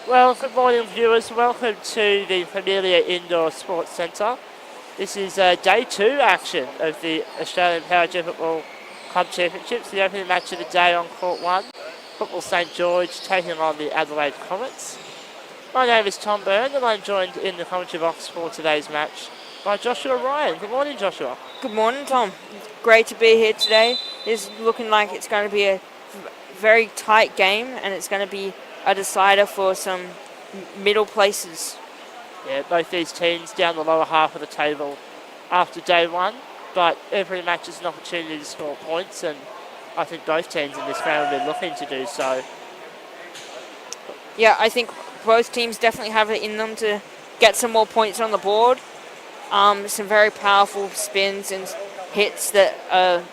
Well, good morning viewers. Welcome to the Familia Indoor Sports Centre. This is day 2 action of the Australian Power Jet Football Club Championships. The opening match of the day on Court 1. Football St George taking on the Adelaide Comets. My name is Tom Byrne and I'm joined in the commentary box for today's match by Joshua Ryan. Good morning, Joshua. Good morning, Tom. Great to be here today. It's looking like it's going to be a very tight game and it's going to be a decider for some middle places. Yeah, both these teams down the lower half of the table after day 1, but every match is an opportunity to score points, and I think both teams in this game will be looking to do so. Yeah, I think both teams definitely have it in them to get some more points on the board. Some very powerful spins and hits that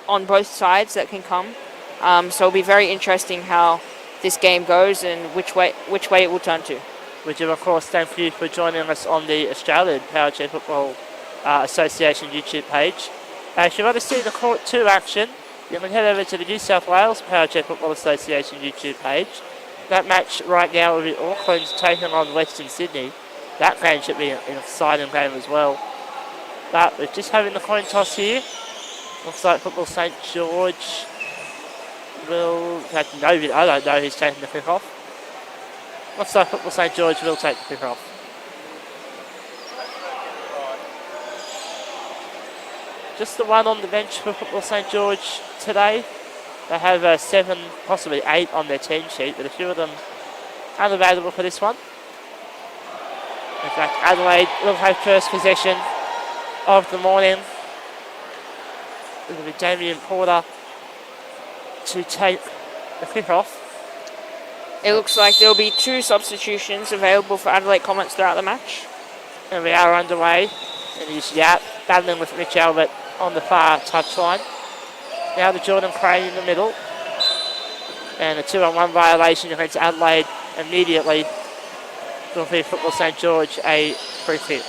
on both sides that can come. So it'll be very interesting how this game goes and which way it will turn to. We do, of course, thank you for joining us on the Australian Power Jet Football Association YouTube page. If you want to see the Court 2 action, you can head over to the New South Wales Power Jet Football Association YouTube page. That match right now will be Auckland taking on Western Sydney. That game should be an exciting game as well. But we're just having the coin toss here. Looks like Football St George will... I don't know who's taking the kick off. Looks like Football St George will take the kick off. Just the one on the bench for Football St George today. They have 7, possibly 8 on their team sheet, but a few of them unavailable for this one. In fact, Adelaide will have first possession of the morning. It'll be Damien Porter to take the kick off. It looks like there'll be 2 substitutions available for Adelaide Comets throughout the match. And we are underway. And he's battling with Mitch Albert on the far touchline. Now to Jordan Crane in the middle. And a 2-on-1 violation against Adelaide immediately. Will be Football St George a free kick.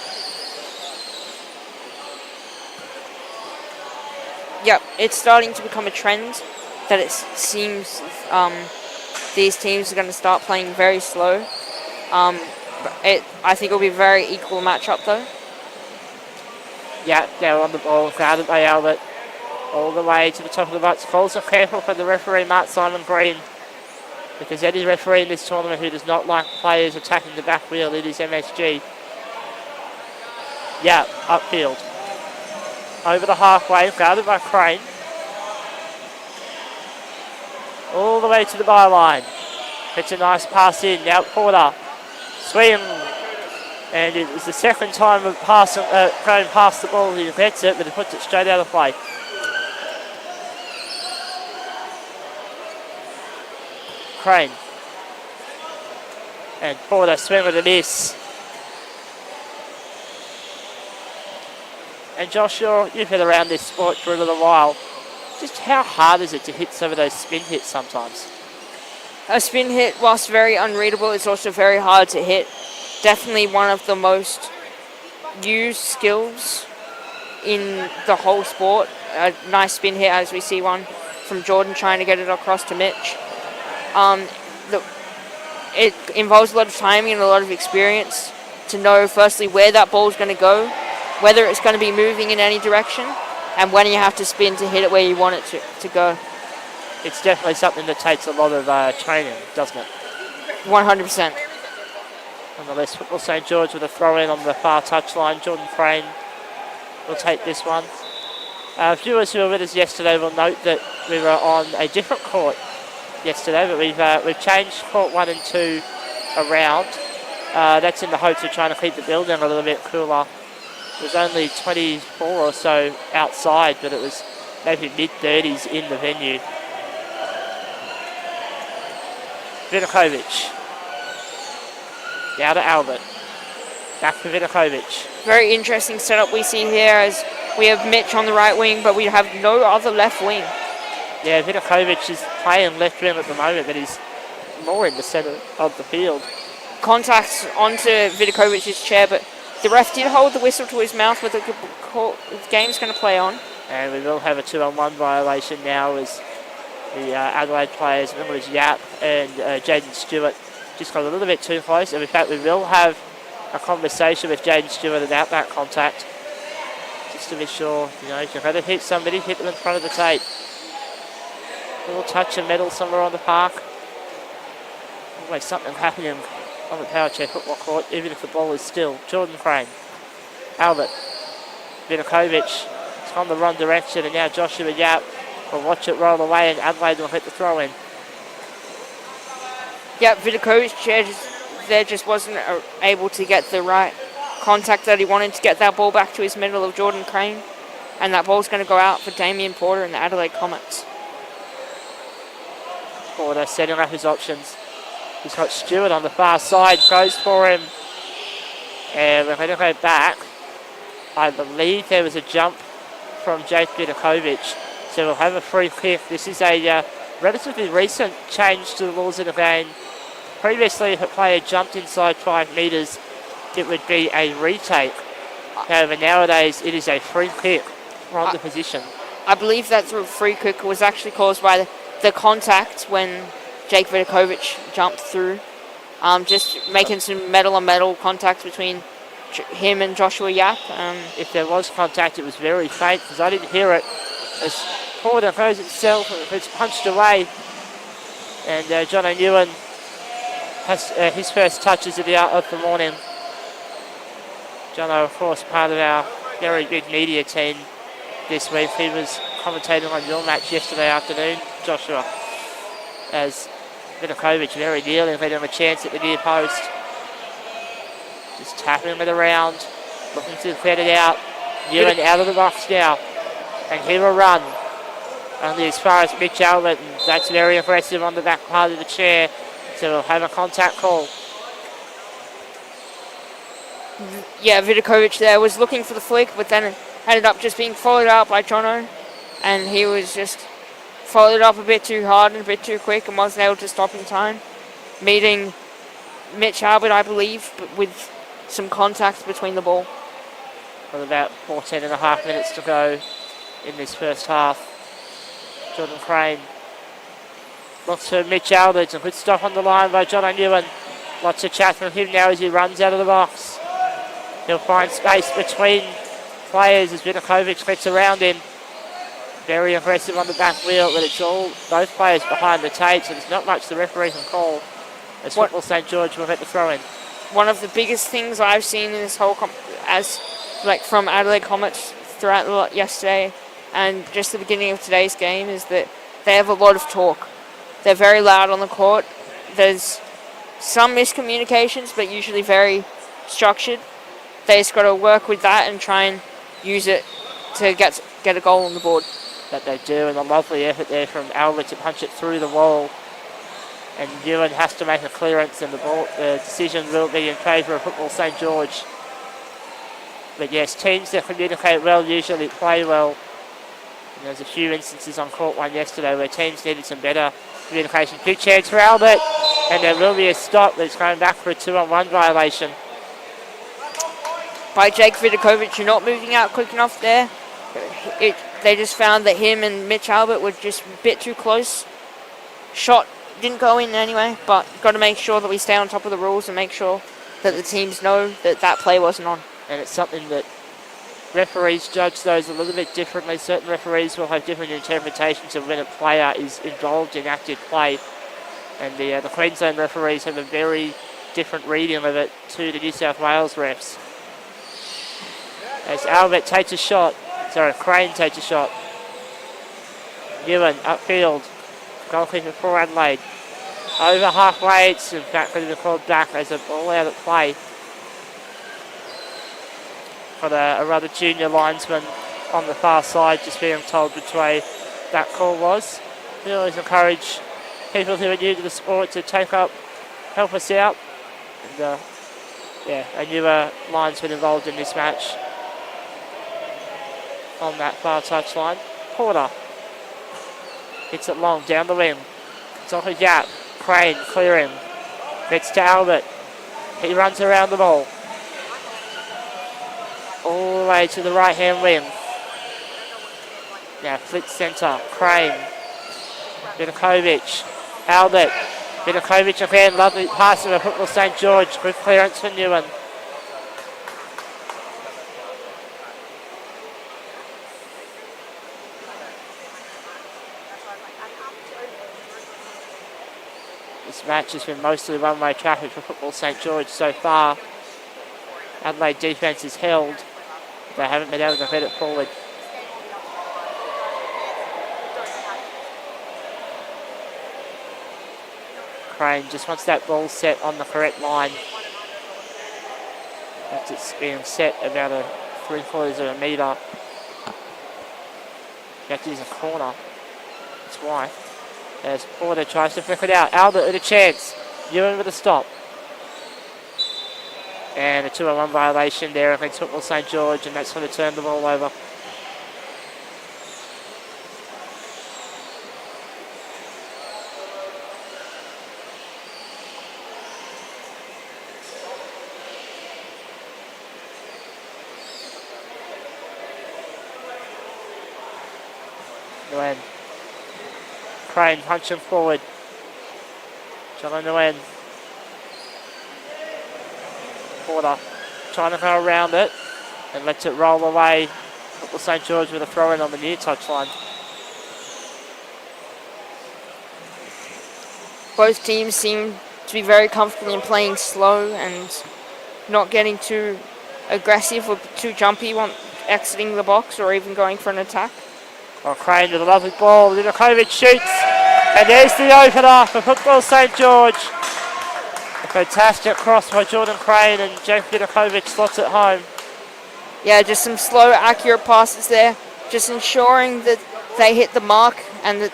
Yep, it's starting to become a trend that it seems these teams are going to start playing very slow. I think it'll be a very equal matchup though. Yeah, they're on the ball, guarded by Albert. All the way to the top of the box. Calls are careful for the referee, Mark Simon Green. Because any referee in this tournament who does not like players attacking the back wheel, it is MSG. Yeah, upfield. Over the halfway, guarded by Crane. All the way to the byline. It's a nice pass in. Now Porter. Swing. And it is the second time of Crane past the ball. He gets it, but he puts it straight out of play. Crane. And Porter swing with a miss. And Joshua, you've been around this sport for a little while. Just how hard is it to hit some of those spin hits sometimes? A spin hit, whilst very unreadable, is also very hard to hit. Definitely one of the most used skills in the whole sport. A nice spin hit, as we see one from Jordan trying to get it across to Mitch. It involves a lot of timing and a lot of experience to know, firstly, where that ball is going to go, whether it's going to be moving in any direction, and when you have to spin to hit it where you want it to go. It's definitely something that takes a lot of training, doesn't it? 100%. Nonetheless, Football St George with a throw-in on the far touchline. Jordan Crane will take this one. Viewers who were with us yesterday will note that we were on a different court yesterday, but we've changed Court 1 and 2 around. That's in the hopes of trying to keep the building a little bit cooler. It was only 24 or so outside, but it was maybe mid-30s in the venue. Vidakovic. Down to Albert. Back to Vidakovic. Very interesting setup we see here as we have Mitch on the right wing, but we have no other left wing. Yeah, Vidakovic is playing left wing at the moment, but he's more in the centre of the field. Contact onto Vidakovic's chair, but the ref did hold the whistle to his mouth, but the game's going to play on. And we will have a 2-on-1 violation now as the Adelaide players, Nicholas Yap and Jaden Stewart, just got a little bit too close, and in fact we will have a conversation with Jaden Stewart about that contact, just to be sure, if you're going to hit somebody, hit them in front of the tape. A little touch of metal somewhere on the park. Always something happening on the power chair football court, even if the ball is still. Jordan Crane, Albert, Vidakovic, it's gone the wrong direction, and now Joshua Yap will watch it roll away, and Adelaide will hit the throw in. Yeah, Vidakovic there just wasn't able to get the right contact that he wanted to get that ball back to his middle of Jordan Crane, and that ball's going to go out for Damien Porter and the Adelaide Comets. Porter setting up his options. He's got Stewart on the far side, goes for him, and we're going to go back. I believe there was a jump from Jake Vidakovic, so we'll have a free kick. This is a relatively recent change to the rules of the game. Previously, if a player jumped inside 5 metres, it would be a retake. However, nowadays it is a free kick from the position. I believe that the free kick was actually caused by the contact when Jake Vidakovic jumped through. Just making some metal-on-metal contact between him and Joshua Yap. If there was contact, it was very faint, because I didn't hear it. As Porter goes himself, it's punched away. And John O'Newan has his first touches of the morning. Jono, of course, part of our very good media team this week. He was commentating on your match yesterday afternoon, Joshua, as Vidakovic very nearly getting a chance at the near post. Just tapping it around, looking to clear it out. Ewan out of the box now, and he will run only as far as Mitch Albert, and that's very aggressive on the back part of the chair. So we'll have a contact call. Yeah, Vidakovic there was looking for the flick, but then it ended up just being followed up by Jono, and he was just followed up a bit too hard and a bit too quick and wasn't able to stop in time. Meeting Mitch Albert, I believe, but with some contact between the ball. With about 14 and a half minutes to go in this first half. Jordan Crane looks for Mitch Albert, a good stop on the line by John O'Newan. Lots of chat from him now as he runs out of the box. He'll find space between players as Vidakovic gets around him. Very aggressive on the back wheel, but it's all both players behind the tape, so there's not much the referee can call as Football St George will get the throw in. One of the biggest things I've seen in this whole from Adelaide Comets throughout yesterday and just the beginning of today's game is that they have a lot of talk. They're very loud on the court. There's some miscommunications, but usually very structured. They just got to work with that and try and use it to get a goal on the board. That they do, and a lovely effort there from Albert to punch it through the wall. And Ewan has to make a clearance, and the decision will be in favour of Football St George. But yes, teams that communicate well usually play well. And there's a few instances on court one yesterday where teams needed some better communication. Big chance for Albert, and there will be a stop that's going back for a 2-on-1 violation. By Jake Vidakovic, you're not moving out quick enough there. They just found that him and Mitch Albert were just a bit too close. Shot didn't go in anyway, but got to make sure that we stay on top of the rules and make sure that the teams know that that play wasn't on. And it's something that referees judge those a little bit differently. Certain referees will have different interpretations of when a player is involved in active play. And the Queensland referees have a very different reading of it to the New South Wales refs. As Albert takes a shot, Crane takes a shot. Ewan upfield, goalkeeper for Adelaide. Over halfway, it's in fact going to be called back as a ball out of play. Got a rather junior linesman on the far side, just being told which way that call was. We always encourage people who are new to the sport to help us out. And a newer linesman involved in this match on that far touchline. Porter hits it long down the wing. It's off a gap. Crane clearing. Gets to Albert. He runs around the ball. All the way to the right hand wing. Now flick centre. Crane. Vidakovic. Albert Vidakovic again, lovely pass to football St George. Good clearance for Newen. This match has been mostly one-way traffic for football St George so far. Adelaide defence is held. They haven't been able to get it forward. Crane just wants that ball set on the correct line. It's being set about a 3/4 of a metre. You have to use a corner. That's why. As Porter tries to flick it out. Albert with a chance. Ewan with a stop. And a 2-on-1 violation there against football St George, and that's going to turn the ball over. Nguyen. Crane punching forward. John Nguyen. Porter trying to go around it and lets it roll away. Football St George with a throw in on the near touchline. Both teams seem to be very comfortable in playing slow and not getting too aggressive or too jumpy when exiting the box or even going for an attack. Well, Crane with a lovely ball. Vidakovic shoots. And there's the opener for football St George. A fantastic cross by Jordan Crane, and Jake Vidakovic slots it home. Yeah, just some slow, accurate passes there. Just ensuring that they hit the mark and that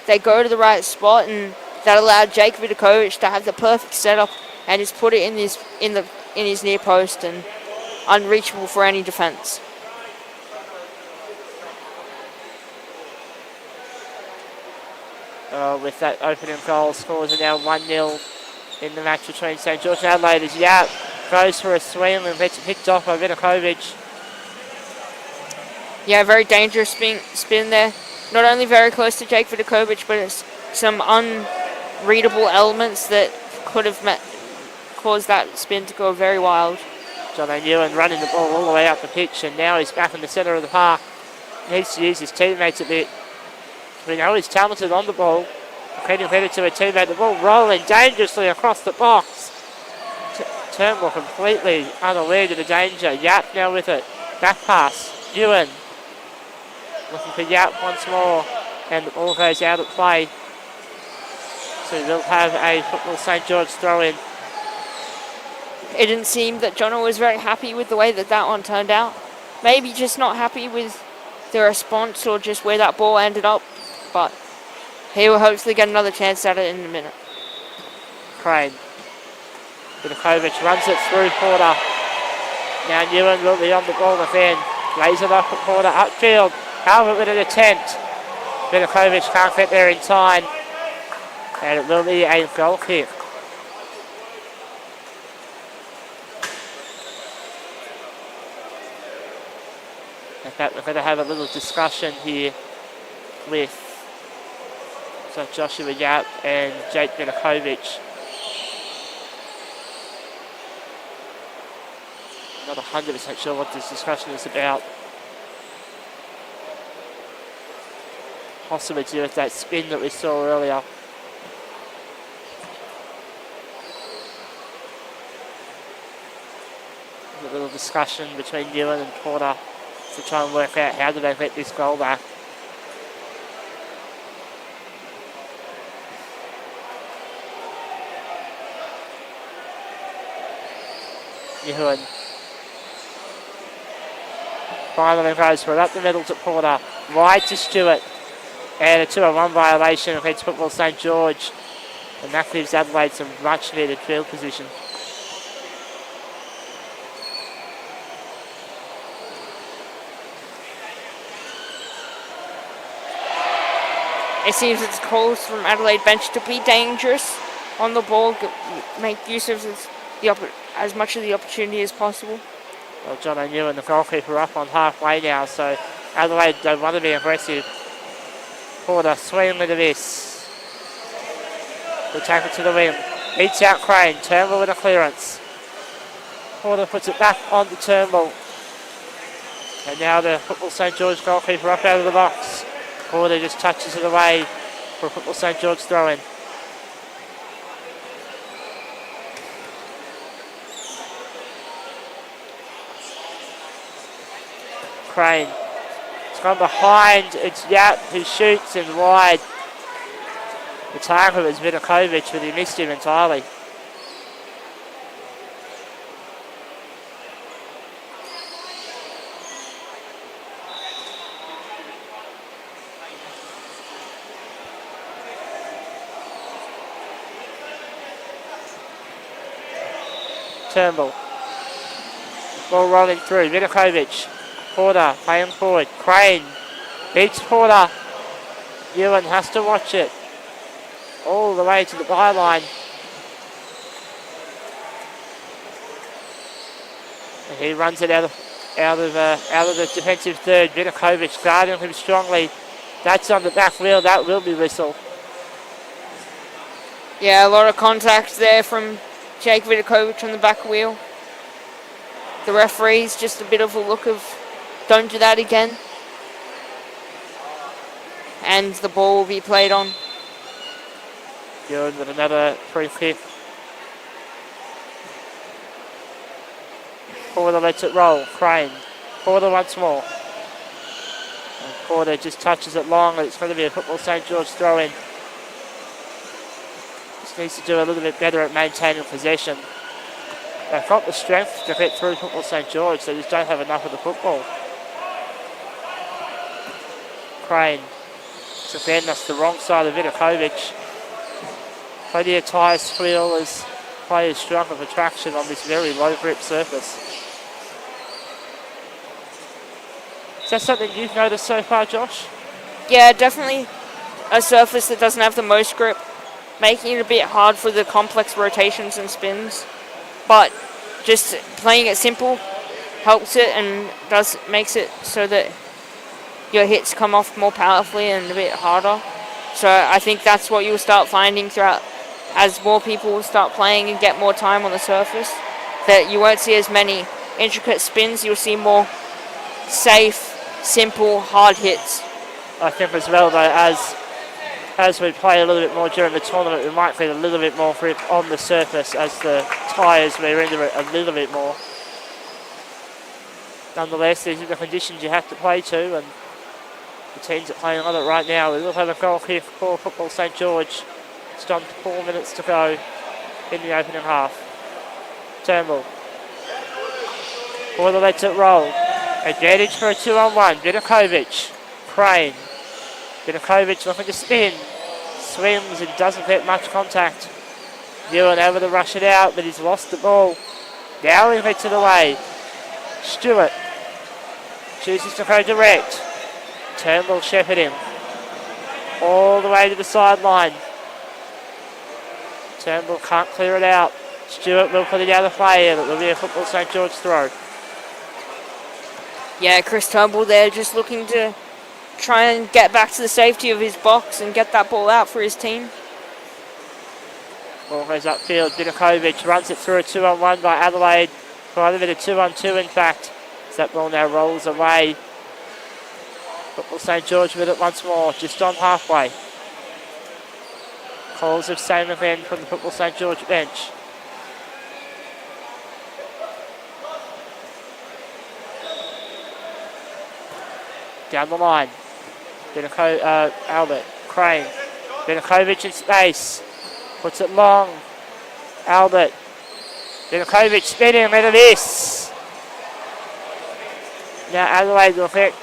they go to the right spot, and that allowed Jake Vidakovic to have the perfect setup and just put it in his near post and unreachable for any defence. With that opening goal, scores are now 1-0 in the match between St George and Adelaide as Yap goes for a swing and gets picked off by Vidakovic. Yeah, very dangerous spin there. Not only very close to Jake Vidakovic, but it's some unreadable elements that could have caused that spin to go very wild. John O'Neill running the ball all the way up the pitch, and now he's back in the centre of the park. Needs to use his teammates a bit. We know he's talented on the ball. Heading better to a teammate. The ball rolling dangerously across the box. Turnbull completely unaware of the danger. Yap now with it. Back pass. Ewan. Looking for Yap once more. And the ball goes out of play. So we'll have a football St George throw in. It didn't seem that Jono was very happy with the way that one turned out. Maybe just not happy with the response or just where that ball ended up. But he will hopefully get another chance at it in a minute. Crane. Vidakovic runs it through Porter. Now Newen will be on the ball again. Lays it off at Porter upfield. Albert with an attempt. Vidakovic can't get there in time. And it will be a goal kick. In fact, we're going to have a little discussion here with Joshua Yap and Jake Vidakovic. Not 100% sure what this discussion is about. Possibly to do with that spin that we saw earlier. There's a little discussion between Newen and Porter to try and work out how do they get this goal back. Ewan finally goes for it up the middle to Porter, wide to Stewart, and a 2-on-1 violation against football St George, and that gives Adelaide some much needed field position. It seems it's calls from Adelaide bench to be dangerous on the ball, make use of as much of the opportunity as possible. Well, John O'Neill and the goalkeeper up on halfway now, so Adelaide don't want to be aggressive. Porter swing with a miss. Will take it to the wing. Beats out Crane. Turnbull with a clearance. Porter puts it back on the Turnbull. And now the Football St George goalkeeper up out of the box. Porter just touches it away for a Football St George throw-in. Crane. It's gone behind. It's Yap who shoots and wide. The target was Vidakovic, but he missed him entirely. Turnbull. Ball rolling through. Vidakovic. Porter playing forward. Crane beats Porter. Ewan has to watch it. All the way to the byline. And he runs it out of the defensive third. Vidakovic guarding him strongly. That's on the back wheel. That will be whistled. Yeah, a lot of contact there from Jake Vidakovic on the back wheel. The referee's just a bit of a look of don't do that again. And the ball will be played on. Ewan with another free kick. Porter lets it roll. Crane. Porter once more. And Porter just touches it long, and it's going to be a Football St George throw-in. Just needs to do a little bit better at maintaining possession. They've got the strength to get through Football St George, they just don't have enough of the football. Crane. So again, that's the wrong side of Vidakovic. Plenty of tyres feel as players struggle for traction on this very low grip surface. Is that something you've noticed so far, Josh? Yeah, definitely a surface that doesn't have the most grip, making it a bit hard for the complex rotations and spins. But just playing it simple helps it and makes it so that your hits come off more powerfully and a bit harder. So I think that's what you'll start finding throughout as more people start playing and get more time on the surface, that you won't see as many intricate spins, you'll see more safe, simple, hard hits. I think as well though, as we play a little bit more during the tournament, we might get a little bit more grip on the surface as the tyres wear into it a little bit more. Nonetheless, these are the conditions you have to play to, and the teams that are playing on it right now. We will have a goal kick for Football St George. Just on 4 minutes to go in the opening half. Turnbull. Porter lets it roll. Advantage for a 2-on-1. Vidakovic. Crane. Vidakovic looking to spin. Swims and doesn't get much contact. Ewan able to rush it out, but he's lost the ball. Now he gets it away. Stewart chooses to go direct. Turnbull shepherd him all the way to the sideline. Turnbull can't clear it out. Stewart will put it out of play, and it will be a Football St George throw. Yeah, Chris Turnbull there just looking to try and get back to the safety of his box and get that ball out for his team. Ball goes upfield. Vidakovic runs it through a 2-on-1 by Adelaide. Quite a bit of 2-on-2 in fact. As that ball now rolls away. Football St George with it once more, just on halfway. Calls of same again from the Football St George bench. Down the line. Albert. Crane. Vidakovic in space. Puts it long. Albert. Vidakovic spinning, and it is. Now Adelaide will get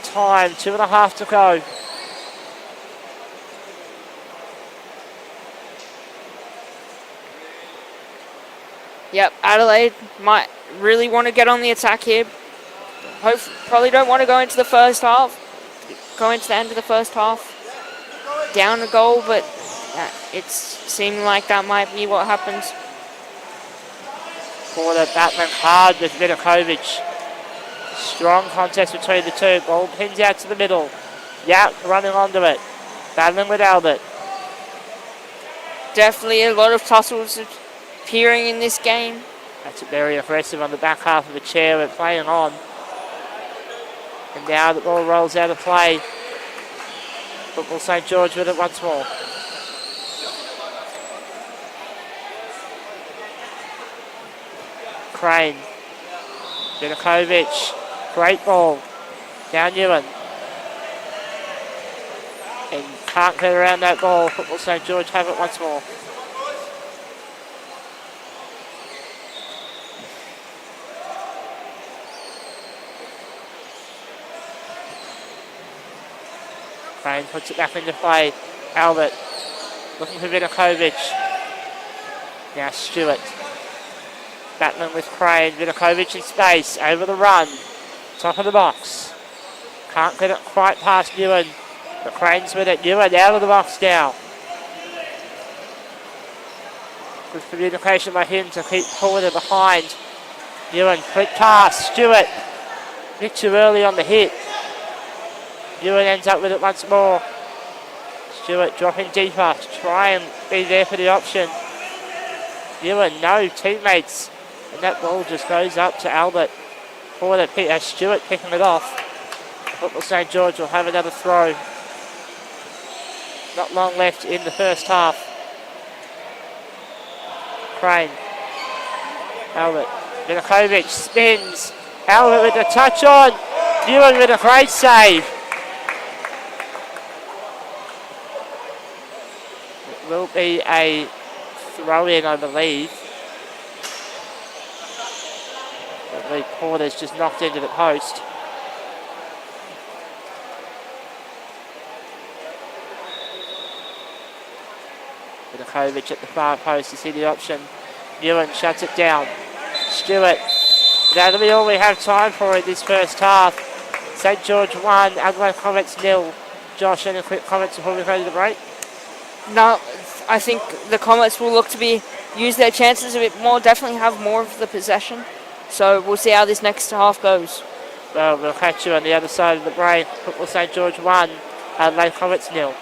time, 2.5 to go. Yep, Adelaide might really want to get on the attack here. Probably don't want to go into the first half. Go into the end of the first half. Down a goal, but it's seeming like that might be what happens. Porter battling hard with Vidakovic. Strong contest between the two. Ball pins out to the middle. Yap running onto it. Battling with Albert. Definitely a lot of tussles appearing in this game. That's very aggressive on the back half of the chair. We're playing on. And now the ball rolls out of play. Football St George with it once more. Crane. Vinakovic. Great ball. Down Ewan. And can't get around that ball. Football St George have it once more. Crane puts it back into play. Albert looking for Vinakovic. Now Stewart. Battling with Crane. Vinakovic in space. Over the run. Top of the box. Can't get it quite past Ewan. But Crane's with it. Ewan out of the box now. Good communication by him to keep Porter behind. Ewan, quick pass. Stewart. A bit too early on the hit. Ewan ends up with it once more. Stewart dropping deeper to try and be there for the option. Ewan, no teammates. And that ball just goes up to Albert. Porter, Stewart picking it off. Football St George will have another throw. Not long left in the first half. Crane. Albert. Vinakovic spins. Albert with a touch on. Ewan with a great save. It will be a throw-in, I believe. I believe Porter's just knocked into the post. Vinakovic at the far post to see the option. Ewan shuts it down. Stewart. That'll be all we have time for in this first half. St George 1, Adelaide Comets 0. Josh, any quick comments before we go to the break? No, I think the Comets will look to use their chances a bit more, definitely have more of the possession. So we'll see how this next half goes. Well, we'll catch you on the other side of the break. Football St George 1, Adelaide Comets 0.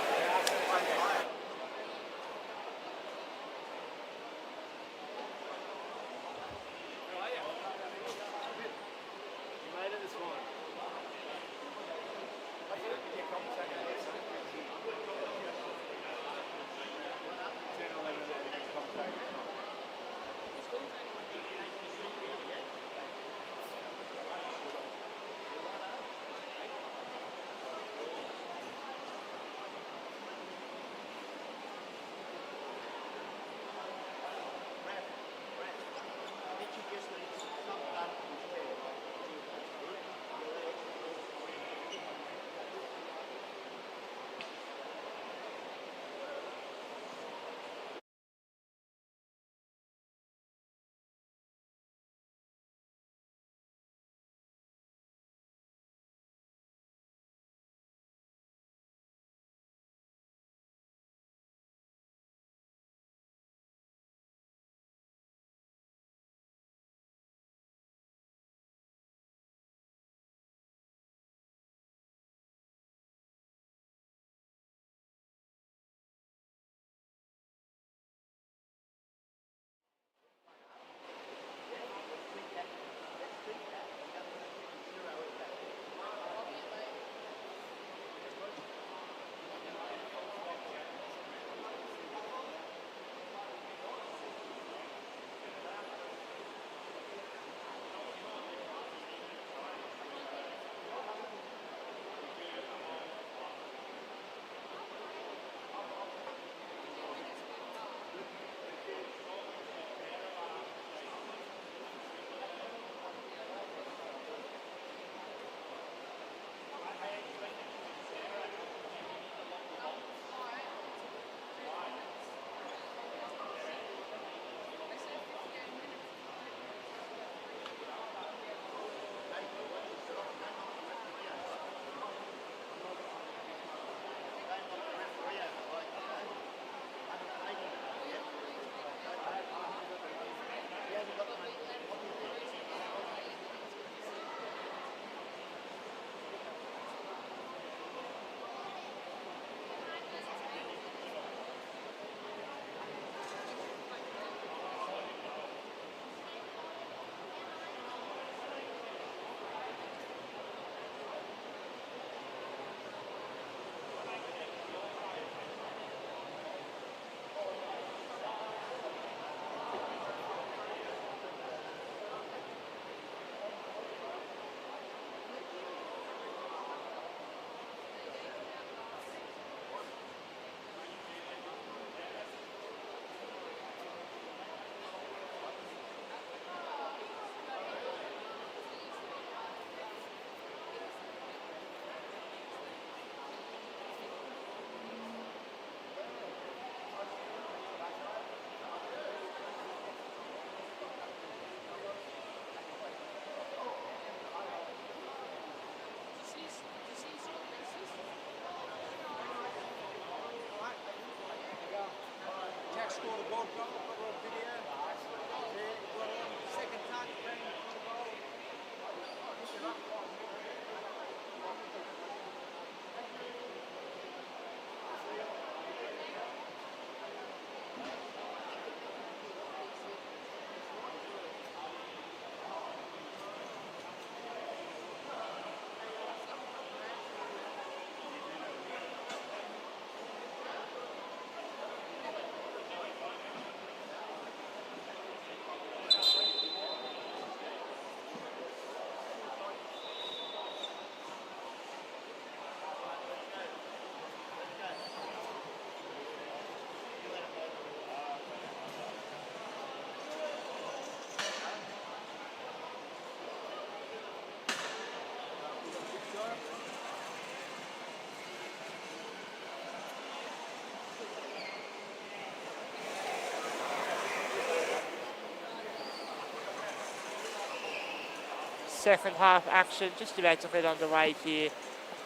Second half action just about to get underway here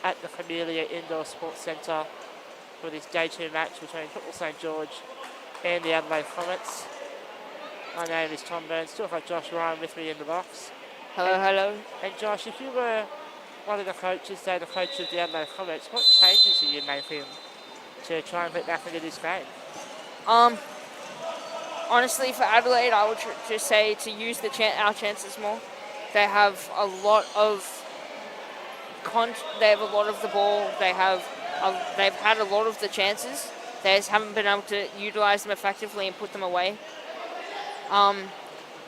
at the Camellia Indoor Sports Centre for this Day 2 match between Football St George and the Adelaide Comets. My name is Tom Burns, still got Josh Ryan with me in the box. Hello, hello. And Josh, if you were one of the coaches, say the coach of the Adelaide Comets, what changes are you making to try and get back into this game? Honestly, for Adelaide, I would just say to use our chances more. They have a lot of the ball. They've had a lot of the chances. They just haven't been able to utilise them effectively and put them away.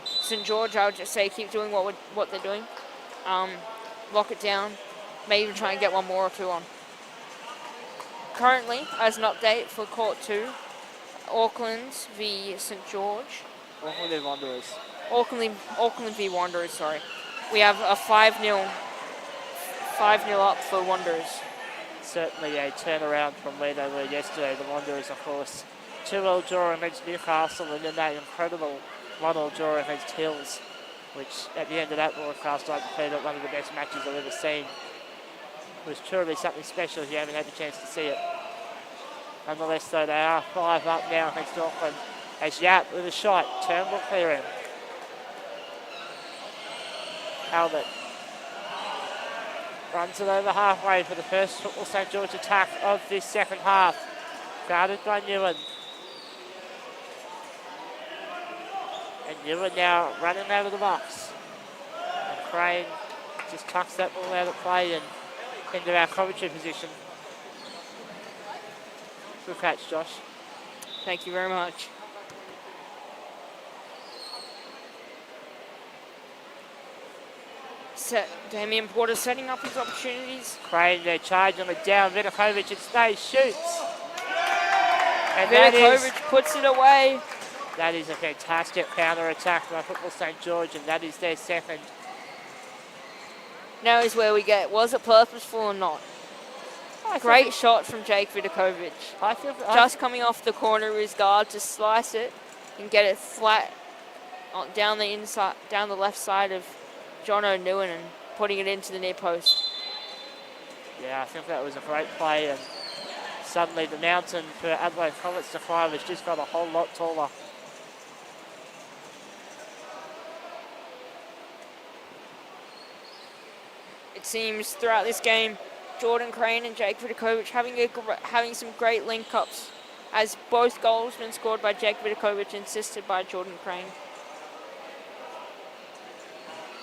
St George, I would just say keep doing what they're doing. Lock it down. Maybe even try and get one more or two on. Currently, as an update for Court 2, Auckland v St George. Auckland v Wanderers. Auckland v Wanderers, sorry. We have a 5-0 up for Wanderers. Certainly a turnaround from where they were yesterday. The Wanderers, of course, 2-0 draw against Newcastle and then that incredible 1-0 draw against Hills, which at the end of that broadcast I declared it one of the best matches I've ever seen. It was truly something special if you haven't had the chance to see it. Nonetheless, though, they are 5 up now against Auckland. As Yap with a shot, Turnbull clearing. Albert runs it over halfway for the first Football St George attack of this second half. Guarded by Newen. And Newen now running out of the box. And Crane just tucks that ball out of play and into our commentary position. Good catch, Josh. Thank you very much. Damien Porter setting up his opportunities. Crane there charging it down. Vidakovic and stays, shoots. And Vidakovic puts it away. That is a fantastic counter-attack by Football St George, and that is their second. Now is where we get, was it purposeful or not? Great shot from Jake Vidakovic. Just coming off the corner of his guard to slice it and get it flat down the left side of John O'Newen and putting it into the near post. Yeah, I think that was a great play, and suddenly the mountain for Adelaide Comets to climb has just got a whole lot taller. It seems throughout this game, Jordan Crane and Jake Vidakovic having some great link-ups, as both goals been scored by Jake Vidakovic and assisted by Jordan Crane.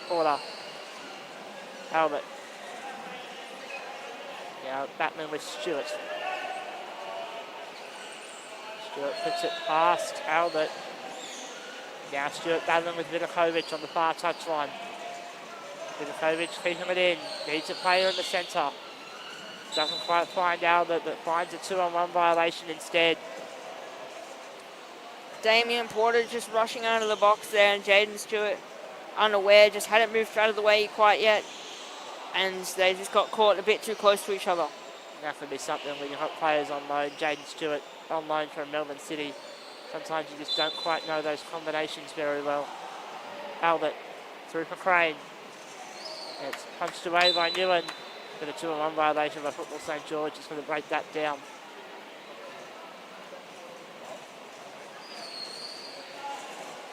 Porter. Albert. Now battling with Stewart. Stewart puts it past Albert. Now Stewart battling with Vidakovic on the far touchline. Vidakovic keeping it in. Needs a player in the centre. Doesn't quite find Albert, but finds a 2-on-1 violation instead. Damien Porter just rushing out of the box there, and Jaden Stewart unaware, just hadn't moved out of the way quite yet, and they just got caught a bit too close to each other. That could be something when you've got players on loan. Jaden Stewart on loan from Melbourne City. Sometimes you just don't quite know those combinations very well. Albert through for Crane. It's punched away by Newen. But a 2-on-1 violation by Football St George is going to break that down.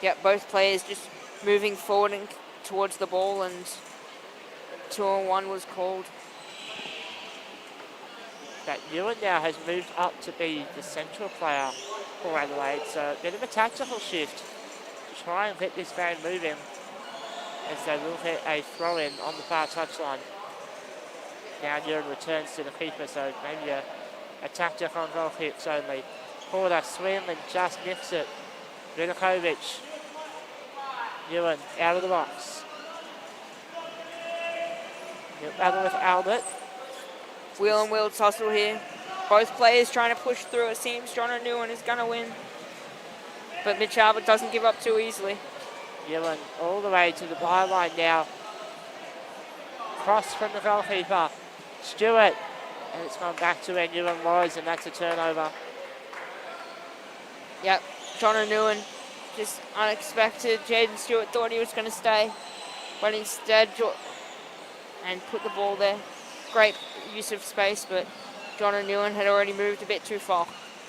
Yep, both players just moving forward and towards the ball, and 2-on-1 was called. That Ewan now has moved up to be the central player for Adelaide, so a bit of a tactical shift to try and get this game moving as they will get a throw-in on the far touchline. Now Ewan returns to the keeper, so maybe a tactic on goal kicks only. Porter swing and just nips it. Vidakovic. Ewan out of the box. He'll battle with Albert. Wheel and wheel tussle here. Both players trying to push through. It seems John O'Newan is going to win. But Mitch Albert doesn't give up too easily. Ewan all the way to the byline now. Cross from the goalkeeper. Stewart. And it's gone back to where Ewan was, and that's a turnover. Yep, John O'Newan, just unexpected. Jaden Stewart thought he was going to stay, but instead, and put the ball there. Great use of space, but John O'Newan had already moved a bit too far.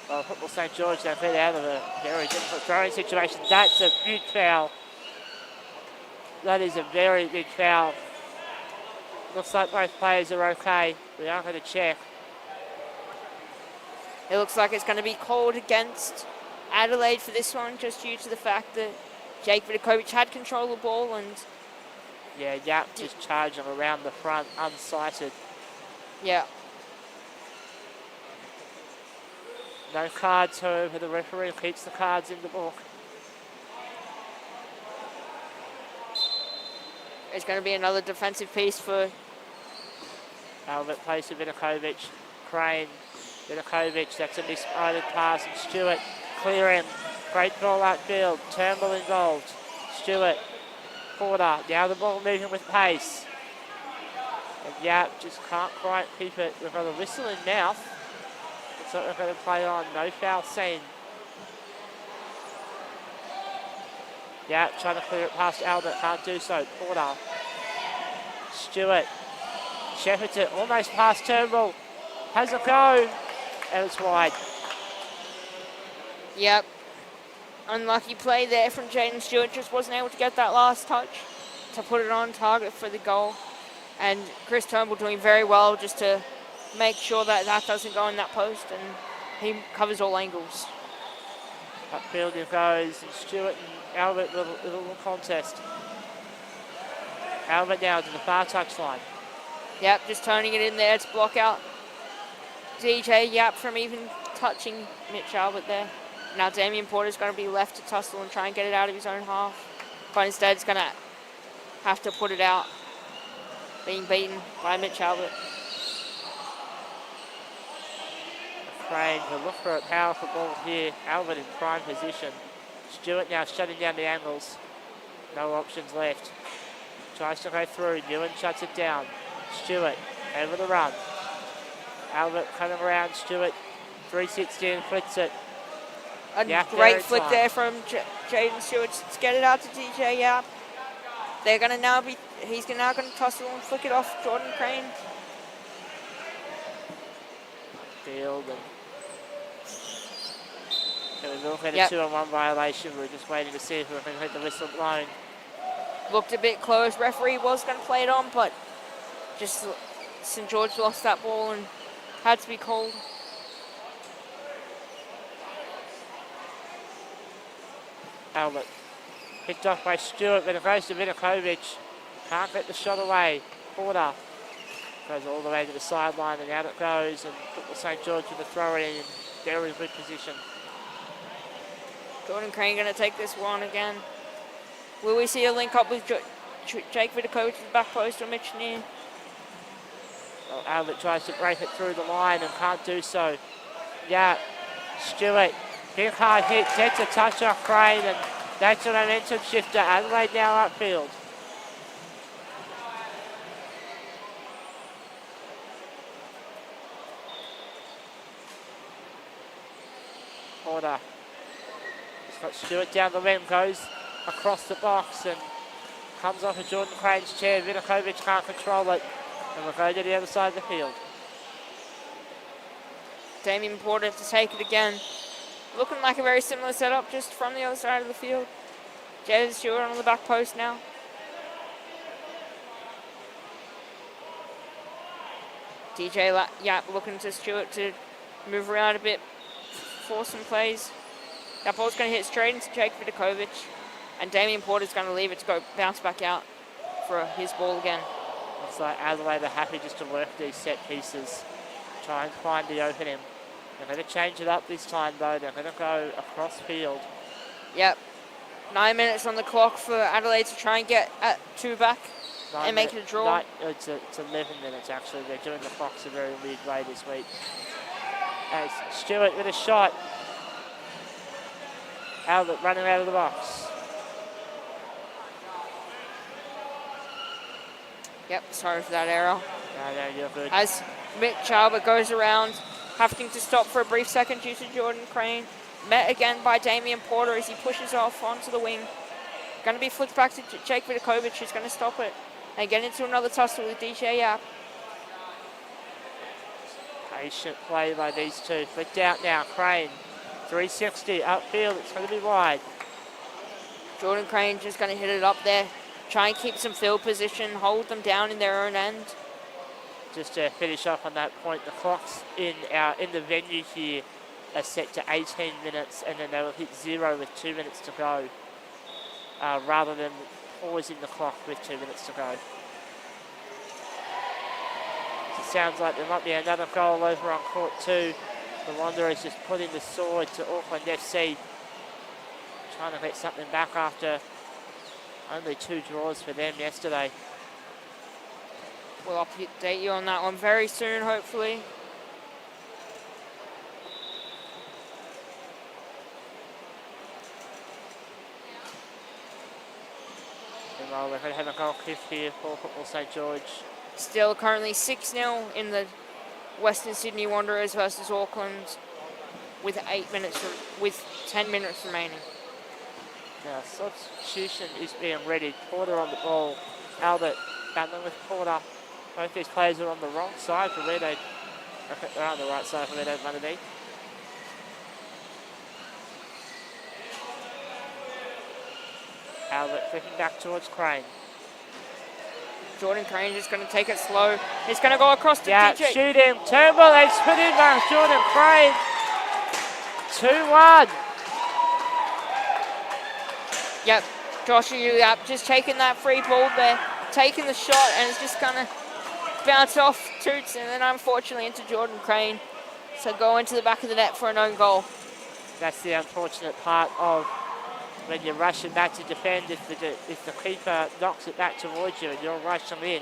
Well, Football St George, they've hit out of a very difficult throwing situation. That's a big foul. That is a very big foul. Looks like both players are okay. We are going to check. It looks like it's going to be called against Adelaide for this one, just due to the fact that Jake Vidakovic had control of the ball and... Yeah, Yap just charging around the front, unsighted. Yeah. No cards, however, the referee keeps the cards in the book. It's going to be another defensive piece for... Albert plays to Vidakovic. Crane, Vidakovic, that's a misguided pass, and Stewart clearing. Great ball outfield, Turnbull involved. Stewart, Porter, now the ball moving with pace. And Yap just can't quite keep it. We've got a whistle in mouth. Looks like we're going to play on, no foul seen. Yap trying to clear it past Albert, can't do so. Porter, Stewart, shepherds it almost past Turnbull. Has a go, and it's wide. Yep. Unlucky play there from Jaden Stewart, just wasn't able to get that last touch to put it on target for the goal. And Chris Turnbull doing very well just to make sure that that doesn't go in that post, and he covers all angles. Upfield it goes, and Stewart and Albert, little contest. Albert now to the far touchline. Yep, just turning it in there to block out DJ Yap from even touching Mitch Albert there. Now Damien Porter's going to be left to tussle and try and get it out of his own half. But instead it's going to have to put it out, being beaten by Mitch Albert. Crane will look for a powerful ball here. Albert in prime position. Stewart now shutting down the angles. No options left. Tries to go through. Ewan shuts it down. Stewart over the run. Albert coming around. Stewart 360 and flicks it. A great flick there from Jaden Stewart to get it out to DJ Yap. They're going to now be, he's now going to tussle and flick it off Jordan Crane. Field and we will get a 2-on-1 violation. We're just waiting to see if we can hit the whistle blown. Looked a bit close. Referee was going to play it on, but just St George lost that ball and had to be called. Albert picked off by Stewart, but it goes to Vidakovic. Can't get the shot away. Porter goes all the way to the sideline, and out it goes, and Football St George with the throw in very good position. Jordan Crane going to take this one again. Will we see a link up with Jake Vidakovic to the back post or Mitch Neer? Well, Albert tries to break it through the line and can't do so. Yeah, Stewart, big hard hit, gets a touch off Crane, and that's a momentum shifter. Adelaide now upfield. Porter. He's got Stewart down the rim, goes across the box and comes off of Jordan Crane's chair. Vidakovic can't control it, and we'll go to the other side of the field. Damien Porter to take it again. Looking like a very similar setup, just from the other side of the field. Jaden Stewart on the back post now. DJ Yap looking to Stewart to move around a bit, force some plays. That ball's going to hit straight into Jake Vidakovic, and Damien Porter's going to leave it to go bounce back out for his ball again. Looks like Adelaide are happy just to work these set pieces, try and find the opening. They're going to change it up this time though. They're going to go across field. Yep. 9 minutes on the clock for Adelaide to try and get at 2 back and make it a draw. It's 11 minutes actually. They're doing the clocks a very weird way this week. As Stewart with a shot. Albert running out of the box. Yep, sorry for that error. No, you're good. As Mitch Albert goes around, having to stop for a brief second due to Jordan Crane. Met again by Damien Porter as he pushes off onto the wing. Going to be flicked back to Jake Vidakovic, who's going to stop it and get into another tussle with DJ Yap. Patient play by these two. Flicked out now. Crane. 360 upfield. It's going to be wide. Jordan Crane just going to hit it up there. Try and keep some field position. Hold them down in their own end. Just to finish off on that point, the clocks in the venue here are set to 18 minutes, and then they will hit 0 with 2 minutes to go, rather than pausing the clock with 2 minutes to go. So it sounds like there might be another goal over on court 2. The Wanderers just putting the sword to Auckland FC, trying to get something back after only 2 draws for them yesterday. We'll update you on that one very soon, hopefully. Well, we're going to have a goal kick here for Football St George. Still currently 6-0 in the Western Sydney Wanderers versus Auckland with 10 minutes remaining. Now, substitution is being ready. Porter on the ball. Albert battling with Porter. Both these players are on the wrong side for where they're on the right side for where they'd want to be. Albert flicking back towards Crane. Jordan Crane just going to take it slow. He's going to go across to DJ. Shooting. Turnbull, they put in by Jordan Crane. 2-1. Yep, Joshua Yap just taking that free ball there, taking the shot, and it's just going to bounce off Toots, and then unfortunately into Jordan Crane. So go into the back of the net for an own goal. That's the unfortunate part of when you're rushing back to defend. If the keeper knocks it back towards you and you're rushing in,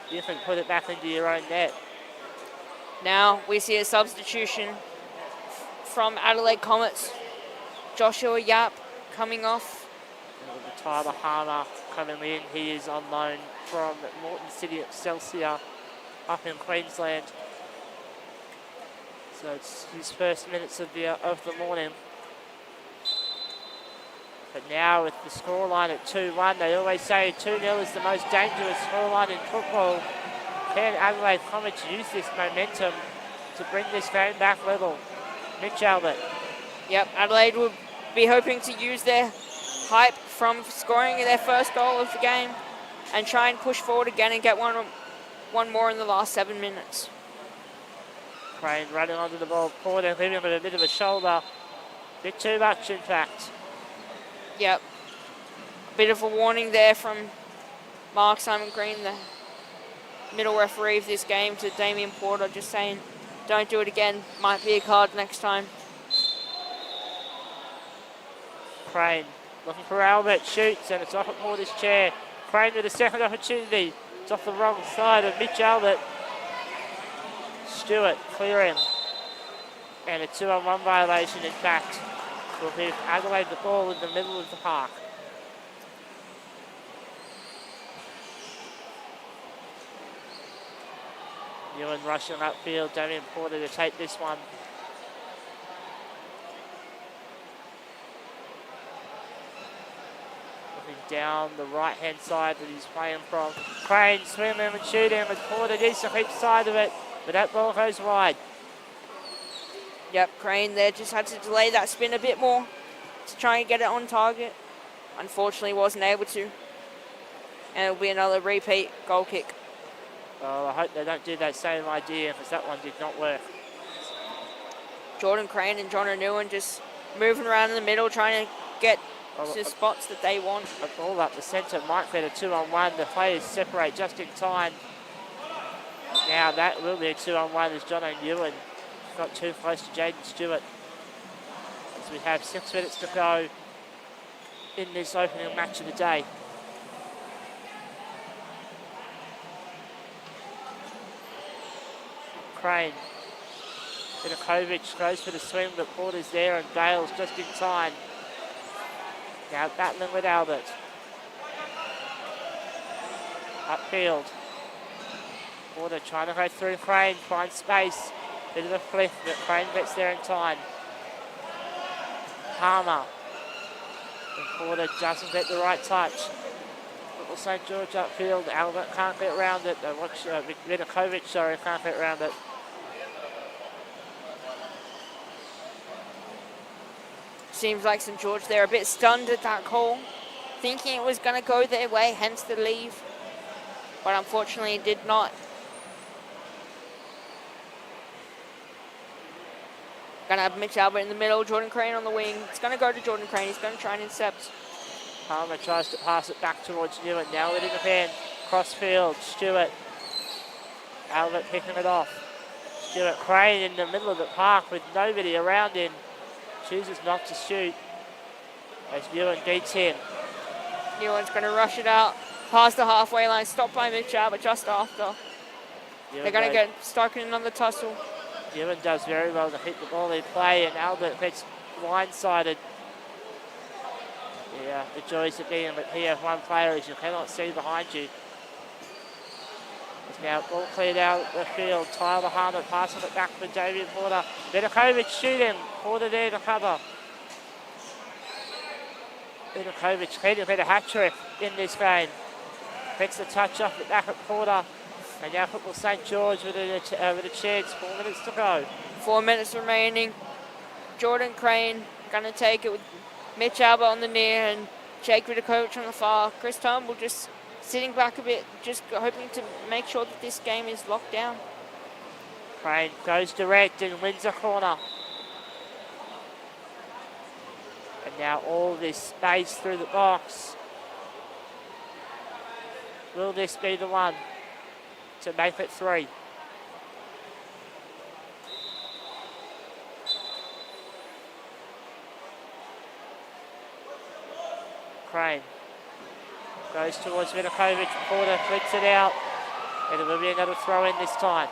you can put it back into your own net. Now we see a substitution from Adelaide Comets. Joshua Yap coming off. Tyler Harmer coming in. He is on loan from Moreton City Excelsior up in Queensland. So it's his first minutes of the morning. But now with the scoreline at 2-1, they always say 2-0 is the most dangerous scoreline in football. Can Adelaide Comets use this momentum to bring this game back level? Mitch Albert. Yep, Adelaide will be hoping to use their hype from scoring their first goal of the game and try and push forward again and get one more in the last 7 minutes. Crane running onto the ball. Porter leaving with a bit of a shoulder. Bit too much, in fact. Yep. Bit of a warning there from Mark Simon Green, the middle referee of this game, to Damien Porter, just saying, don't do it again. Might be a card next time. Crane looking for Albert, shoots, and it's off at Porter's chair. Crane with a second opportunity. It's off the wrong side of Mitch Albert. Stewart clearing. And a 2-on-1 violation, in fact, will give Adelaide the ball in the middle of the park. Ewan rushing upfield, Damien Porter to take this one. Looking down the right-hand side that he's playing from. Crane swimming and shooting, and Porter needs to keep side of it, but that ball goes wide. Yep, Crane there just had to delay that spin a bit more to try and get it on target. unfortunately wasn't able to. And it'll be another repeat goal kick. Well, I hope they don't do that same idea because that one did not work. Jordan Crane and John O'Newan just moving around in the middle, trying to get to spots that they want. A ball up the centre might get a 2-on-1. The players separate just in time. Now that will be a 2-on-1 as John O'Newan got too close to Jaden Stewart. As we have 6 minutes to go in this opening match of the day. Crane. Vidakovic goes for the swing, but Porter's there and bails just in time. Now battling with Albert. Upfield. Porter trying to go through Crane, find space. Bit of a flick, but Crane gets there in time. Palmer. And Porter doesn't get the right touch. Little St. George upfield. Albert can't get around it. Vidakovic, sorry, can't get around it. Seems like St. George, they're a bit stunned at that call, thinking it was going to go their way, hence the leave. But unfortunately it did not. Gonna have Mitch Albert in the middle, Jordan Crane on the wing. It's gonna go to Jordan Crane, he's gonna try and intercept. Palmer tries to pass it back towards Newitt, now with it in the pen. Crossfield, Stewart. Albert picking it off. Stewart, Crane in the middle of the park with nobody around him. Chooses not to shoot as Newitt beats him. Newitt's gonna rush it out past the halfway line, stopped by Mitch Albert just after. They're gonna get stuck in another tussle. Ewan does very well to hit the ball in play, and Albert gets blindsided. Yeah, the joys of being a PF1 player is you cannot see behind you. It's now ball cleared out of the field. Tyler Harmon passing it back for David Porter. Vidakovic shooting. Porter there to cover. Vidakovic can get a hat-trick in this game. Gets the touch off it back at Porter. And now football St. George with a chance. 4 minutes to go. 4 minutes remaining. Jordan Crane gonna take it with Mitch Albert on the near and Jake Vidakovic on the far. Chris Turnbull just sitting back a bit, just hoping to make sure that this game is locked down. Crane goes direct and wins a corner. And now all this space through the box. Will this be the one to make it 3? Crane goes towards Vidakovic. Porter flicks it out. And it will be another throw in this time.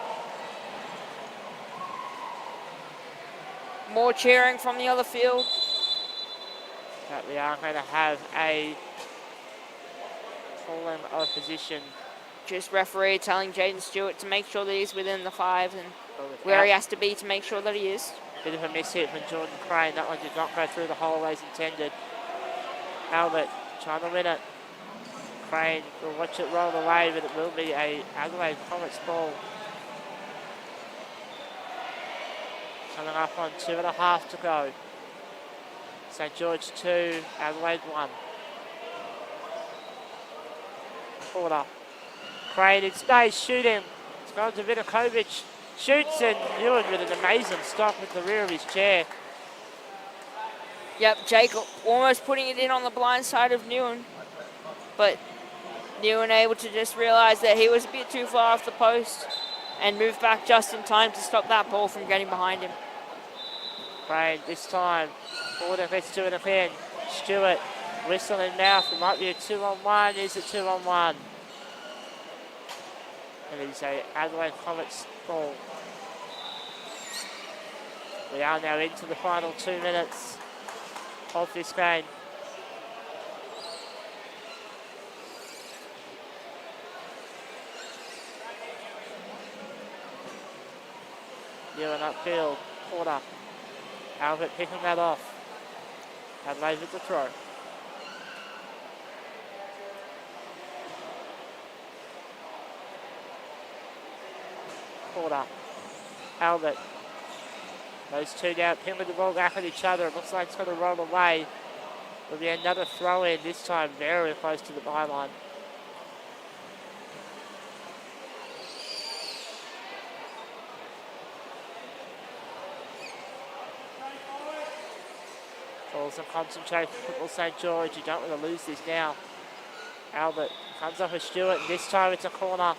More cheering from the other field. But we are going to have a calling of position. Just referee telling Jaden Stewart to make sure that he's within the 5 and where he has to be to make sure that he is. Bit of a miss hit from Jordan Crane. That one did not go through the hole as intended. Albert trying to win it. Crane will watch it roll away, but it will be a Adelaide Comets ball. Coming up on 2.5 to go. St. George 2, Adelaide 1. Porter. Crane in space, shooting. It's gone to Vidakovic. Shoots, and Ewan with an amazing stop with the rear of his chair. Yep, Jake almost putting it in on the blind side of Newen. But Newen able to just realise that he was a bit too far off the post and move back just in time to stop that ball from getting behind him. Crane this time. Porter gets to it again. Stewart, whistle in mouth. It might be a 2-on-1. Is a 2-on-1. And it is a Adelaide Comets ball. We are now into the final 2 minutes of this game. Ewan upfield, Porter. Albert picking that off. Adelaide with the throw. Porter. Albert. Those two now pinning the ball back at each other. It looks like it's going to roll away. Will be another throw in, this time very close to the byline. Falls and concentrate for Football St George. You don't want to lose this now. Albert comes up with Stewart, and this time it's a corner.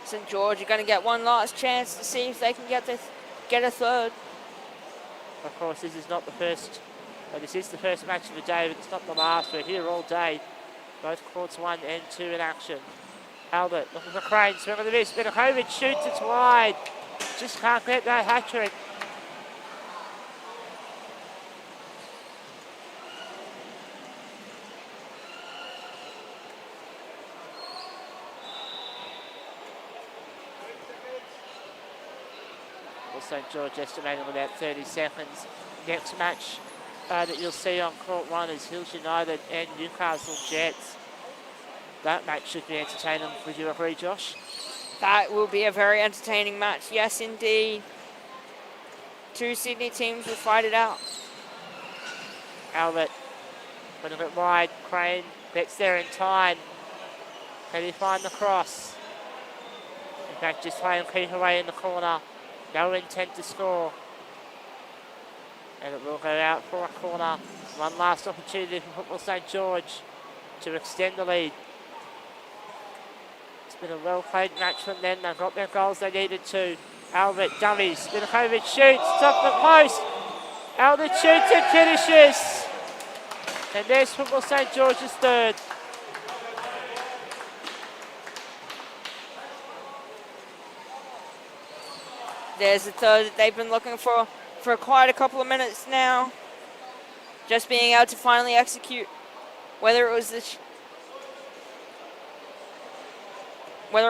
St George are going to get one last chance to see if they can get a third. Of course, this is not the first, this is the first match of the day, but it's not the last. We're here all day. Both courts 1 and 2 in action. Albert looking for Crane, swing of the miss. Mitakovic shoots, it's wide. Just can't get that hat-trick. St George estimating about 30 seconds. Next match that you'll see on court 1 is Hills United and Newcastle Jets. That match should be entertaining. Would you agree, Josh? That will be a very entertaining match. Yes, indeed. 2 Sydney teams will fight it out. Albert putting it wide. Crane gets there in time. Can he find the cross? In fact, just playing keep away in the corner. No intent to score. And it will go out for a corner. One last opportunity for Football St George to extend the lead. It's been a well-played match from them. They've got their goals they needed to. Albert dummies. Mitakovic shoots. Top the post. Albert shoots and finishes. And there's Football St George's third. There's the third that they've been looking for quite a couple of minutes now. Just being able to finally execute. Whether it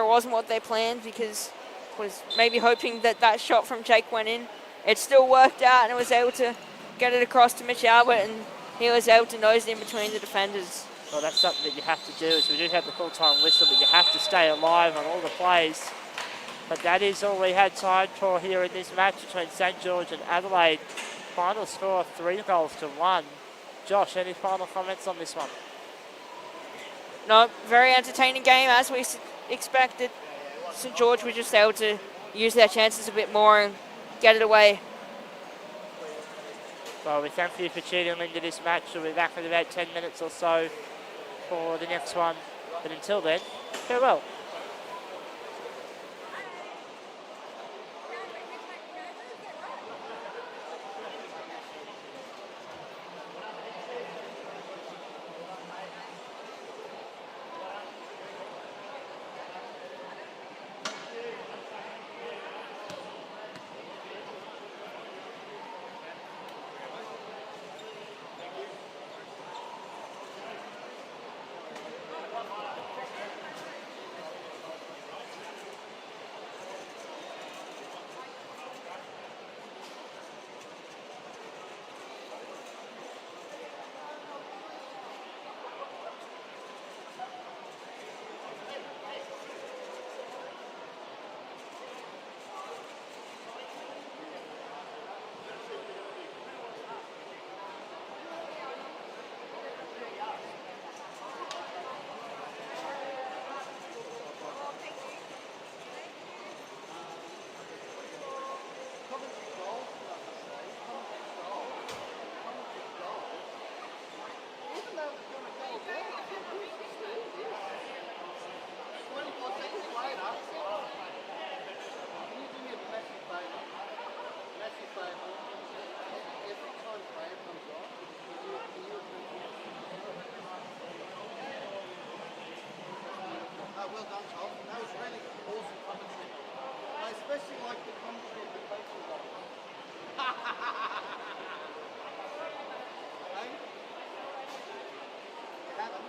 wasn't what they planned, because was maybe hoping that shot from Jake went in. It still worked out, and it was able to get it across to Mitch Albert, and he was able to nose it in between the defenders. Well, that's something that you have to do, is we do have the full-time whistle, but you have to stay alive on all the plays. But that is all we had time for here in this match between St George and Adelaide. Final score 3-1. Josh, any final comments on this one? No, very entertaining game as we expected. St George were just able to use their chances a bit more and get it away. Well, we thank you for tuning into this match. We'll be back in about 10 minutes or so for the next one. But until then, farewell. Well done, Charles. That was really awesome commentary. I especially like the commentary of the coaching line. Hey? Adam?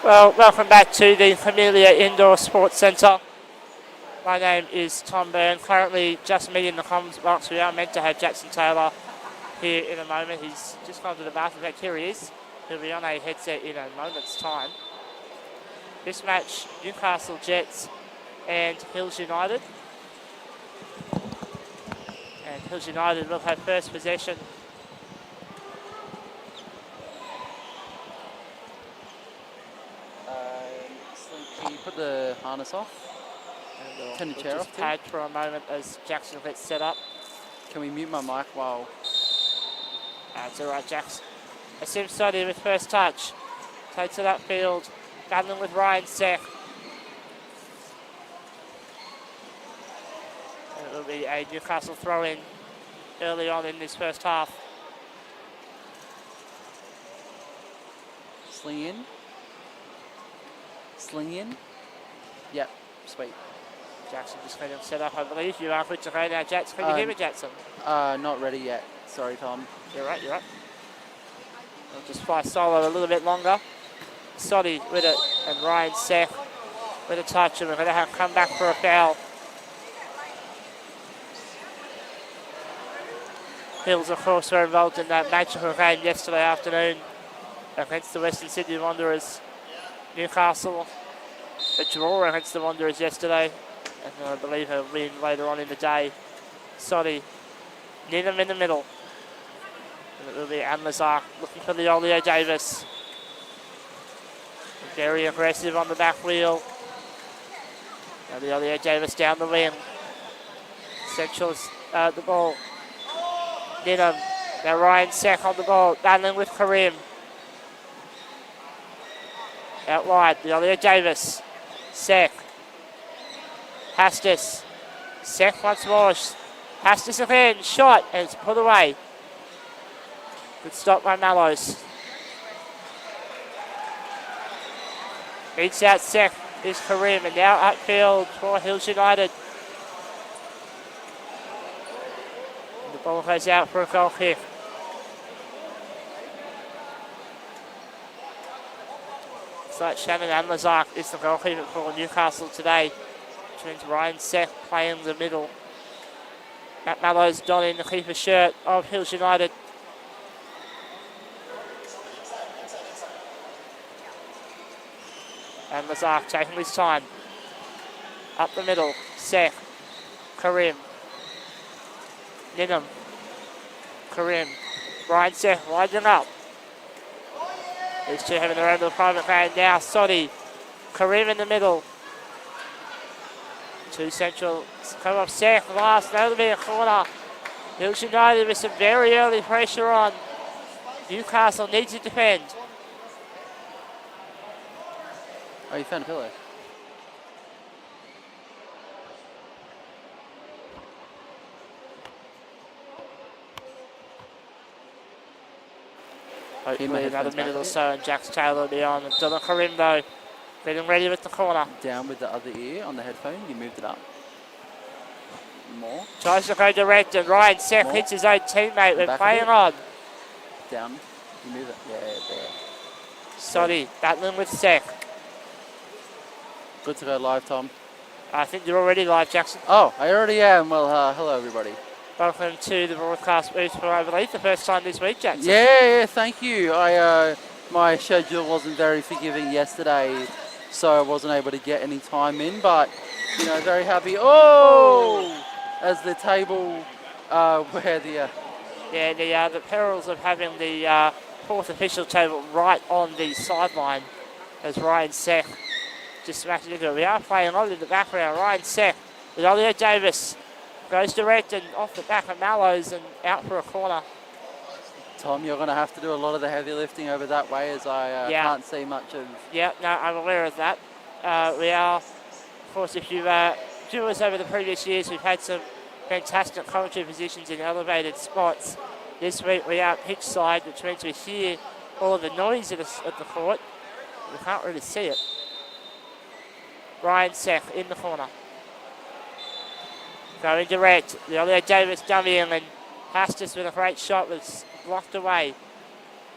Well, welcome back to the Camellia Indoor Sports Centre. My name is Tom Byrne. Currently just meeting the comms box. We are meant to have Jackson Taylor here in a moment. He's just gone to the bathroom. In fact, here he is. He'll be on a headset in a moment's time. This match, Newcastle Jets and Hills United. And Hills United will have first possession. Can you put the harness off? Turn the chair Just off, pad for a moment as Jackson gets set up. Can we mute my mic while... That's all right, Jackson. Asim Sodhi with first touch. Takes it upfield. Battling with Ryan Sek. And it will be a Newcastle throw-in early on in this first half. Sling in. Sling in. Yep, sweet. Jackson just getting set up, I believe. You are good to go now, Jackson. Can you hear me, Jackson? Not ready yet. Sorry, Tom. You're right, you're right. We'll just fly solo a little bit longer. Sodhi with it, and Ryan Sek with a touch, and we're going to have come back for a foul. Hills, of course, were involved in that magical game yesterday afternoon against the Western Sydney Wanderers. Newcastle, a draw against the Wanderers yesterday, and I believe a win later on in the day. Sodhi, near them in the middle. And it will be Anlazar looking for the Olio Davis. Very aggressive on the back wheel. Now the Olio Davis down the wing. Central's the ball. Ninham. Now Ryan Sek on the ball, battling with Karim. Out wide, the Olio Davis. Sek. Hastis. Sek once more. Hastis again, shot, and it's put away. Good stop by Mallows. Beats out Sek is Karim, and now upfield for Hills United. And the ball goes out for a goal kick. It's like Shannon Anlazar is the goalkeeper for Newcastle today. Which means Ryan Sek playing in the middle. Matt Mallows donning the keeper shirt of Hills United. And Lazar taking his time. Up the middle, Sek, Karim, Ninham, Karim, Ryan Sek winding up. These two having their own little private game now. Sodhi, Karim in the middle. Two central, come up Sek last, that'll be a corner. Hills United with some very early pressure on. Newcastle needs to defend. Oh, you found a pillow. Hopefully another minute or so and Jax Taylor will be on. And Dylan Karim though, getting ready with the corner. Down with the other ear on the headphone. You moved it up. More. Tries to go direct and Ryan Sek hits his own teammate. We're playing on. Down. You move it. Yeah, there. Sodhi battling with Sek. Good to go live, Tom. I think you're already live, Jackson. Oh, I already am. Well, hello, everybody. Welcome to the broadcast booth for, I believe, the first time this week, Jackson. Yeah, thank you. My schedule wasn't very forgiving yesterday, so I wasn't able to get any time in, but, you know, very happy. Oh! As the table where the... Yeah, the perils of having the fourth official table right on the sideline as Ryan Sek just smacked it into it. We are playing on in the background. Ryan Sek with Olio Davis goes direct and off the back of Mallows and out for a corner. Tom, you're going to have to do a lot of the heavy lifting over that way as I can't see much of... Yeah, no, I'm aware of that. We are, of course, if you do us over the previous years, we've had some fantastic commentary positions in elevated spots. This week we are pitch side, which means we hear all of the noise at the court. We can't really see it. Ryan Sek in the corner. Going direct. The Olio Davis dummying and Hastis with a great shot was blocked away.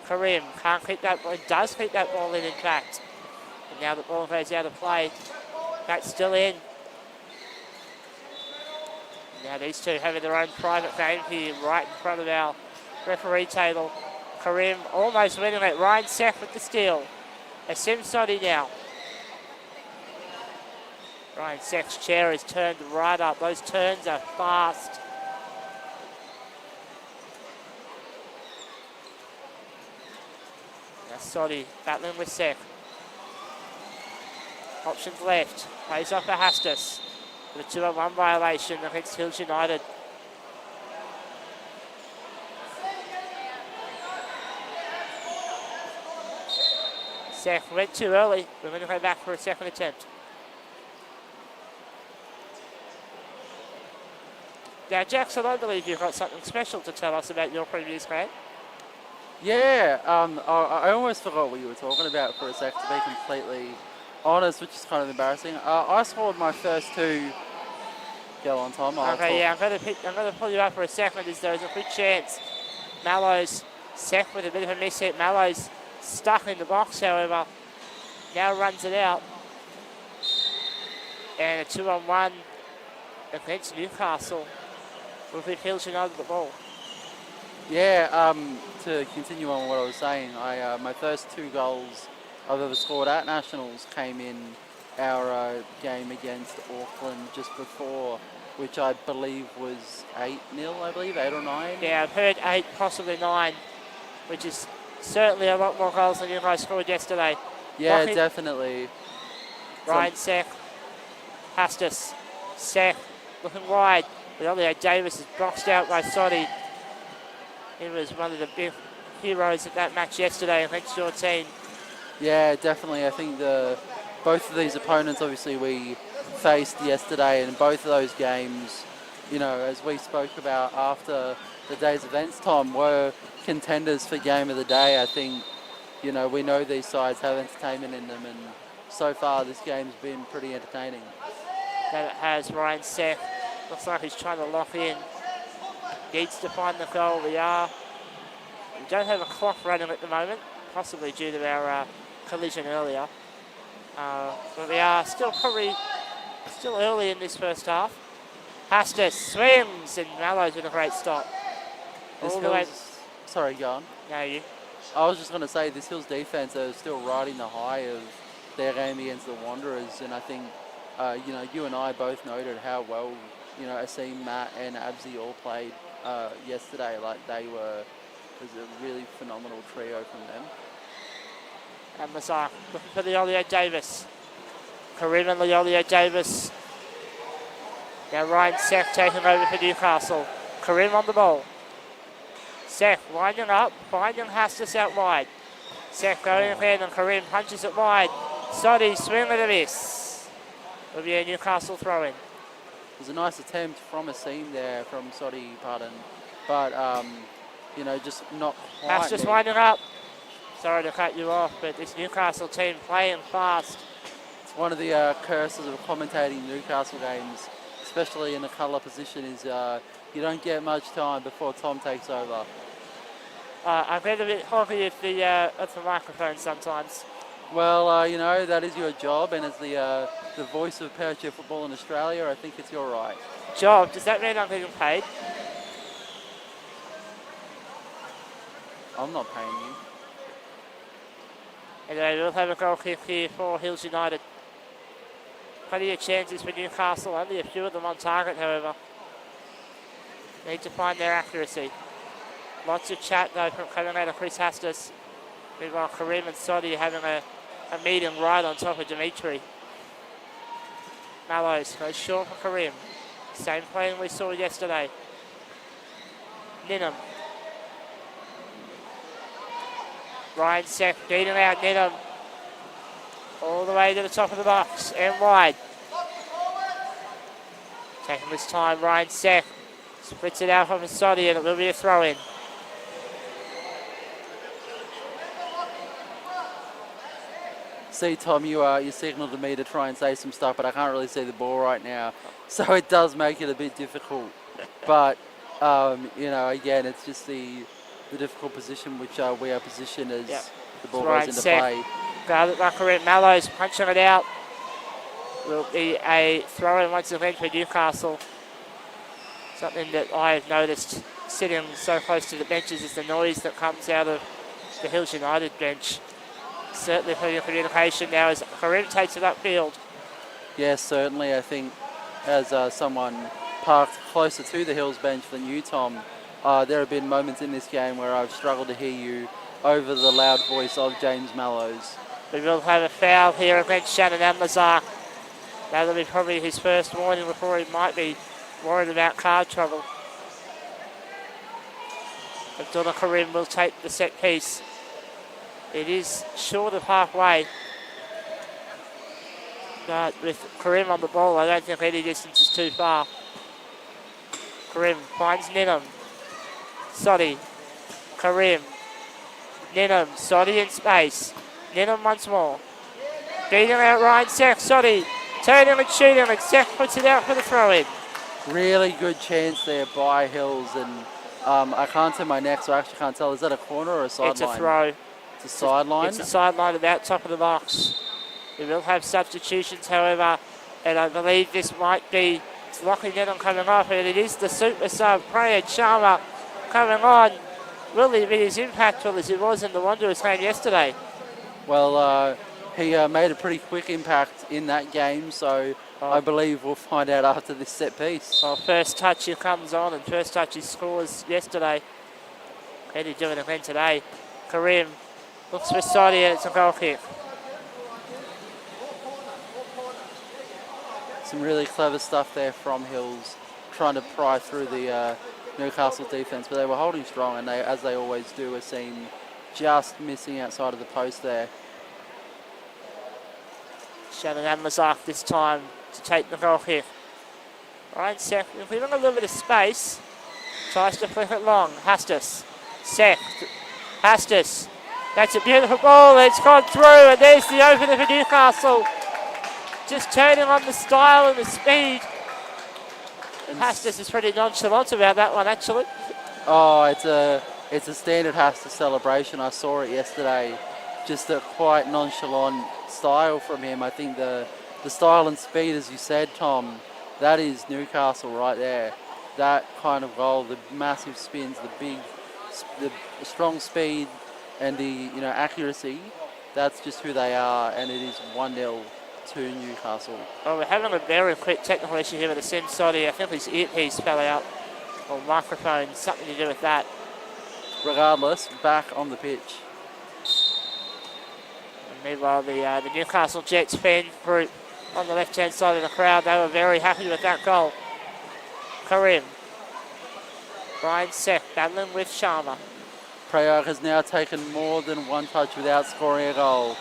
Karim can't keep that ball. Does keep that ball in fact. And now the ball goes out of play. That's still in. Now these two having their own private game here right in front of our referee table. Karim almost winning it. Ryan Seth with the steal. A Soddy now. Ryan Seth's chair is turned right up. Those turns are fast. Now Soddy battling with Seth. Options left. Plays off for Hastus. With a 2-on-1 violation against Hills United. Seth went too early. We're going to go back for a second attempt. Now, Jackson, I believe you've got something special to tell us about your previous game. Yeah, I almost forgot what you were talking about for a sec, to be completely honest, which is kind of embarrassing. I scored my first 2. Go on, Tom. Okay, yeah, I'm going to pull you up for a second as there's a quick chance. Mallows, Seth with a bit of a miss hit. Mallows stuck in the box, however. Now runs it out. And a 2-on-1 against Newcastle. With Hills United the ball. Yeah, to continue on what I was saying, my first 2 goals I've ever scored at Nationals came in our game against Auckland just before, which I believe was 8-0, I believe, 8 or 9. Yeah, I've heard 8, possibly 9, which is certainly a lot more goals than you guys scored yesterday. Yeah, Lockie, definitely. Ryan Seth, Hastus, Seth looking wide. But Davis is boxed out by Soddy. He was one of the big heroes of that match yesterday against your team. Yeah, definitely. I think both of these opponents, obviously, we faced yesterday, and both of those games, you know, as we spoke about after the day's events, Tom, were contenders for game of the day. I think, you know, we know these sides have entertainment in them, and so far this game's been pretty entertaining. That it has. Ryan Seth looks like he's trying to lock in. Needs to find the goal. We don't have a clock running at the moment, possibly due to our collision earlier. But we are still early in this first half. Hastus swims, and Mallows with a great stop. Sorry, go on. No, you. I was just going to say, this Hills defence are still riding the high of their game against the Wanderers, and I think, you know, you and I both noted how well, you know, Asim, Matt and Abzi all played yesterday. Like, it was a really phenomenal trio from them. And Mazar looking for Leolio Davis. Karim and Leolio Davis. Now Ryan Seth taking over for Newcastle. Karim on the ball. Seth winding up, finding Hastus out wide. Seth going ahead and Karim punches it wide. Soddy swing and a miss. Will be a Newcastle throw-in. It was a nice attempt from Asim there, from Soddy, pardon. But, you know, just not quite. Hastus winding up. Sorry to cut you off, but this Newcastle team playing fast. It's one of the curses of commentating Newcastle games, especially in the colour position, is you don't get much time before Tom takes over. I get a bit hoggy at the microphone sometimes. Well, you know, that is your job, and as the voice of parachair football in Australia, I think it's your right. Job? Does that mean I'm getting paid? I'm not paying you. Anyway, we'll have a goal kick here for Hills United. Plenty of chances for Newcastle, only a few of them on target, however. Need to find their accuracy. Lots of chat, though, from coming out of Chris Hastus. Meanwhile, Karim and Soddy having a meeting right on top of Dimitri. Mallows goes short for Karim. Same playing we saw yesterday. Ninham. Ryan Seth beating out Ninham. All the way to the top of the box and wide. Taking this time, Ryan Seth splits it out from Soddy, and it will be a throw-in. See, Tom, you signalled to me to try and say some stuff, but I can't really see the ball right now, so it does make it a bit difficult. But you know, again, it's just the difficult position which we are positioned as the ball goes into play. Guarded by Karim. Mallows punching it out. Will be a throw-in once again for Newcastle. Something that I've noticed sitting so close to the benches is the noise that comes out of the Hills United bench. Certainly for your communication now as Karim takes it upfield. Yes, certainly. I think as someone parked closer to the Hills bench than you, Tom, there have been moments in this game where I've struggled to hear you over the loud voice of James Mallows. We will have a foul here against Shannon Amlazar. That'll be probably his first warning before he might be worried about car trouble. Abdullah Karim will take the set piece. It is short of halfway. But with Karim on the ball, I don't think any distance is too far. Karim finds Ninham. Soddy. Karim. Ninham. Soddy in space. Ninham once more. Beating out Ryan Sek. Soddy turning and shooting, and Sek puts it out for the throw-in. Really good chance there by Hills, and I can't see my neck, so I actually can't tell. Is that a corner or a sideline? It's a throw. It's a sideline? It's a sideline about top of the box. We will have substitutions, however, and I believe this might be Lockie Ninham coming off, and it is the super sub, Prayad Sharma, coming on. Will he be as impactful as he was in the Wanderers game yesterday? Well, he made a pretty quick impact in that game, so I believe we'll find out after this set piece. Well, first touch he comes on, and first touch he scores yesterday. And he's doing it again today. Karim looks for Soddy, and it's a goal kick. Some really clever stuff there from Hills, trying to pry through the Newcastle defence, but they were holding strong, and they, as they always do, were seen just missing outside of the post there. Shannon Amlazar this time to take the goal kick. Ryan Sek, leaving a little bit of space, tries to flick it long. Hastus. Sek. Hastus. That's a beautiful ball. It's gone through, and there's the opener for Newcastle. Just turning on the style and the speed. And Hastus is pretty nonchalant about that one, actually. Oh, it's a standard Hastus celebration. I saw it yesterday. Just a quite nonchalant style from him. I think the style and speed, as you said, Tom, that is Newcastle right there. That kind of goal, the massive spins, the strong speed, and the accuracy. That's just who they are, and it is 1-0 to Newcastle. Well, we're having a very quick technical issue here with the Sim Soddy. I think his earpiece fell out, or microphone, something to do with that. Regardless, back on the pitch. And meanwhile, the Newcastle Jets fan group on the left-hand side of the crowd, they were very happy with that goal. Karim. Brian Sek battling with Sharma. Prayag has now taken more than one touch without scoring a goal.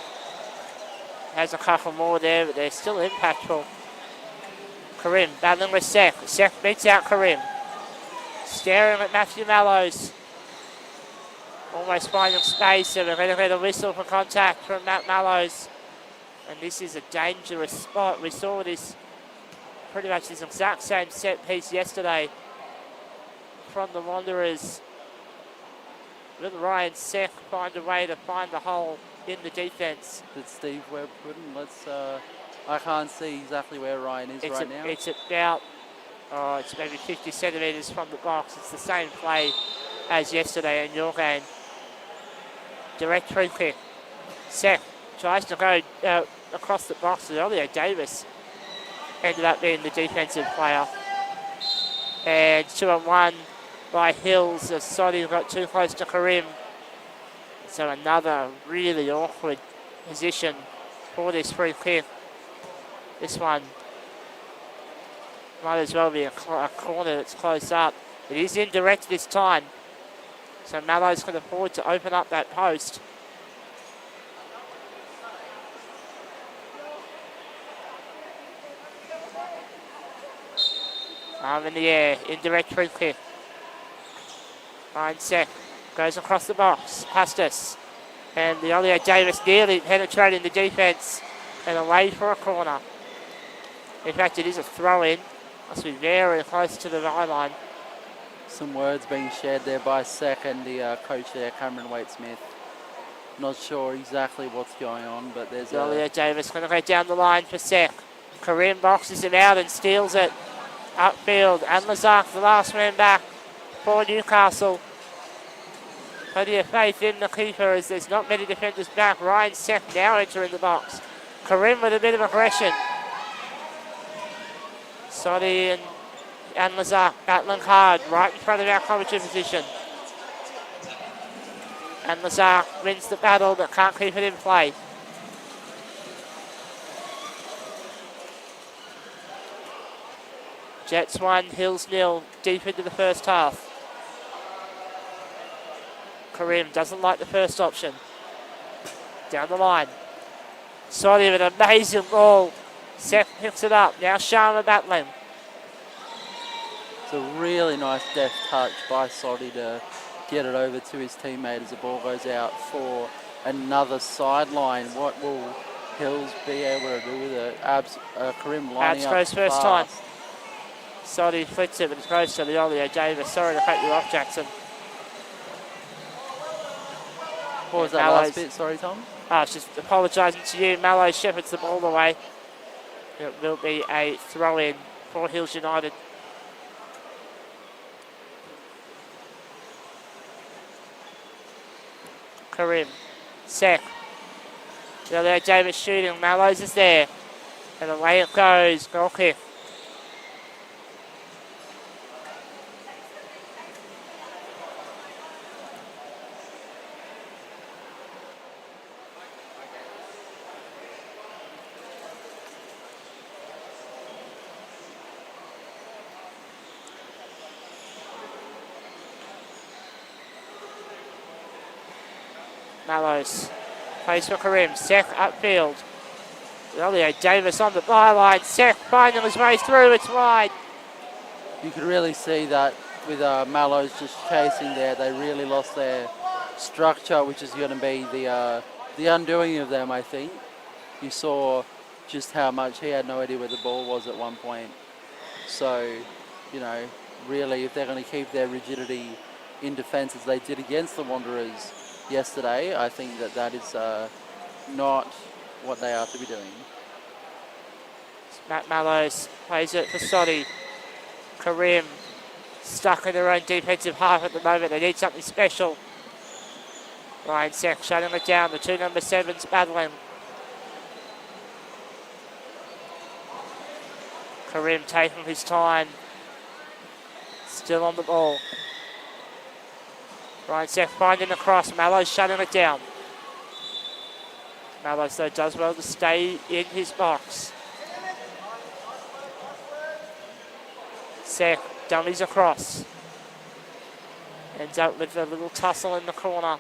Has a couple more there, but they're still impactful. Karim battling with Sek. Sek beats out Karim. Staring at Matthew Mallows. Almost finding space, and we're going to get a whistle for contact from Matt Mallows. And this is a dangerous spot. We saw this pretty much this exact same set piece yesterday from the Wanderers. Will Ryan Sek find a way to find the hole in the defence? Did Steve Webb put him? I can't see exactly where Ryan is right now. It's about, it's maybe 50 centimetres from the box. It's the same play as yesterday in your game. Direct free kick. Sek tries to go across the box, and Ollie Davis ended up being the defensive player. And 2-on-1 by Hills as Soddy got too close to Karim. So another really awkward position for this free kick. This one might as well be a corner that's close up. It is indirect this time. So Mallows can afford to open up that post. Arm in the air, indirect free kick. Ryan Sek goes across the box, Hastus. And the Ollie Davis nearly penetrating the defence and away for a corner. In fact, it is a throw-in. Must be very close to the byline. Some words being shared there by Sek and the coach there, Cameron Waite-Smith. Not sure exactly what's going on, but there's Leo Davis going to go down the line for Sek. Karim boxes him out and steals it upfield. And Lazak, the last man back for Newcastle. Plenty of faith in the keeper as there's not many defenders back. Ryan Sek now entering the box. Karim with a bit of aggression. Soddy and Lazak battling hard right in front of our commentary position. And Lazar wins the battle but can't keep it in play. Jets 1, Hills 0, deep into the first half. Karim doesn't like the first option. Down the line. Soddy with an amazing ball. Seth picks it up. Now Sharma battling. It's a really nice deft touch by Soddy to get it over to his teammate as the ball goes out for another sideline. What will Hills be able to do with it? Karim lining up goes first time. fast. Soddy flicks it, but it goes to Leo Davis. Sorry to cut you off, Jackson. What was that last bit? Sorry, Tom? It's just apologising to you. Mallow shepherds the ball away. It will be a throw-in for Hills United. Karim, Sek. Leo Davis shooting. Mallows is there. And away it goes. Goal kick. Mallows plays for Karim. Sek upfield. Leo Davis on the byline. Sek finding his way through. It's wide. You could really see that with Mallows just chasing there. They really lost their structure, which is going to be the undoing of them, I think. You saw just how much he had no idea where the ball was at one point. So, you know, really, if they're going to keep their rigidity in defence as they did against the Wanderers yesterday, I think that is not what they are to be doing. Matt Mallows plays it for Soddy. Karim stuck in their own defensive half at the moment. They need something special. Ryan Sek shutting it down. The two number 7s battling. Karim taking his time. Still on the ball. Ryan Sek finding the cross. Mallows shutting it down. Mallows, though, does well to stay in his box. Sek dummies across. Ends up with a little tussle in the corner.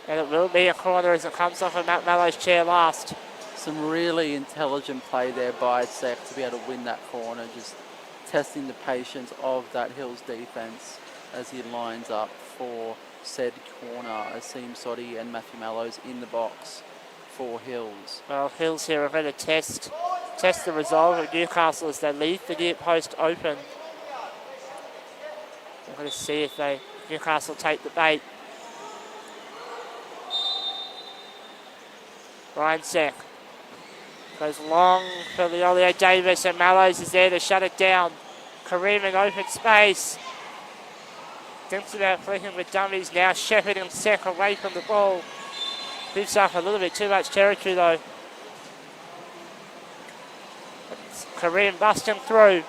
And it will be a corner as it comes off of Matt Mallows' chair last. Some really intelligent play there by Sek to be able to win that corner, just testing the patience of that Hills defence as he lines up for said corner. Asim Soddy and Matthew Mallows in the box for Hills. Well, Hills here are going to test the resolve of Newcastle as they leave the near post open. We're going to see if Newcastle take the bait. Ryan Sek goes long for Leo Davis and Mallows is there to shut it down. Karim in open space. Thinks about flicking with dummies, now shepherding Sek away from the ball. Gives up a little bit too much territory though. It's Karim busting through.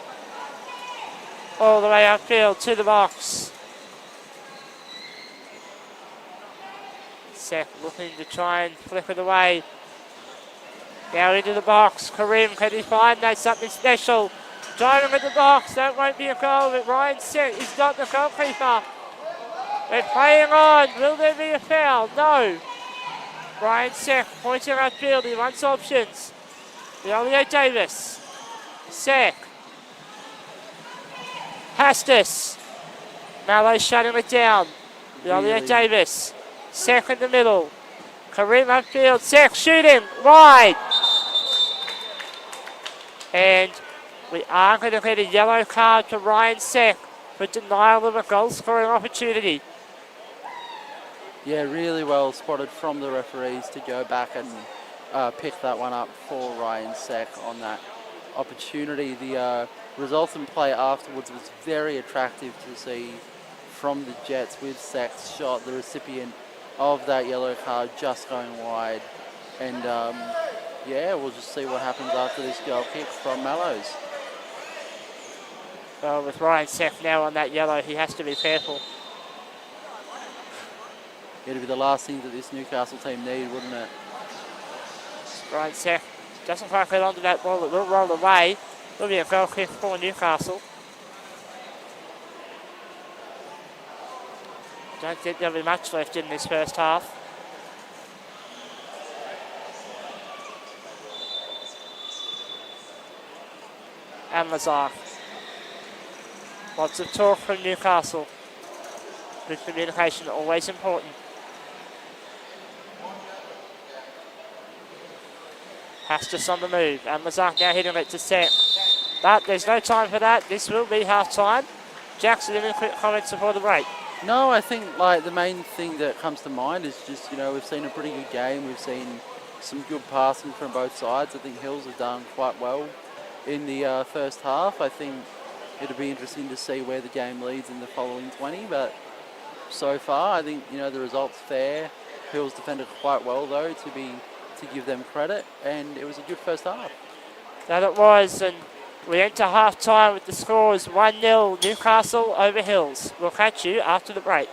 All the way upfield to the box. Sek looking to try and flick it away. Now into the box. Karim, can he find something special? Driving at the box, that won't be a goal, but Ryan Sek is not the goalkeeper. They're playing on. Will there be a foul? No. Ryan Sek pointing upfield. He wants options. Leo Davis. Sek. Hastis. Mallow shutting it down. Leo Davis. Sek in the middle. Karim upfield. Sek shooting. Wide. And we are going to get a yellow card to Ryan Sek for denial of a goal scoring opportunity. Yeah, really well spotted from the referees to go back and pick that one up for Ryan Seck on that opportunity. The resultant play afterwards was very attractive to see from the Jets, with Seck's shot, the recipient of that yellow card, just going wide. And yeah, we'll just see what happens after this goal kick from Mallows. Well, with Ryan Seck now on that yellow, he has to be careful. It'd be the last thing that this Newcastle team need, wouldn't it? Ryan Seck doesn't quite get onto that ball. It will roll away. Will be a goal kick for Newcastle. Don't think there'll be much left in this first half. And Lazar. Lots of talk from Newcastle. Good communication, always important. Hastis on the move, and Lazar now hitting it to Seck. But there's no time for that. This will be half time. Jackson, any quick comments before the break? No, I think like the main thing that comes to mind is just, you know, we've seen a pretty good game. We've seen some good passing from both sides. I think Hills have done quite well in the first half. I think it'll be interesting to see where the game leads in the following 20, but so far I think, you know, the result's fair. Hills defended quite well though, to give them credit, and it was a good first half. That it was, and we enter half time with the scores 1-0 Newcastle over Hills. We'll catch you after the break.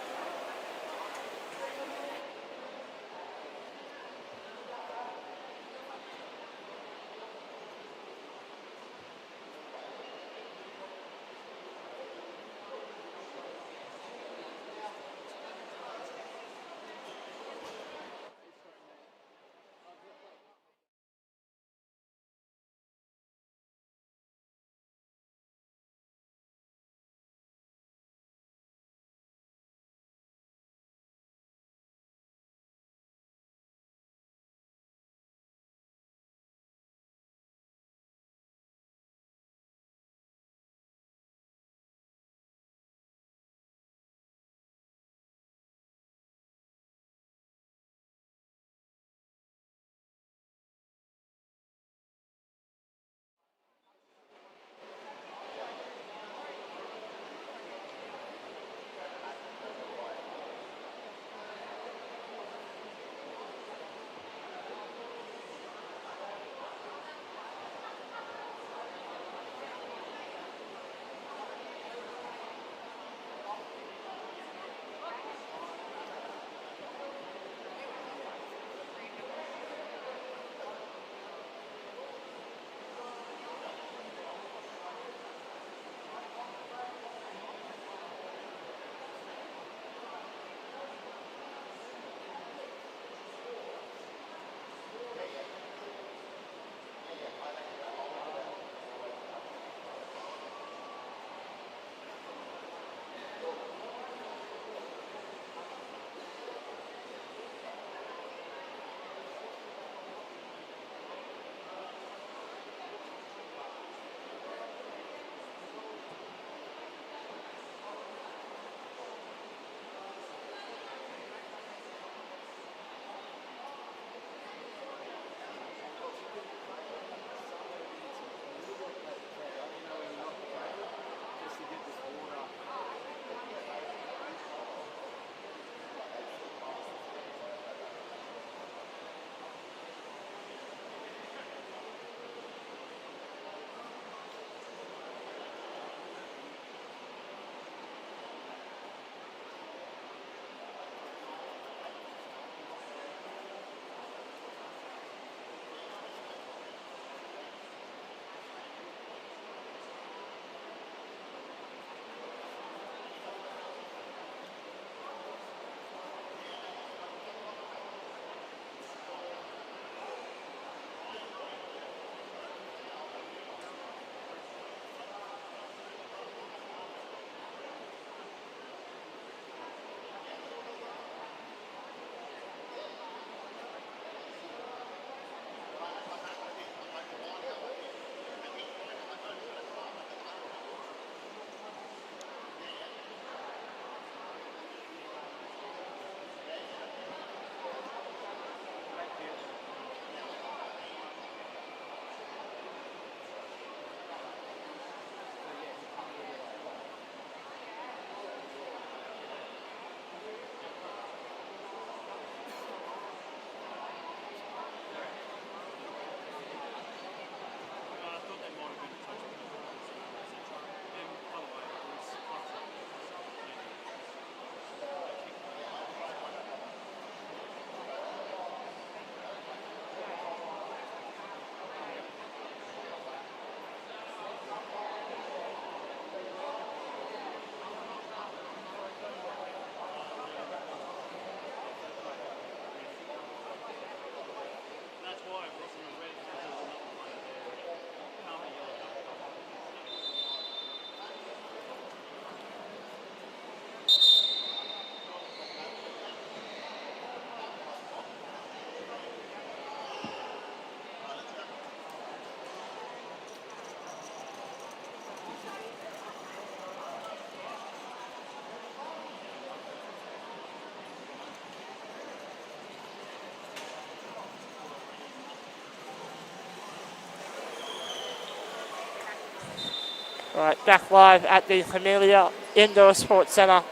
Right, back live at the Camellia Indoor Sports Centre.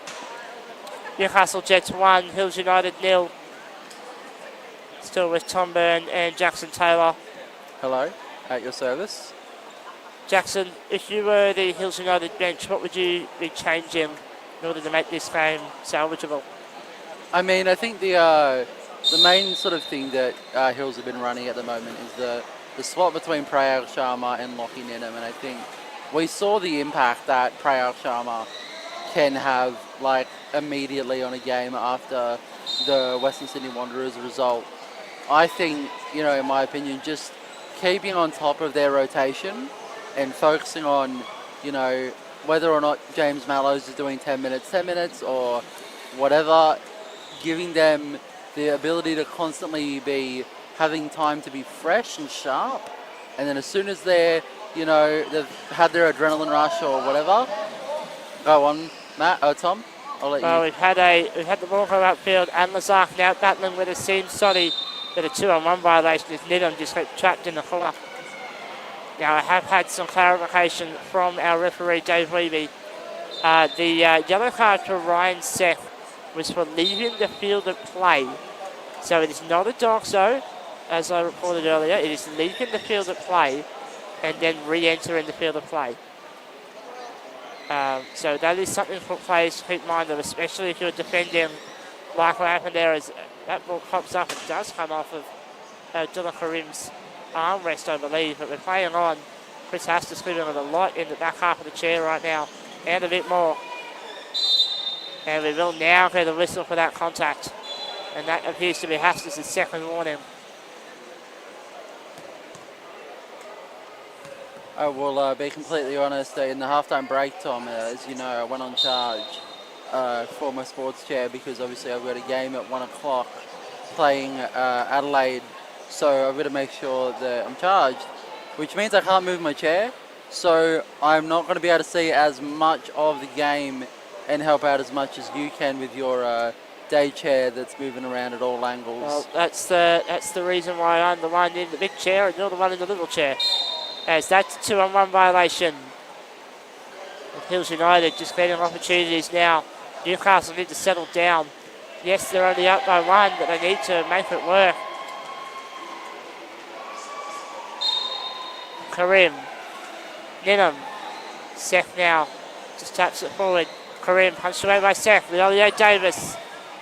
Newcastle Jets 1, Hills United 0. Still with Tom Byrne and Jackson Taylor. Hello, at your service. Jackson, if you were the Hills United bench, what would you be changing in order to make this game salvageable? I mean, I think the main sort of thing that Hills have been running at the moment is the swap between Prayal Sharma and Lockie Nenham, and I think we saw the impact that Prayal Sharma can have like immediately on a game after the Western Sydney Wanderers result. I think, you know, in my opinion, just keeping on top of their rotation and focusing on, you know, whether or not James Mallows is doing 10 minutes or whatever, giving them the ability to constantly be having time to be fresh and sharp, and then as soon as they're, you know, they've had their adrenaline rush or whatever, go on, Matt, Tom, I'll let Well, you. we've had the ball go upfield and Lazark now battling with a seam Soddy, but a 2-on-1 violation is Nidham just got trapped in the corner. Now I have had some clarification from our referee Dave Weeby. The yellow card for Ryan Seth was for leaving the field of play. So it is not a doxo, as I reported earlier. It is leaving the field of play and then re-entering the field of play. So that is something for players to keep in mind of, especially if you're defending, like what happened there, as that ball pops up and does come off of Abdullah Karim's armrest, I believe. But we're playing on. Chris Hastis moving with a lot in the back half of the chair right now, and a bit more. And we will now get a whistle for that contact. And that appears to be Hastis' second warning. I will be completely honest, in the halftime break, Tom, as you know, I went on charge for my sports chair because obviously I've got a game at 1 o'clock playing Adelaide, so I've got to make sure that I'm charged, which means I can't move my chair, so I'm not going to be able to see as much of the game and help out as much as you can with your day chair that's moving around at all angles. Well, that's the reason why I'm the one in the big chair and you're the one in the little chair. As that's a 2-on-1 violation. With Hills United just getting opportunities now. Newcastle need to settle down. Yes, they're only up by 1, but they need to make it work. Karim. Ninham. Seth now just taps it forward. Karim punched away by Seth. Leolio Davis.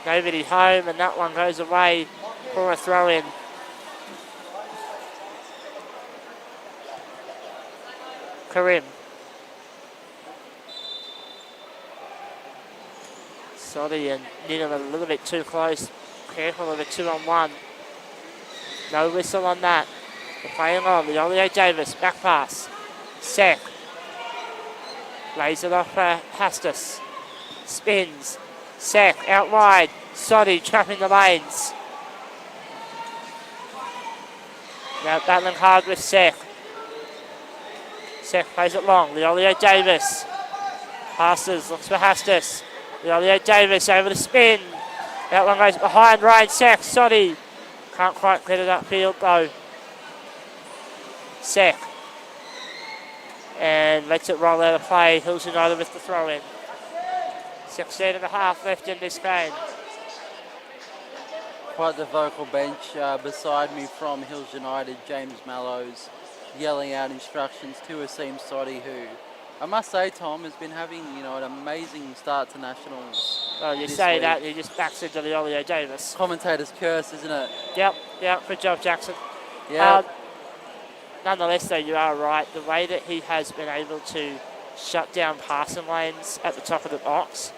Nobody home, and that one goes away for a throw-in. Karim. Soddy and Ninham a little bit too close. Careful of a 2-on-1. No whistle on that. They're playing on. Leolio Davis, back pass. Seth. Lays it off Hastis. Spins. Seth out wide. Soddy trapping the lanes. Now battling hard with Seth. Seth plays it long. Leolio Davis. Passes, looks for Hastis. Leolio Davis over the spin. That one goes behind Ryan Seth. Soddy can't quite get it upfield though. Seth. And lets it roll out of play. Hills United with the throw in. 16.5 left in this game. Quite the vocal bench beside me from Hills United, James Mallows, yelling out instructions to Asim Soddy, who I must say, Tom, has been having, you know, an amazing start to nationals. Well, you this say week. that, you just backs into Leolio Davis. Commentator's curse, isn't it? Yep, good job, Jackson. Yeah. Nonetheless, though, you are right. The way that he has been able to shut down passing lanes at the top of the box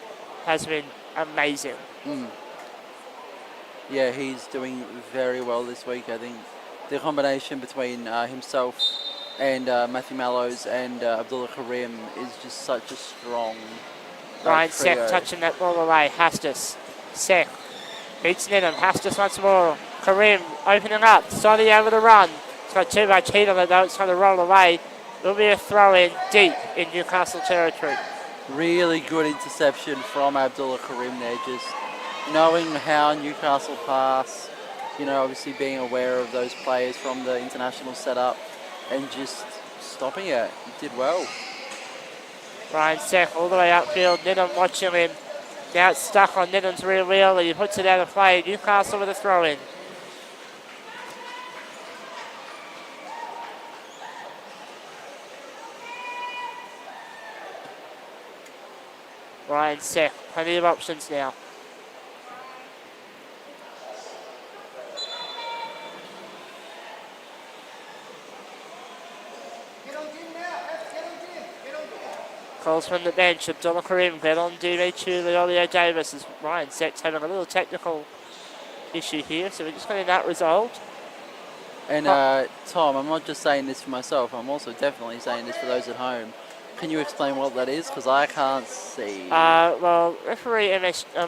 has been amazing. Yeah, he's doing very well this week. I think the combination between himself and Matthew Mallows and Abdullah Karim is just such a strong Ryan trio. Seth touching that ball away. Hastis. Seth beats Ninham. Hastis once more. Karim opening up. Soddy over the run. It's got too much heat on it though. It's going to roll away. It'll be a throw in deep in Newcastle territory. Really good interception from Abdullah Karim there, just knowing how Newcastle pass, you know, obviously being aware of those players from the international setup and just stopping it. He did well. Ryan Sek all the way upfield. Niddon watching him. Now it's stuck on Niddon's rear wheel and he puts it out of play. Newcastle with a throw in. Ryan Sek, plenty of options now. Calls from the bench. Abdullah Karim, get on Dimitri Leolio Davis as Ryan Sek's having a little technical issue here, so we're just getting that resolved. And Tom, I'm not just saying this for myself, I'm also definitely saying this for those at home. Can you explain what that is? Because I can't see. Well, referee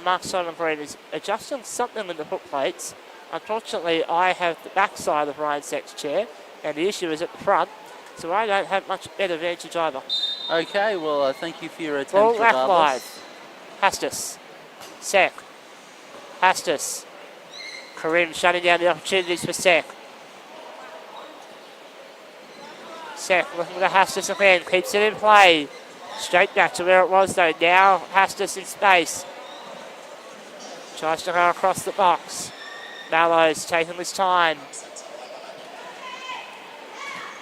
Mark Simon Green is adjusting something in the foot plates. Unfortunately, I have the backside of Ryan Sek's chair, and the issue is at the front, so I don't have much better advantage either. Okay, well, thank you for your attempt. Ball back regardless. live. Hastis. Sek. Hastis. Karim shutting down the opportunities for Sek. Sek looking to Hastis again. Keeps it in play. Straight back to where it was though. Now Hastis in space. Tries to go across the box. Mallows taking his time.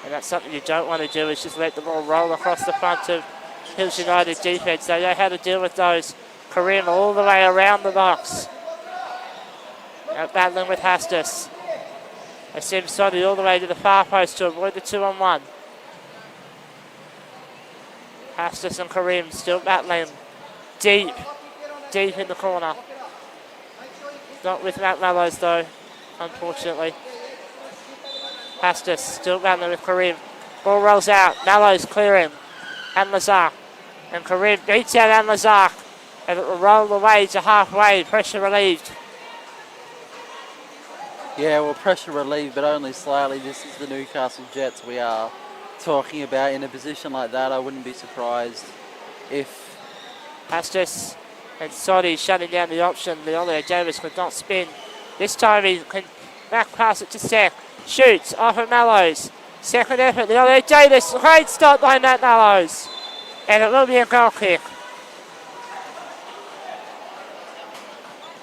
And that's something you don't want to do, is just let the ball roll across the front of Hills United defence. They know how to deal with those. Karim all the way around the box. Now battling with Hastis. Asim Sodi all the way to the far post to avoid the 2-on-1. Hastis and Karim still battling. Deep in the corner. Not with Matt Mallows though, unfortunately. Hastis still battling with Karim. Ball rolls out. Mallows clearing. And Lazak. And Karim beats out and Lazak. And it will roll away to halfway. Pressure relieved. Yeah, well, pressure relieved, but only slightly. This is the Newcastle Jets we are talking about. In a position like that, I wouldn't be surprised if... Hastis and Sodi shutting down the option. Leolio Davis could not spin. This time he can back pass it to Sek. Shoots off of Mallows. Second effort, Leolio Davis. Great stop by Matt Mallows. And it will be a goal kick.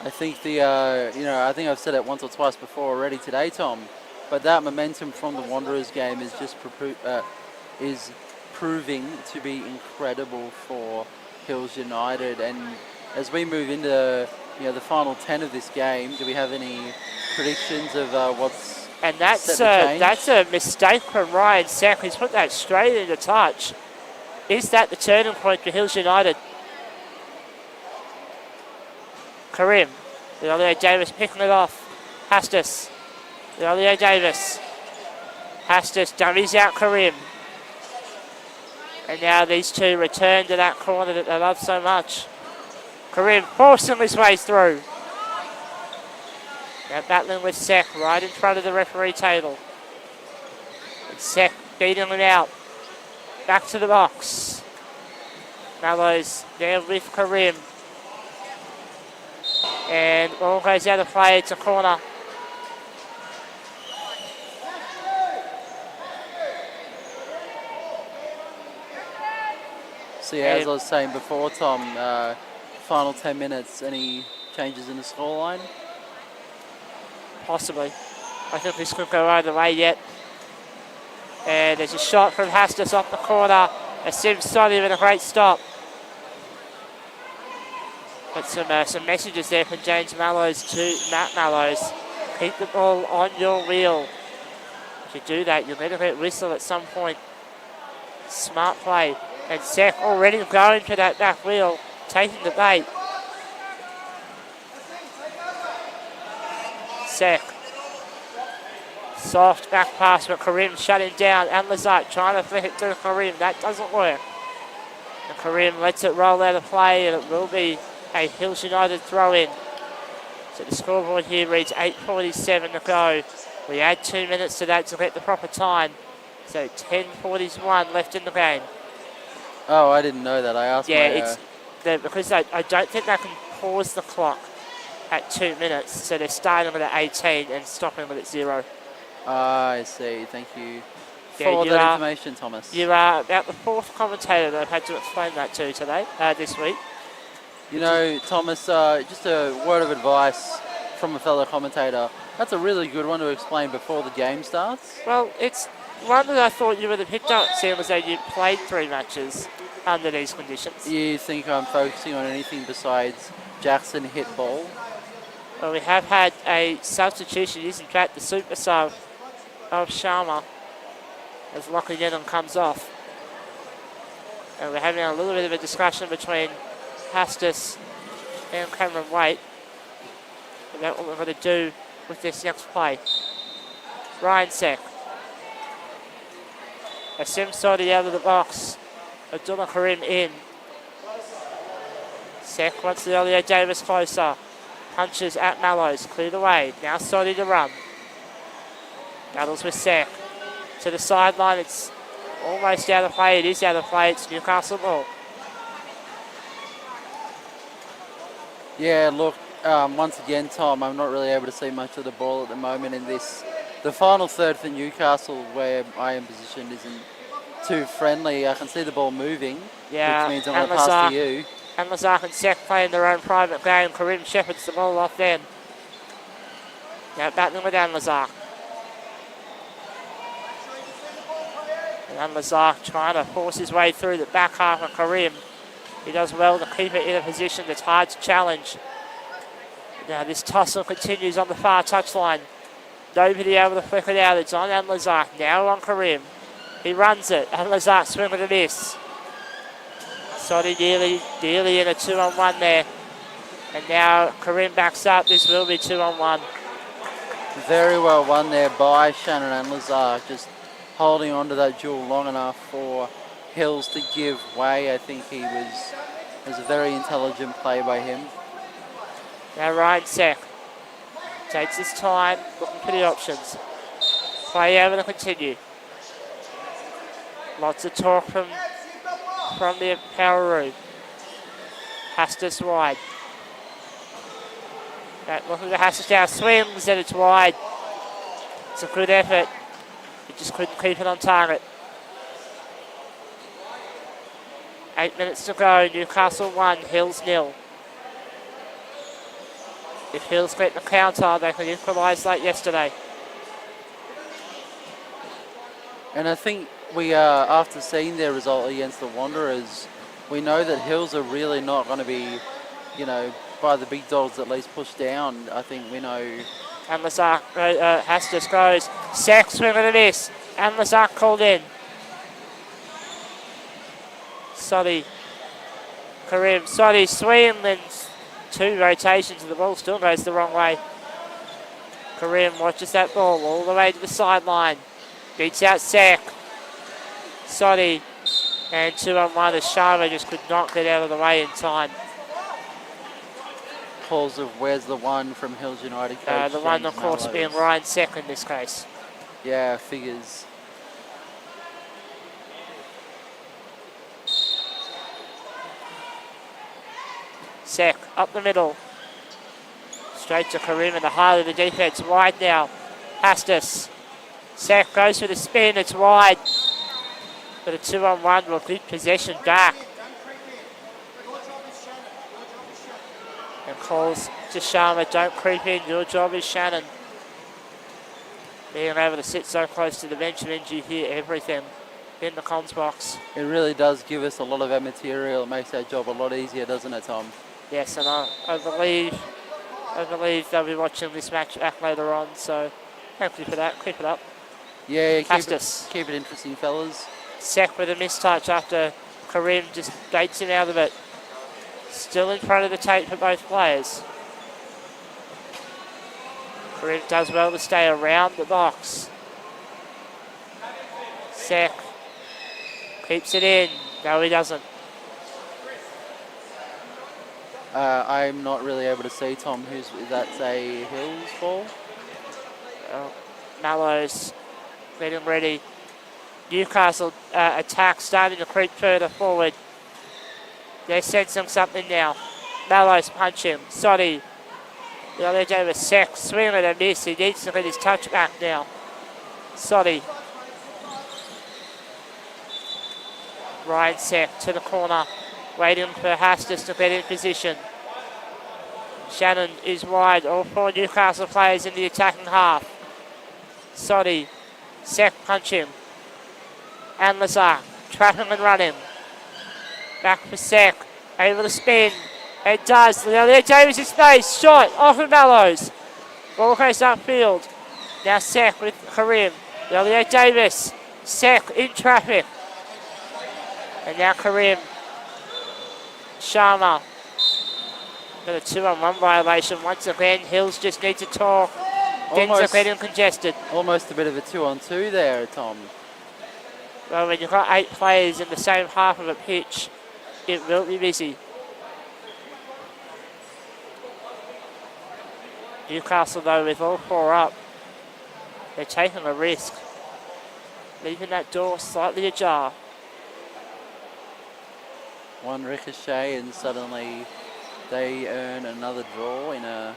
I think I think I've said it once or twice before already today, Tom, but that momentum from the Wanderers game is just is proving to be incredible for Hills United. And as we move into the final 10 of this game, do we have any predictions of what's And that's a mistake from Ryan Sek. He's put that straight into touch. Is that the turning point for Hills United? Karim. Leolio Davis picking it off. Hastis. Leolio Davis. Hastis dummies out Karim. And now these two return to that corner that they love so much. Karim forcing his way through. Now battling with Sek right in front of the referee table. And Sek beating him out. Back to the box. Mallows there with Karim. And ball goes out of play. It's a corner. So yeah, as I was saying before, Tom, final 10 minutes, any changes in the scoreline? Possibly. I think this could go either way yet. And there's a shot from Hastis off the corner. Asim Sodi with a great stop. But some messages there from James Mallows to Matt Mallows. Keep the ball on your wheel. If you do that, you'll let it whistle at some point. Smart play. And Sek already going for that back wheel, taking the bait. Sek. Soft back pass, but Karim shutting down. And Lazat trying to flick it to Karim. That doesn't work. And Karim lets it roll out of play, and it will be a Hills United throw in. So the scoreboard here reads 8:47 to go. We add 2 minutes to that to get the proper time. So 10:41 left in the game. Oh, I didn't know that. I asked. Yeah, because I don't think they can pause the clock at 2 minutes. So they're starting with at 18 and stopping with at 0. I see. Thank you Yeah, for you that are- information, Thomas. You are about the fourth commentator that I've had to explain that to today, this week. You know, Thomas, just a word of advice from a fellow commentator. That's a really good one to explain before the game starts. Well, it's one that I thought you would have picked up, seeing as though you played 3 matches under these conditions. You think I'm focusing on anything besides Jackson hit ball? Well, we have had a substitution. He's in fact the super sub of Sharma as Lockington comes off. And we're having a little bit of a discussion between Hastis and Cameron Waite about what we're going to do with this next play. Ryan Seck. A Sim Sodi out of the box. Abdullah Karim in. Seck wants the Elliot Davis closer. Punches at Mallows. Cleared away. Now Sodi to run. Battles with Seck. To the sideline. It's almost out of play. It is out of play. It's Newcastle ball. Yeah, look, once again, Tom, I'm not really able to see much of the ball at the moment in this. The final third for Newcastle, where I am positioned, isn't too friendly. I can see the ball moving, Yeah, which means I'm going to pass to you. And Lazark and Seck playing their own private game. Karim shepherds the ball off then. Now battling with Lazark. And Lazark trying to force his way through the back half of Karim. He does well to keep it in a position that's hard to challenge. Now this tussle continues on the far touchline. Nobody able to flick it out. It's on Lazark. Now on Karim. He runs it. Lazark swing with a miss. Sodi nearly in a 2-on-1 there. And now Karim backs up. This will be 2-on-1. Very well won there by Shannon and Lazar, just holding on to that duel long enough for Hills to give way. I think it was a very intelligent play by him. Now Ryan Seck takes his time, looking for the options. Play over to continue. Lots of talk from the Poweroo. Hastis wide. Looking at Hastis now, swings and it's wide. It's a good effort. He just couldn't keep it on target. 8 minutes to go. Newcastle 1, Hills 0. If Hills get the counter, they can equalise like yesterday. And I think we, after seeing their result against the Wanderers, we know that Hills are really not going to be, you know, by the big dogs at least pushed down. I think we know. And Lazark, Hastis goes. Seck swing and a miss. And Lazark called in. Sodi. Karim. Sodi swing and 2 rotations and the ball still goes the wrong way. Karim watches that ball all the way to the sideline. Beats out Seck. Sodi. And 2-on-1 as Sharma just could not get out of the way in time. Calls of where's the one from Hills United coach. The one, James of course, Mallows. being Ryan Seck in this case. Yeah, figures. Seck up the middle. Straight to Karim in the heart of the defence. Wide now. Hastis. Seck goes for the spin. It's wide. But a 2-on-1 will keep possession back. And calls to Sharma, don't creep in, your job is Shannon. Being able to sit so close to the bench means you hear everything in the comms box. It really does give us a lot of our material. It makes our job a lot easier, doesn't it, Tom? Yes, and I believe they'll be watching this match back later on, so thank you for that. Keep it up. Yeah, Hastis. keep it interesting, fellas. Seck with a mistouch after Karim just dates him out of it. Still in front of the tape for both players. Karim does well to stay around the box. Seck keeps it in. No, he doesn't. I'm not really able to see, Tom, that's a Hills ball. Mallows getting ready. Newcastle attack starting to creep further forward. They're sensing something now. Mallows punching. Sodi. The other day was Seck. Swing and a miss. He needs to get his touch back now. Sodi. Ryan Seck to the corner, waiting for Hastis to get in position. Shannon is wide, all 4 Newcastle players in the attacking half. Soddy, Seck punching. And Lazar, trapping and running. Back for Seck, able to spin. It does. Leolia Davis' face, shot off of Mallows. Ball goes upfield. Now Seck with Karim. Leolia Davis, Seck in traffic. And now Karim. Sharma. Got a 2-on-1 violation once again. Hills just need to talk. Things are getting congested. Almost a bit of a 2-on-2 there, Tom. Well, when you've got 8 players in the same half of a pitch, it will be busy. Newcastle, though, with all 4 up, they're taking a risk, leaving that door slightly ajar. One ricochet and suddenly they earn another draw in a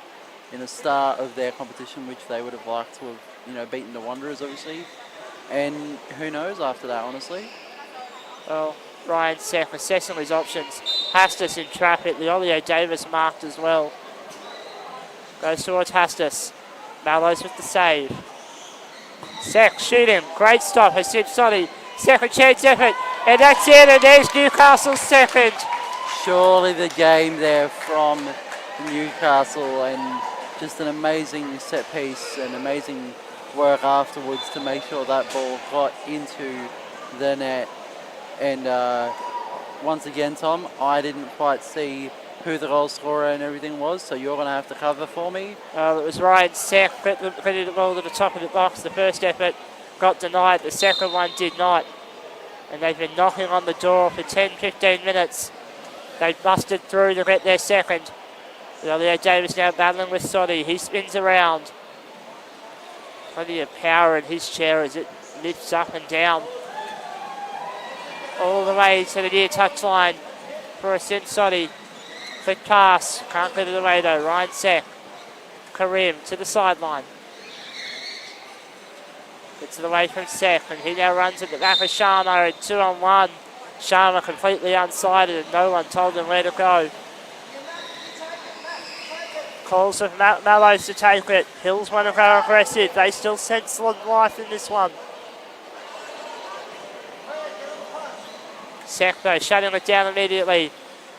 start of their competition, which they would have liked to have, beaten the Wanderers, obviously. And who knows after that, honestly. Well, Ryan Seck assessing his options. Hastis in traffic. Leolio Davis marked as well. Goes towards Hastis. Mallows with the save. Seck shooting. Great stop. Hasib Soddy. Second chance effort. And that's it. And there's Newcastle's second. Surely the game there from Newcastle, and just an amazing set piece and amazing work afterwards to make sure that ball got into the net. And once again, Tom, I didn't quite see who the goal scorer and everything was, so you're going to have to cover for me. It was Ryan Seck, getting the ball to the top of the box. The first effort got denied, the second one did not. And they've been knocking on the door for 10-15 minutes. They busted through to get their second. Leo Davis now battling with Soddy. He spins around. Plenty of power in his chair as it lifts up and down. All the way to the near touchline for a Soddy. Quick pass, can't get it away though. Ryan Seck, Karim to the sideline. Gets it away from Seck, and he now runs at the back of Sharma at 2-on-1. Sharma completely unsighted and no one told him where to go. Calls for Mallows to take it. Hills want to go aggressive. They still sense life in this one. Seck though shutting it down immediately.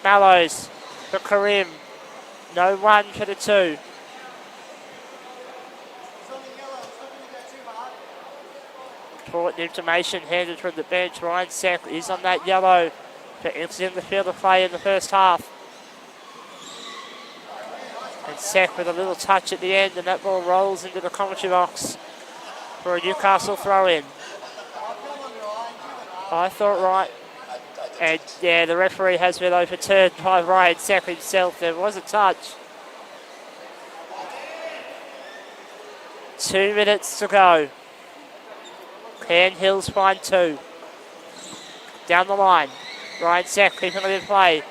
Mallows for Karim. No one for the 2. Important information handed from the bench. Ryan Seck is on that yellow for exiting the field of play in the first half. And Seck with a little touch at the end, and that ball rolls into the commentary box for a Newcastle throw-in. I thought right. And yeah, the referee has been overturned by Ryan Seck himself. There was a touch. 2 minutes to go. Can Hills find 2? Down the line. Ryan Seck keeping it in play.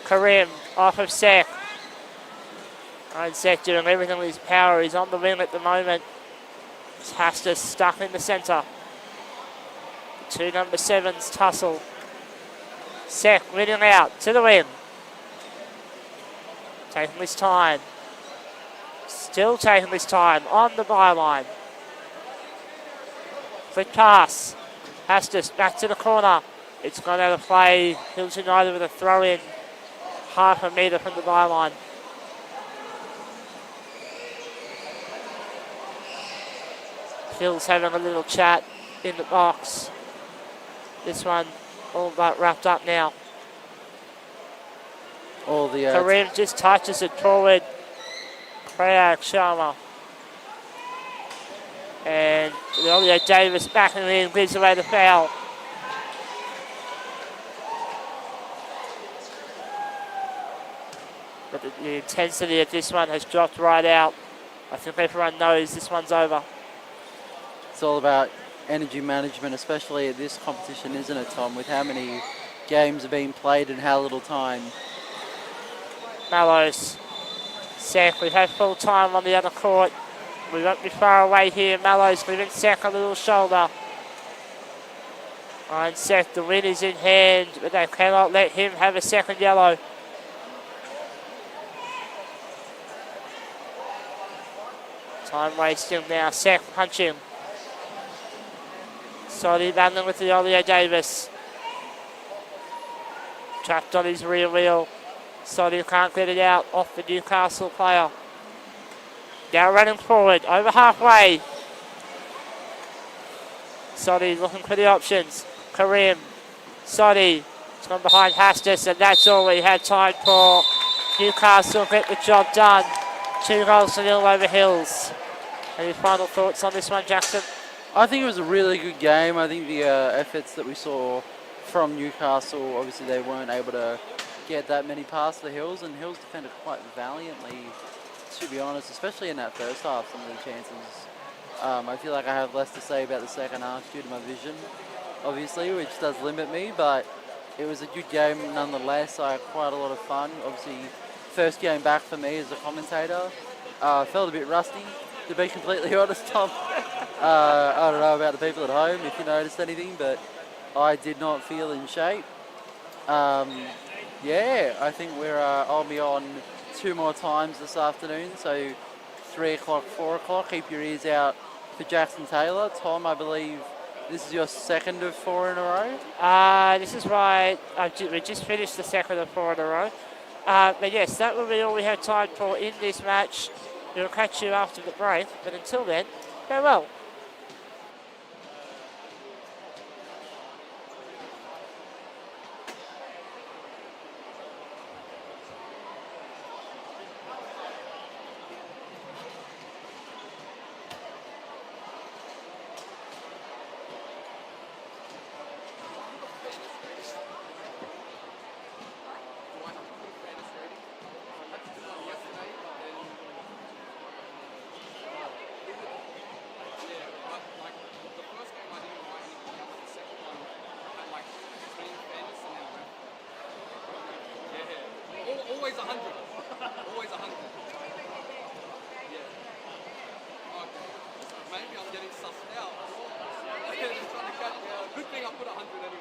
Karim off of Seck. Ryan Seck doing everything with his power. He's on the wing at the moment. Hastis stuck in the centre. The 2 number 7s tussle. Seck winning out to the win. Taking his time. Still taking his time on the byline. Quick pass. Hastis back to the corner. It's gone out of play. Hills United with a throw in. Half a metre from the byline. Hills having a little chat in the box. This one all but wrapped up now. All the Karim just touches it forward. Prayak Sharma. And Olio Davis backing in, gives away the foul. But the intensity of this one has dropped right out. I think everyone knows this one's over. It's all about energy management, especially at this competition, isn't it, Tom? With how many games are being played and how little time. Mallows. Seck, we've had full time on the other court. We won't be far away here. Mallows giving Seck a little shoulder. And Seth, the win is in hand, but they cannot let him have a second yellow. Time wasting now. Seth punching. Soddy battling with the Ollie Davis. Trapped on his rear wheel. Soddy can't get it out off the Newcastle player. Now running forward, over halfway. Soddy looking for the options. Karim. Soddy. It's gone behind Hastis, and that's all we had time for. Newcastle get the job done. 2-0 over Hills. Any final thoughts on this one, Jackson? I think it was a really good game. I think the efforts that we saw from Newcastle, obviously they weren't able to get that many past the Hills, and Hills defended quite valiantly, to be honest, especially in that first half, some of the chances. I feel like I have less to say about the second half due to my vision, obviously, which does limit me, but it was a good game nonetheless. I had quite a lot of fun. Obviously, first game back for me as a commentator. Felt a bit rusty, to be completely honest, Tom. I don't know about the people at home if you noticed anything, but I did not feel in shape. Yeah, I think I'll be on 2 more times this afternoon, so 3 o'clock, 4 o'clock. Keep your ears out for Jackson Taylor. Tom, I believe this is your second of 4 in a row? This is right. We just finished the second of 4 in a row. But yes, that will be all we have time for in this match. We'll catch you after the break, but until then, farewell. Always 100. Always 100. Yeah. Okay. Maybe I'm getting sussed out. Good thing I put 100 anyway.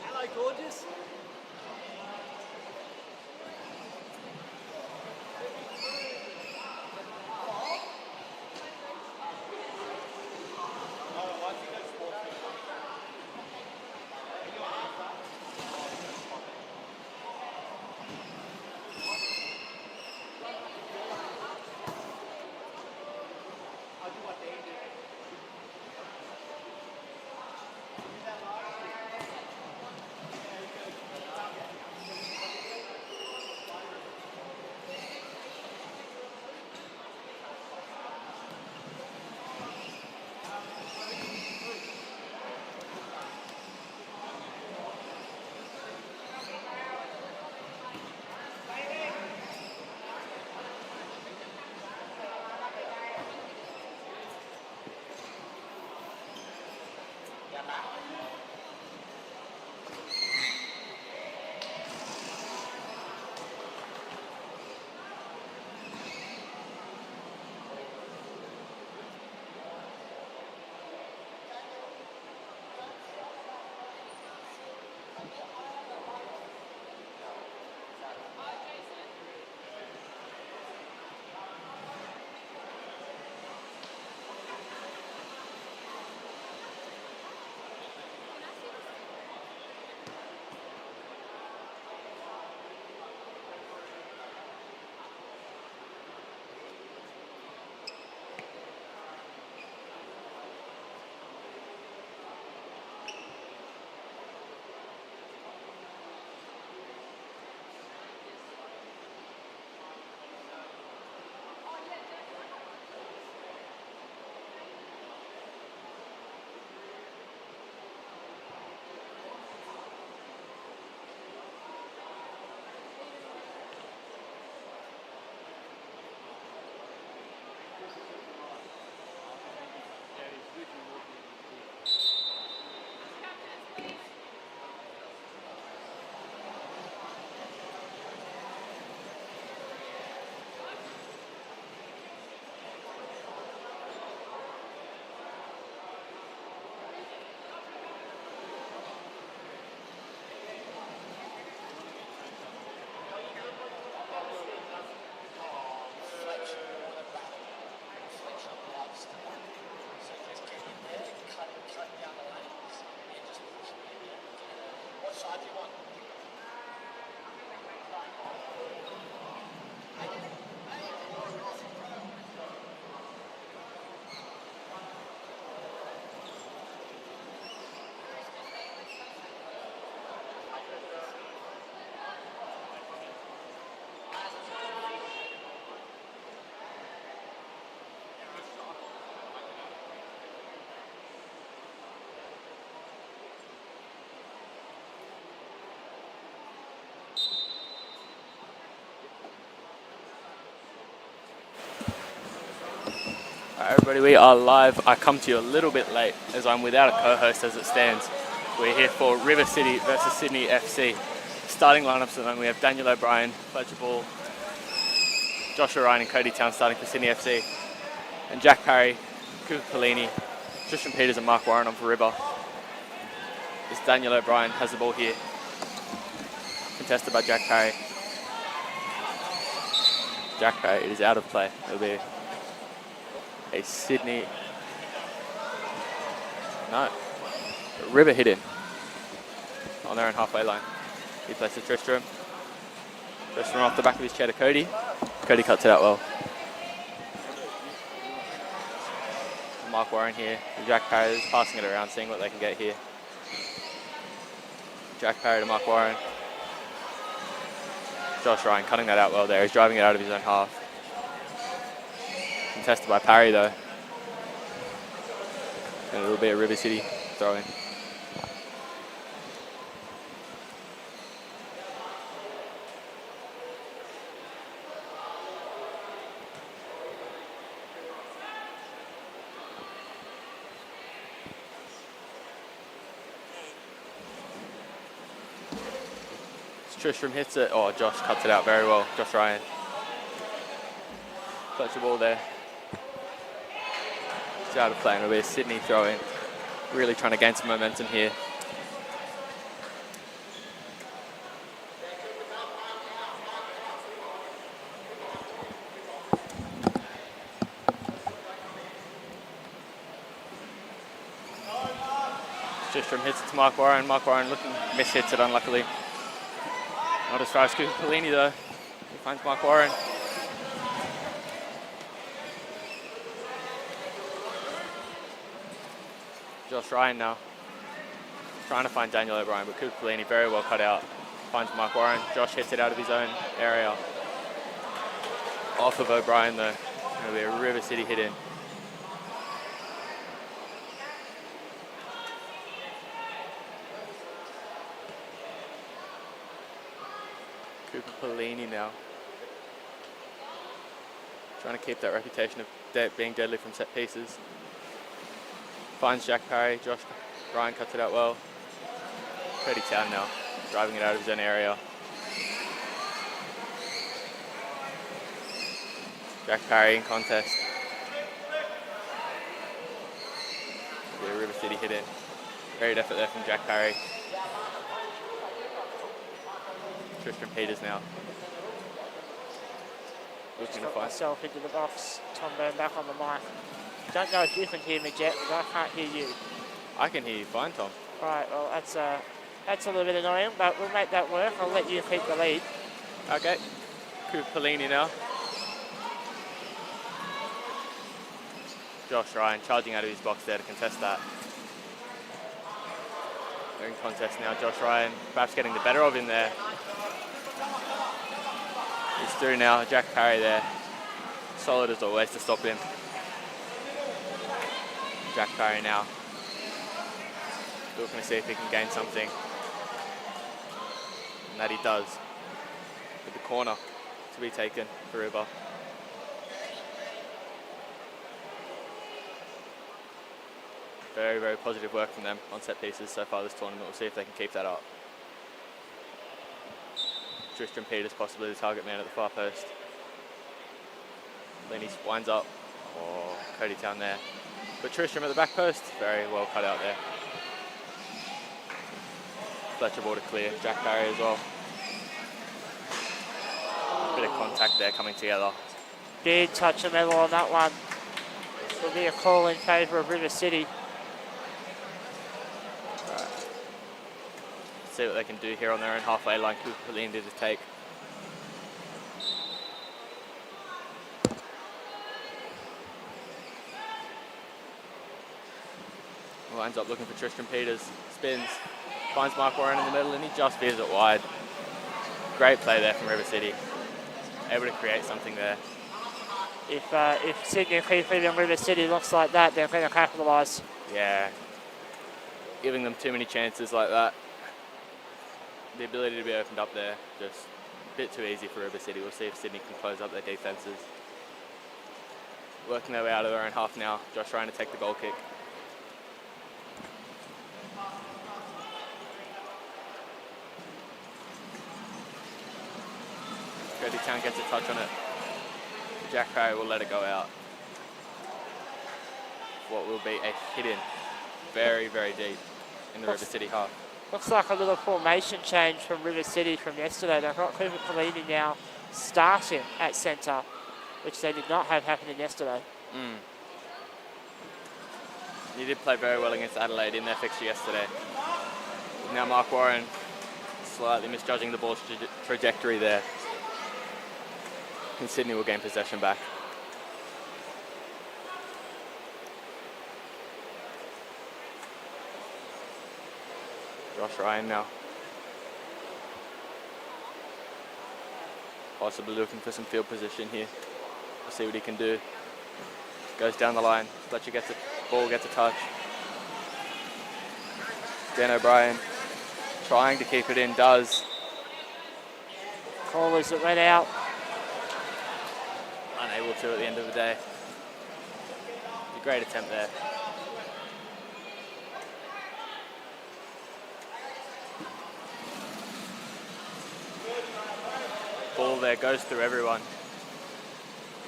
Hello, gorgeous. Alright everybody, we are live. I come to you a little bit late as I'm without a co-host as it stands. We're here for River City versus Sydney FC. Starting lineups at the moment, we have Daniel O'Brien, Fletcher Ball, Joshua Ryan and Cody Town starting for Sydney FC. And Jack Parry, Cooper Pellini, Tristan Peters and Mark Warren on for River. As Daniel O'Brien has the ball here. Contested by Jack Parry. Jack Parry, it is out of play. It'll be a Sydney. No. River hit in on their own halfway line. He plays to Tristram. Tristram off the back of his chair to Cody. Cody cuts it out well. Mark Warren here. Jack Parry is passing it around, seeing what they can get here. Jack Parry to Mark Warren. Josh Ryan cutting that out well there. He's driving it out of his own half. Contested by Parry though. And it'll be a River City throw-in. Tristram hits it. Oh, Josh cuts it out very well. Josh Ryan. Fletcher ball there. It's out of play and it'll be a Sydney throw-in. Really trying to gain some momentum here. Tristram hits it to Mark Warren. Mark Warren looking, mishits it unluckily. Not as far as Cooper Pellini though. He finds Mark Warren. Josh Ryan now. Trying to find Daniel O'Brien, but Cooper Pellini very well cut out. Finds Mark Warren. Josh hits it out of his own area. Off of O'Brien though. It'll be a River City hit in. Cooper Pellini now. Trying to keep that reputation of being deadly from set pieces. Finds Jack Parry. Josh Ryan cuts it out well. Freddie Town now, driving it out of his own area. Jack Parry in contest. Be a River City hit in. Great effort there from Jack Parry. Tristram Peters now. Looking to Got find. myself into the box. Tom Byrne back on the mic. Don't know if you can hear me, Jet, because I can't hear you. I can hear you fine, Tom. Right, well, that's a little bit annoying, but we'll make that work. I'll let you keep the lead. Okay. Cooper Pellini now. Josh Ryan charging out of his box there to contest that. They're in contest now. Josh Ryan perhaps getting the better of him there. He's through now. Jack Parry there. Solid as always to stop him. Jack Parry now. Looking to see if he can gain something. And that he does. With the corner to be taken for River. Very, very positive work from them on set pieces so far this tournament. We'll see if they can keep that up. Tristram Peters possibly the target man at the far post. Lenny winds up. Oh, Cody Town there. But Tristram at the back post, very well cut out there. Fletcher ball to clear. Jack Parry as well. Bit of contact there coming together. Did touch a medal on that one. Will be a call in favour of River City. See what they can do here on their own halfway line. Cooper Pellini to take. Well, ends up looking for Tristram Peters. Spins. Finds Mark Warren in the middle and he just veers it wide. Great play there from River City. Able to create something there. If Sydney keep leaving River City looks like that, they're going to capitalise. Yeah. Giving them too many chances like that. The ability to be opened up there, just a bit too easy for River City. We'll see if Sydney can close up their defences. Working their way out of their own half now. Josh Ryan to take the goal kick. Cody Town gets a touch on it. Jack Parry will let it go out. What will be a hit-in. Very, very deep in the River City half. Looks like a little formation change from River City from yesterday. They've got Cooper Pellini now starting at centre, which they did not have happening yesterday. He did play very well against Adelaide in their fixture yesterday. Now Mark Warren slightly misjudging the ball's trajectory there. And Sydney will gain possession back. Josh Ryan now. Possibly looking for some field position here. We'll see what he can do. Goes down the line. Fletcher gets it. Ball gets a touch. Dan O'Brien trying to keep it in. Does. Callers that went out. Unable to at the end of the day. A great attempt there. Ball there goes through everyone.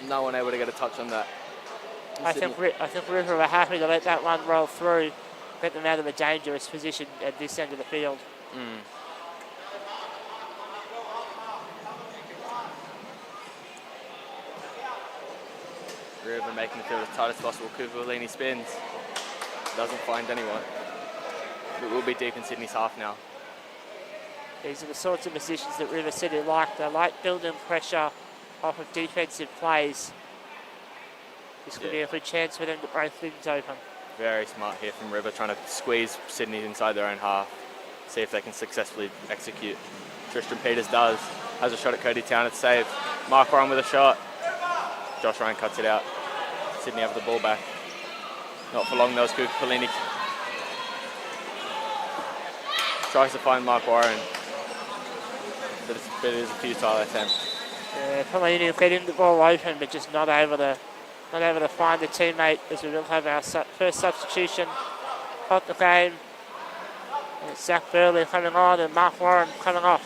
No one able to get a touch on that. I think River were happy to let that one roll through, get them out of a dangerous position at this end of the field. River making the field as tight as possible. Kuvulini spins. Doesn't find anyone. It will be deep in Sydney's half now. These are the sorts of positions that River City like. They like building pressure off of defensive plays. This could be a good chance for them to break things open. Very smart here from River, trying to squeeze Sydney inside their own half. See if they can successfully execute. Tristram Peters does. Has a shot at Cody Town, it's saved. Mark Ryan with a shot. Josh Ryan cuts it out. Sydney have the ball back. Not for long though, as Kuvulini tries to find Mark Warren. But it is a futile attempt. Yeah, Pelini getting the ball open, but just not able to find a teammate, as we will have our first substitution of the game. And it's Zach Burley coming on and Mark Warren coming off.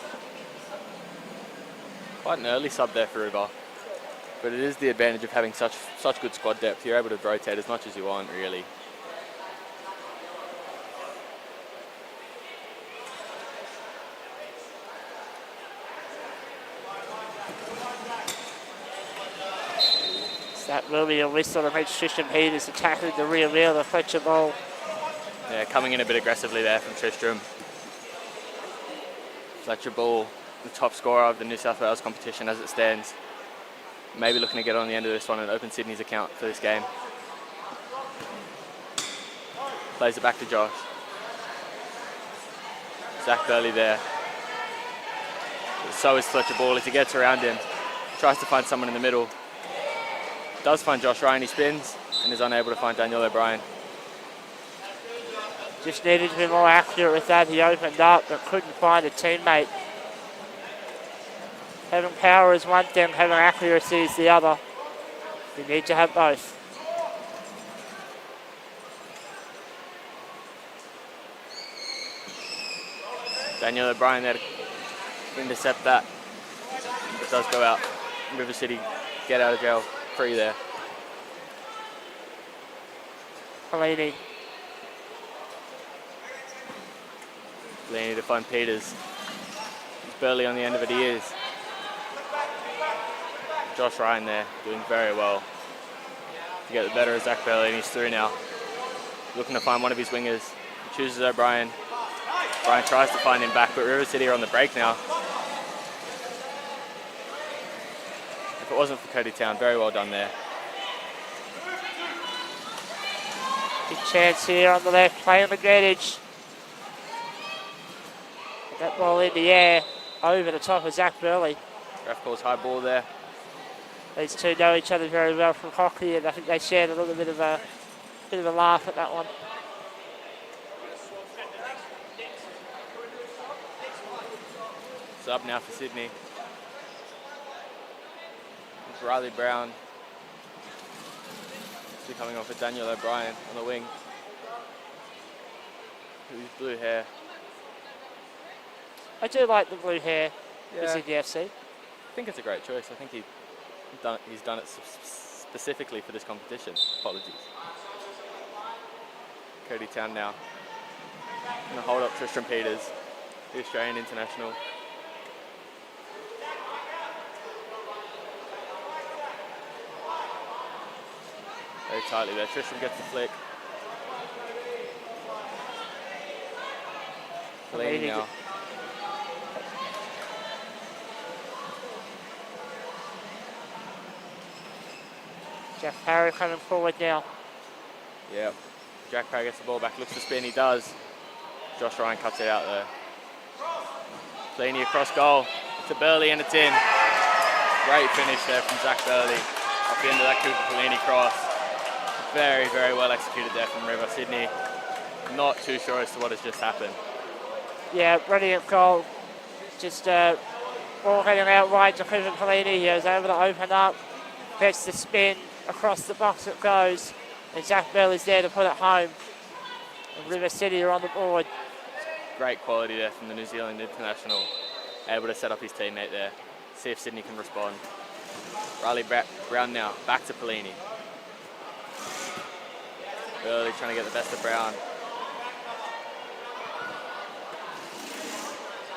Quite an early sub there for River. But it is the advantage of having such good squad depth. You're able to rotate as much as you want, really. That will be a whistle and reach Tristram Peters attacking the rear wheel of Fletcher ball. Yeah, coming in a bit aggressively there from Tristram. Fletcher Ball, the top scorer of the New South Wales competition as it stands. Maybe looking to get on the end of this one and open Sydney's account for this game. Plays it back to Josh. Zach Burley there. So is Fletcher Ball as he gets around him. Tries to find someone in the middle. Does find Josh Ryan, he spins and is unable to find Daniel O'Brien. Just needed to be more accurate with that. He opened up but couldn't find a teammate. Having power is one thing, having accuracy is the other. You need to have both. Daniel O'Brien there to intercept that. It does go out. River City get out of jail free there. Pelini. Pelini to find Peters. Burley on the end of it, he is. Josh Ryan there, doing very well to get the better of Zach Burley, and he's through now. Looking to find one of his wingers. He chooses O'Brien. Brian tries to find him back, but River City are on the break now. If it wasn't for Cody Town, very well done there. Big chance here on the left, playing advantage. Get that ball in the air, over the top of Zach Burley. Ref calls high ball there. These two know each other very well from hockey, and I think they shared a little bit of a laugh at that one. Sub now for Sydney. It's Riley Brown. He's coming off with Daniel O'Brien on the wing. With his blue hair. I do like the blue hair for Yeah. Sydney FC. I think it's a great choice. I think he's done it specifically for this competition. Apologies. Cody Town now. Going to hold up Tristram Peters, the Australian international. Very tightly there. Tristram gets the flick. Pelini now. Jack Parry coming forward now. Yep. Jack Parry gets the ball back, looks to spin, he does. Josh Ryan cuts it out there. Pelini across goal to Burley and it's in. Great finish there from Zach Burley off the end of that Cooper Pellini cross. Very, very well executed there from River. Sydney not too sure as to what has just happened. Yeah, brilliant goal. Just ball heading out wide to Cooper Pellini. He was able to open up, gets the spin, across the box it goes, and Zach Burley's there to put it home. And River City are on the board. Great quality there from the New Zealand international. Able to set up his teammate there. See if Sydney can respond. Riley Brown now, back to Pellini. Burley trying to get the best of Brown.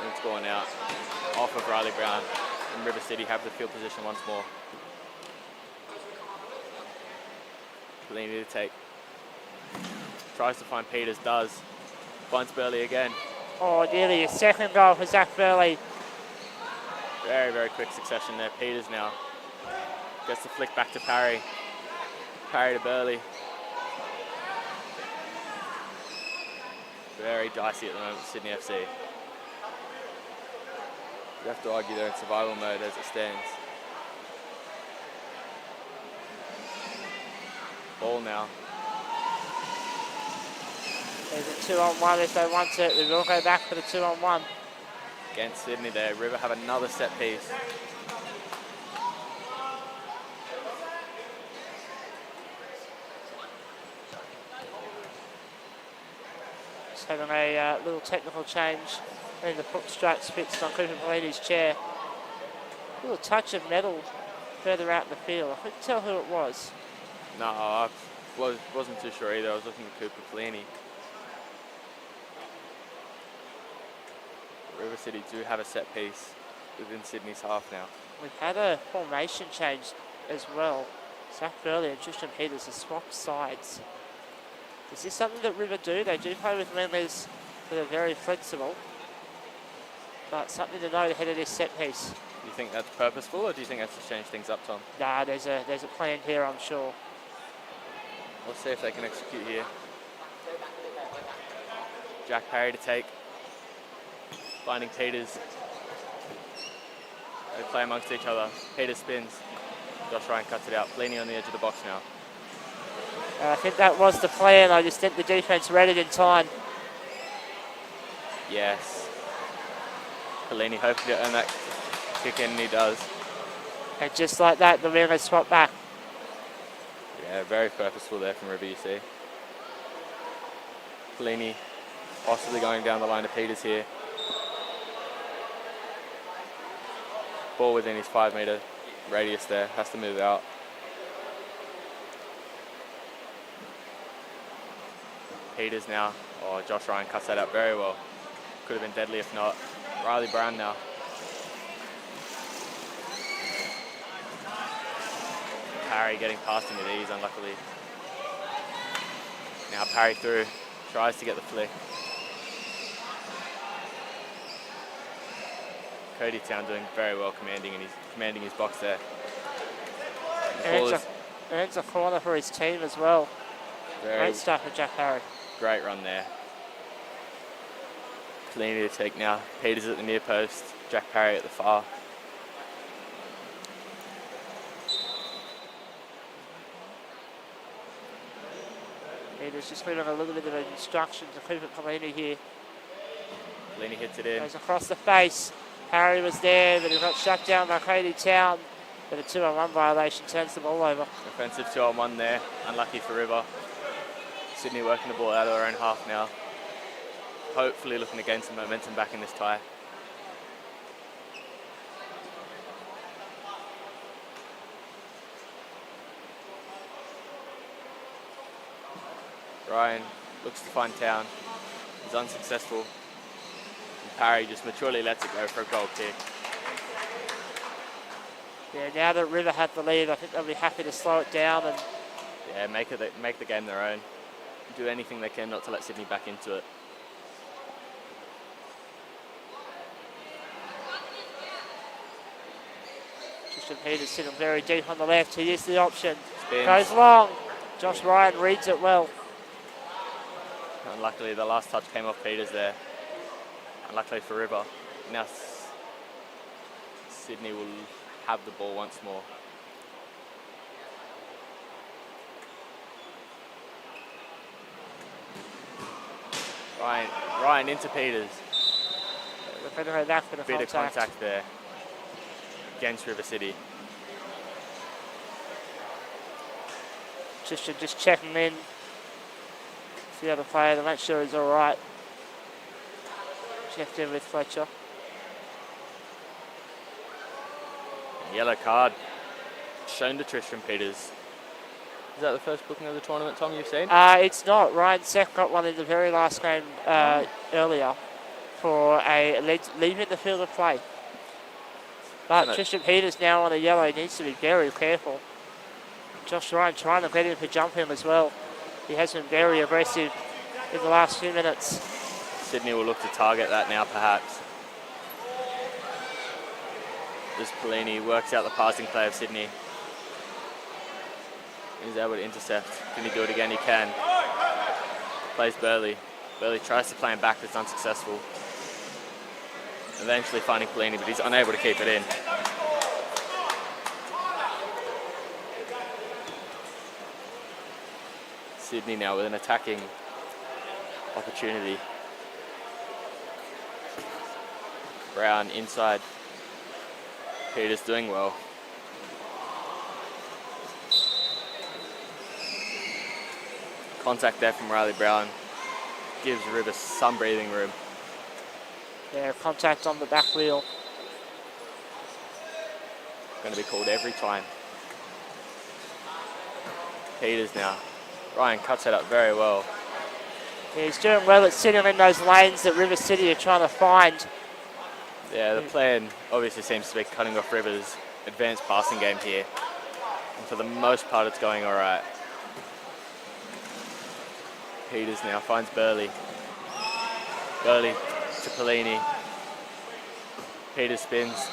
And it's going out off of Riley Brown. And River City have the field position once more. Pellini to take. Tries to find Peters, does. Finds Burley again. Oh, nearly a second goal for Zach Burley. Very, very quick succession there. Peters now gets the flick back to Parry. Parry to Burley. Very dicey at the moment for Sydney FC. You have to argue they're in survival mode as it stands. Ball now. There's a 2-on-1 if they want it. We will go back for the 2-on-1. Against Sydney there. River have another set piece. Just having a little technical change in the foot straps fixed on Cooper Pellini's chair. A little touch of metal further out in the field. I couldn't tell who it was. No, I wasn't too sure either. I was looking at Cooper Pellini. River City do have a set piece within Sydney's half now. We've had a formation change as well. Zach Burley and Tristan Peters have swapped sides. Is this something that River do? They do play with members that are very flexible. But something to note ahead of this set piece. Do you think that's purposeful, or do you think that's to change things up, Tom? Nah, there's a plan here, I'm sure. Let's see if they can execute here. Jack Parry to take. Finding Peters. They play amongst each other. Peters spins. Josh Ryan cuts it out. Pellini on the edge of the box now. I think that was the plan. I just think the defense read it in time. Yes. Pellini hoping to earn that kick in, and he does. And just like that, the wingers swap back. Yeah, very purposeful there from River, you see. Pellini possibly going down the line to Peters here. Ball within his 5 metre radius there, has to move out. Peters now, oh, Josh Ryan cuts that out very well. Could have been deadly if not. Riley Brown now. Parry getting past him with ease, unluckily. Now Parry through, tries to get the flick. Cody Town doing very well commanding his box there. Earns a corner for his team as well. Very Great stuff for Jack Harry. great run there. Pellini to take now. Peters at the near post. Jack Parry at the far. Peters just giving a little bit of an instruction to Cooper Pellini here. Pellini hits it in. Goes across the face. Harry was there, but he got shut down by Cody Town. But a 2-on-1 violation turns the ball over. Offensive 2-on-1 there. Unlucky for River. Sydney working the ball out of their own half now. Hopefully looking to gain some momentum back in this tie. Ryan looks to find Town. He's unsuccessful. And Parry just maturely lets it go for a goal kick. Yeah, now that River had the lead, I think they'll be happy to slow it down and Yeah, make the game their own. Do anything they can not to let Sydney back into it. Tristan Peters sitting very deep on the left. He is the option. Spins. Goes long. Josh Ryan reads it well. Unluckily, the last touch came off Peters there. Unluckily for River. Now Sydney will have the ball once more. Ryan into Peters. We're going to go back for the Bit of contact there against River City. Just checking in. See the other player to make sure he's all right. Checked in with Fletcher. Yellow card shown to Tristram Peters. Is that the first booking of the tournament, Tom, you've seen? It's not. Ryan Seck got one in the very last game earlier for leaving the field of play. But Tristram Peters now on a yellow needs to be very careful. Josh Ryan trying to get him to jump him as well. He has been very aggressive in the last few minutes. Sydney will look to target that now, perhaps. As Polini works out the passing play of Sydney. He's able to intercept. Can he do it again? He can. Plays Burley. Burley tries to play him back, but it's unsuccessful. Eventually finding Polini, but he's unable to keep it in. Sydney now with an attacking opportunity. Brown inside. Peters doing well. Contact there from Riley Brown. Gives River some breathing room. Yeah, contact on the back wheel. Going to be called every time. Peters now. Ryan cuts it up very well. Yeah, he's doing well at sitting in those lanes that River City are trying to find. Yeah, the plan obviously seems to be cutting off River's advanced passing game here. And for the most part, it's going all right. Peters now finds Burley. Burley to Polini. Peters spins.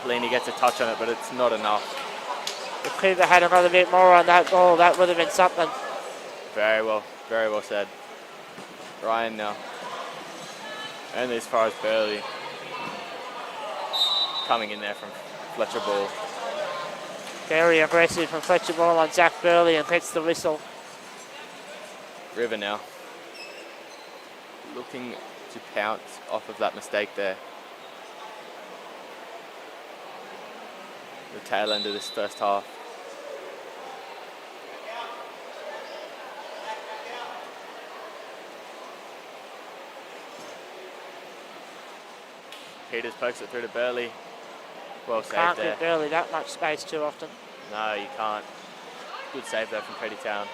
Polini gets a touch on it, but it's not enough. If Cooper had another bit more on that ball, that would have been something. Very well said. Ryan now. Only as far as Burley. Coming in there from Fletcher Ball. Very aggressive from Fletcher Ball on Zach Burley and gets the whistle. River now. Looking to pounce off of that mistake there. The tail end of this first half. Peters pokes it through to Burley. Well saved Can't there. give Burley that much space too often. No, you can't. Good save there from Petty Town.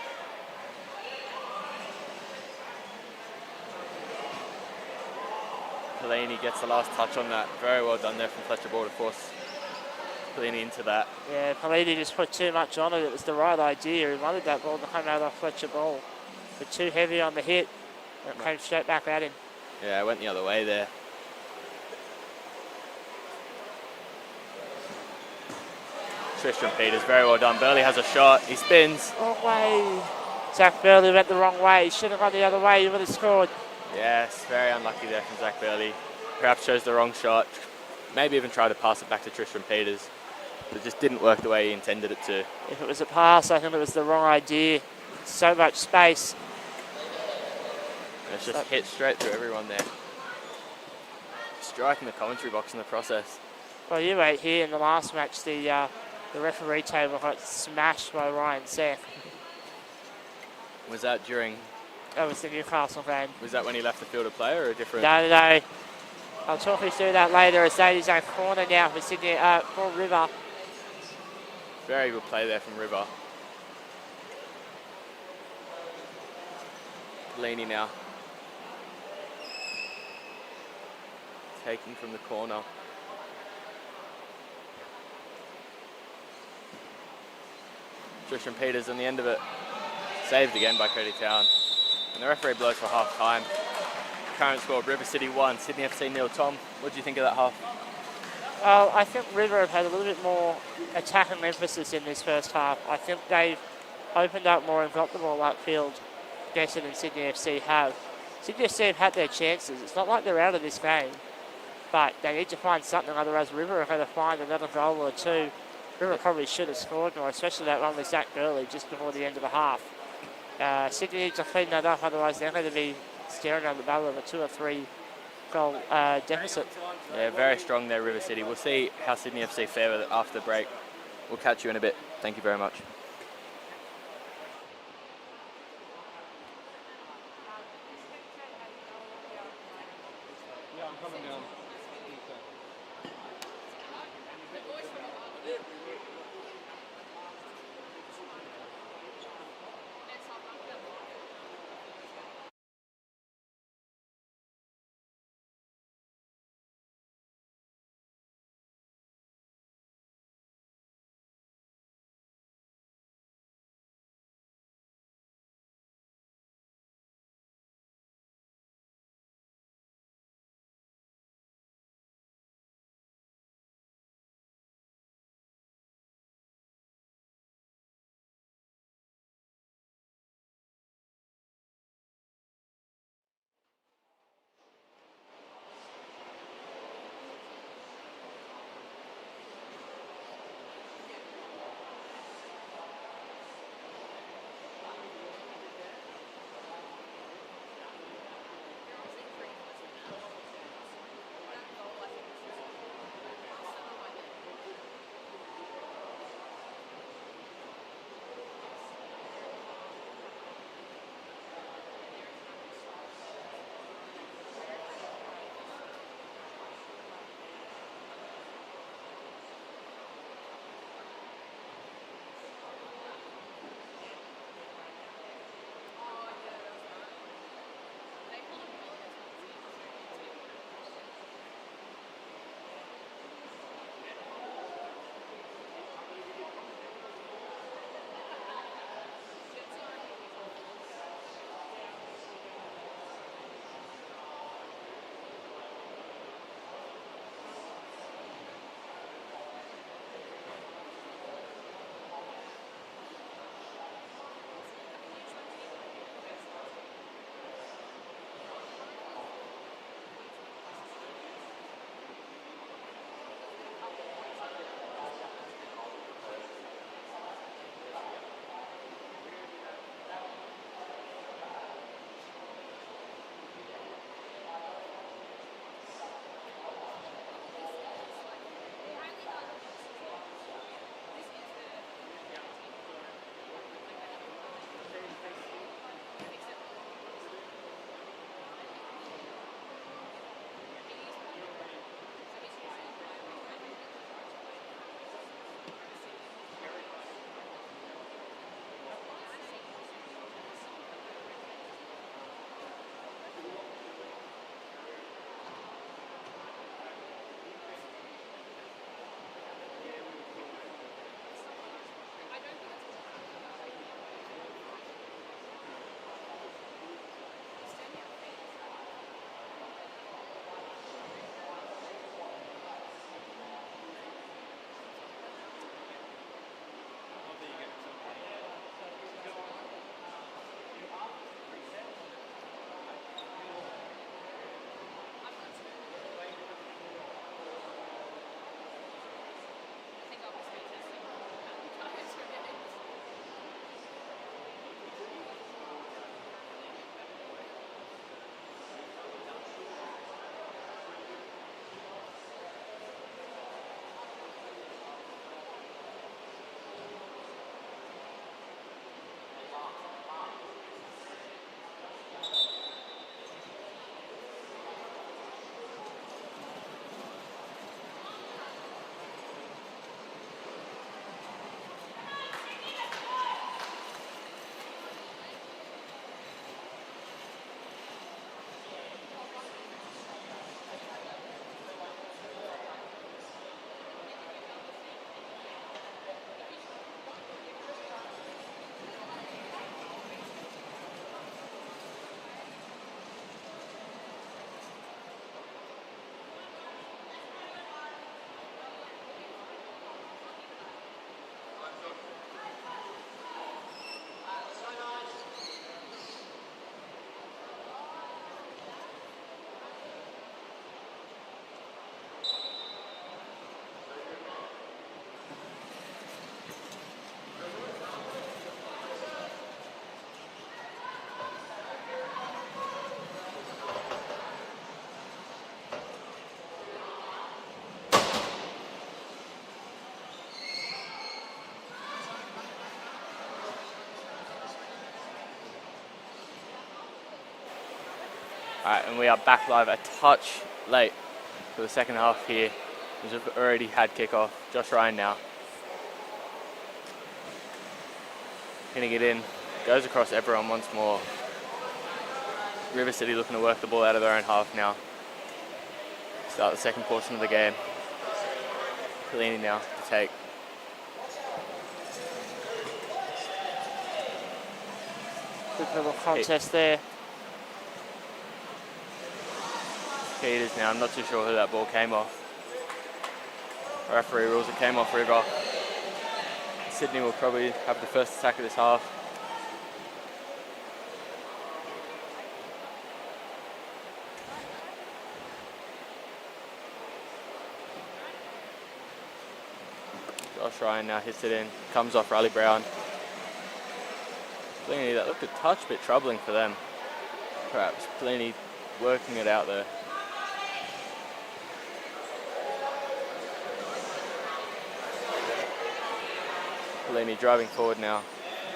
Polini gets the last touch on that. Very well done there from Fletcher Ball to force Polini into that. Yeah, Polini just put too much on it. It was the right idea. He wanted that ball to come out of Fletcher Ball. But too heavy on the hit. And it came straight back at him. Yeah, it went the other way there. Tristram Peters, very well done. Burley has a shot. He spins. Wrong way. Zach Burley went the wrong way. He should have gone the other way. He would have scored. Yes, very unlucky there from Zach Burley. Perhaps chose the wrong shot. Maybe even tried to pass it back to Tristram Peters. But it just didn't work the way he intended it to. If it was a pass, I think it was the wrong idea. So much space. And it's just hit straight through everyone there. Striking the commentary box in the process. Well, you wait here in the last match, the referee table got smashed by Ryan Seck. Was that during... That was the Newcastle game. Was that when he left the field of play or a different... No. I'll talk you through that later. As that is a corner now for Sydney, for River. Very good play there from River. Polini now. Taking from the corner. Tristram Peters on the end of it. Saved again by Credit Town. And the referee blows for half time. Current score, River City 1, Sydney FC 0. Tom, what do you think of that half? Well, I think River have had a little bit more attacking emphasis in this first half. I think they've opened up more and got the ball upfield better than Sydney FC have. Sydney FC have had their chances. It's not like they're out of this game. but they need to find something, otherwise River are going to find another goal or two. River probably should have scored more, especially that one with Zach Gurley just before the end of the half. Sydney needs to clean that up, otherwise they're going to be staring down the barrel of a 2 or 3 goal deficit. Yeah, very strong there, River City. We'll see how Sydney FC fare after the break. We'll catch you in a bit. Thank you very much. Yeah, I'm coming down. Alright, and we are back live a touch late for the second half here. We've already had kickoff. Josh Ryan now. Hitting it in. Goes across everyone once more. River City looking to work the ball out of their own half now. Start the second portion of the game. Pelini now to take. Good little contest there. Peters now, I'm not too sure who that ball came off. Referee rules it came off River. Sydney will probably have the first attack of this half. Josh Ryan now hits it in, comes off Riley Brown. Pelini, that looked a touch bit troubling for them. Perhaps Pelini working it out there. Pelini driving forward now.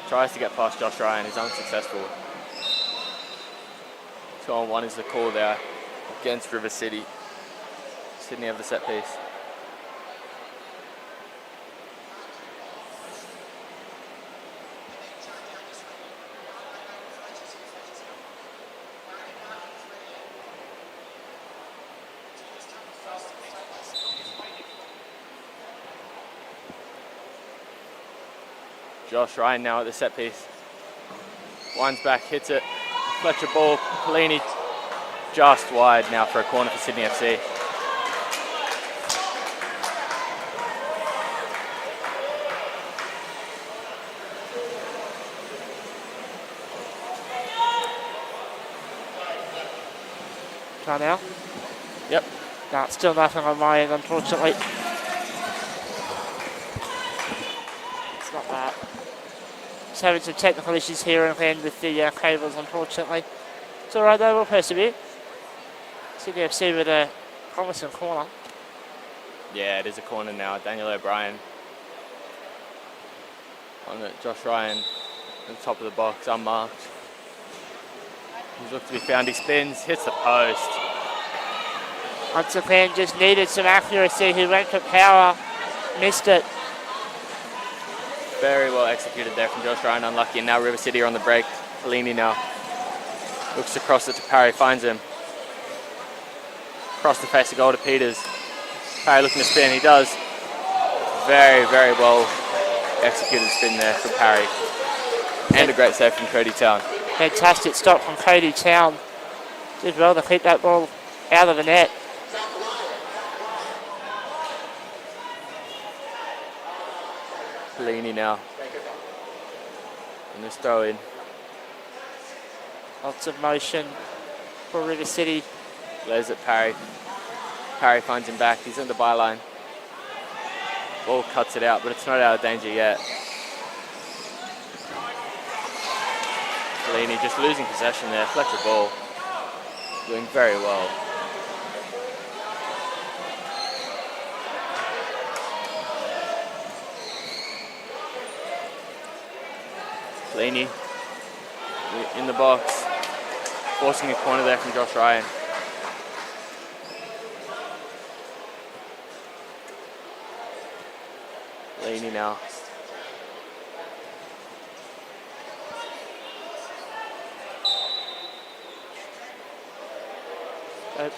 Tries to get past Josh Ryan, is unsuccessful. 2-on-1 is the call there against River City. Sydney have the set piece. Josh Ryan now at the set piece. Winds back, hits it. Fletcher ball, Pelini just wide now for a corner for Sydney FC. Try now? Yep. No, still nothing on my end, unfortunately. It's not that. Just having some technical issues here and then with the cables, unfortunately. It's alright though, we'll persevere. Sydney FC with a promising corner. Yeah, it is a corner now. Daniel O'Brien on it. Josh Ryan at the top of the box, unmarked. He's looked to be found. He spins, hits the post. Once again, just needed some accuracy. He went for power, missed it. Very well executed there from Josh Ryan, unlucky. And now River City are on the break. Pelini now looks across it to Parry, finds him. Across the face of goal to Peters. Parry looking to spin, he does. Very, very well executed spin there from Parry. And a great save from Cody Town. Fantastic stop from Cody Town. Did well to keep that ball out of the net. Pelini now. And this throw in. Lots of motion for River City. Lays at Parry. Parry finds him back. He's in the byline. Ball cuts it out, but it's not out of danger yet. Pelini just losing possession there. Fletcher ball. Doing very well. Pelini in the box. Forcing a corner there from Josh Ryan. Pelini now.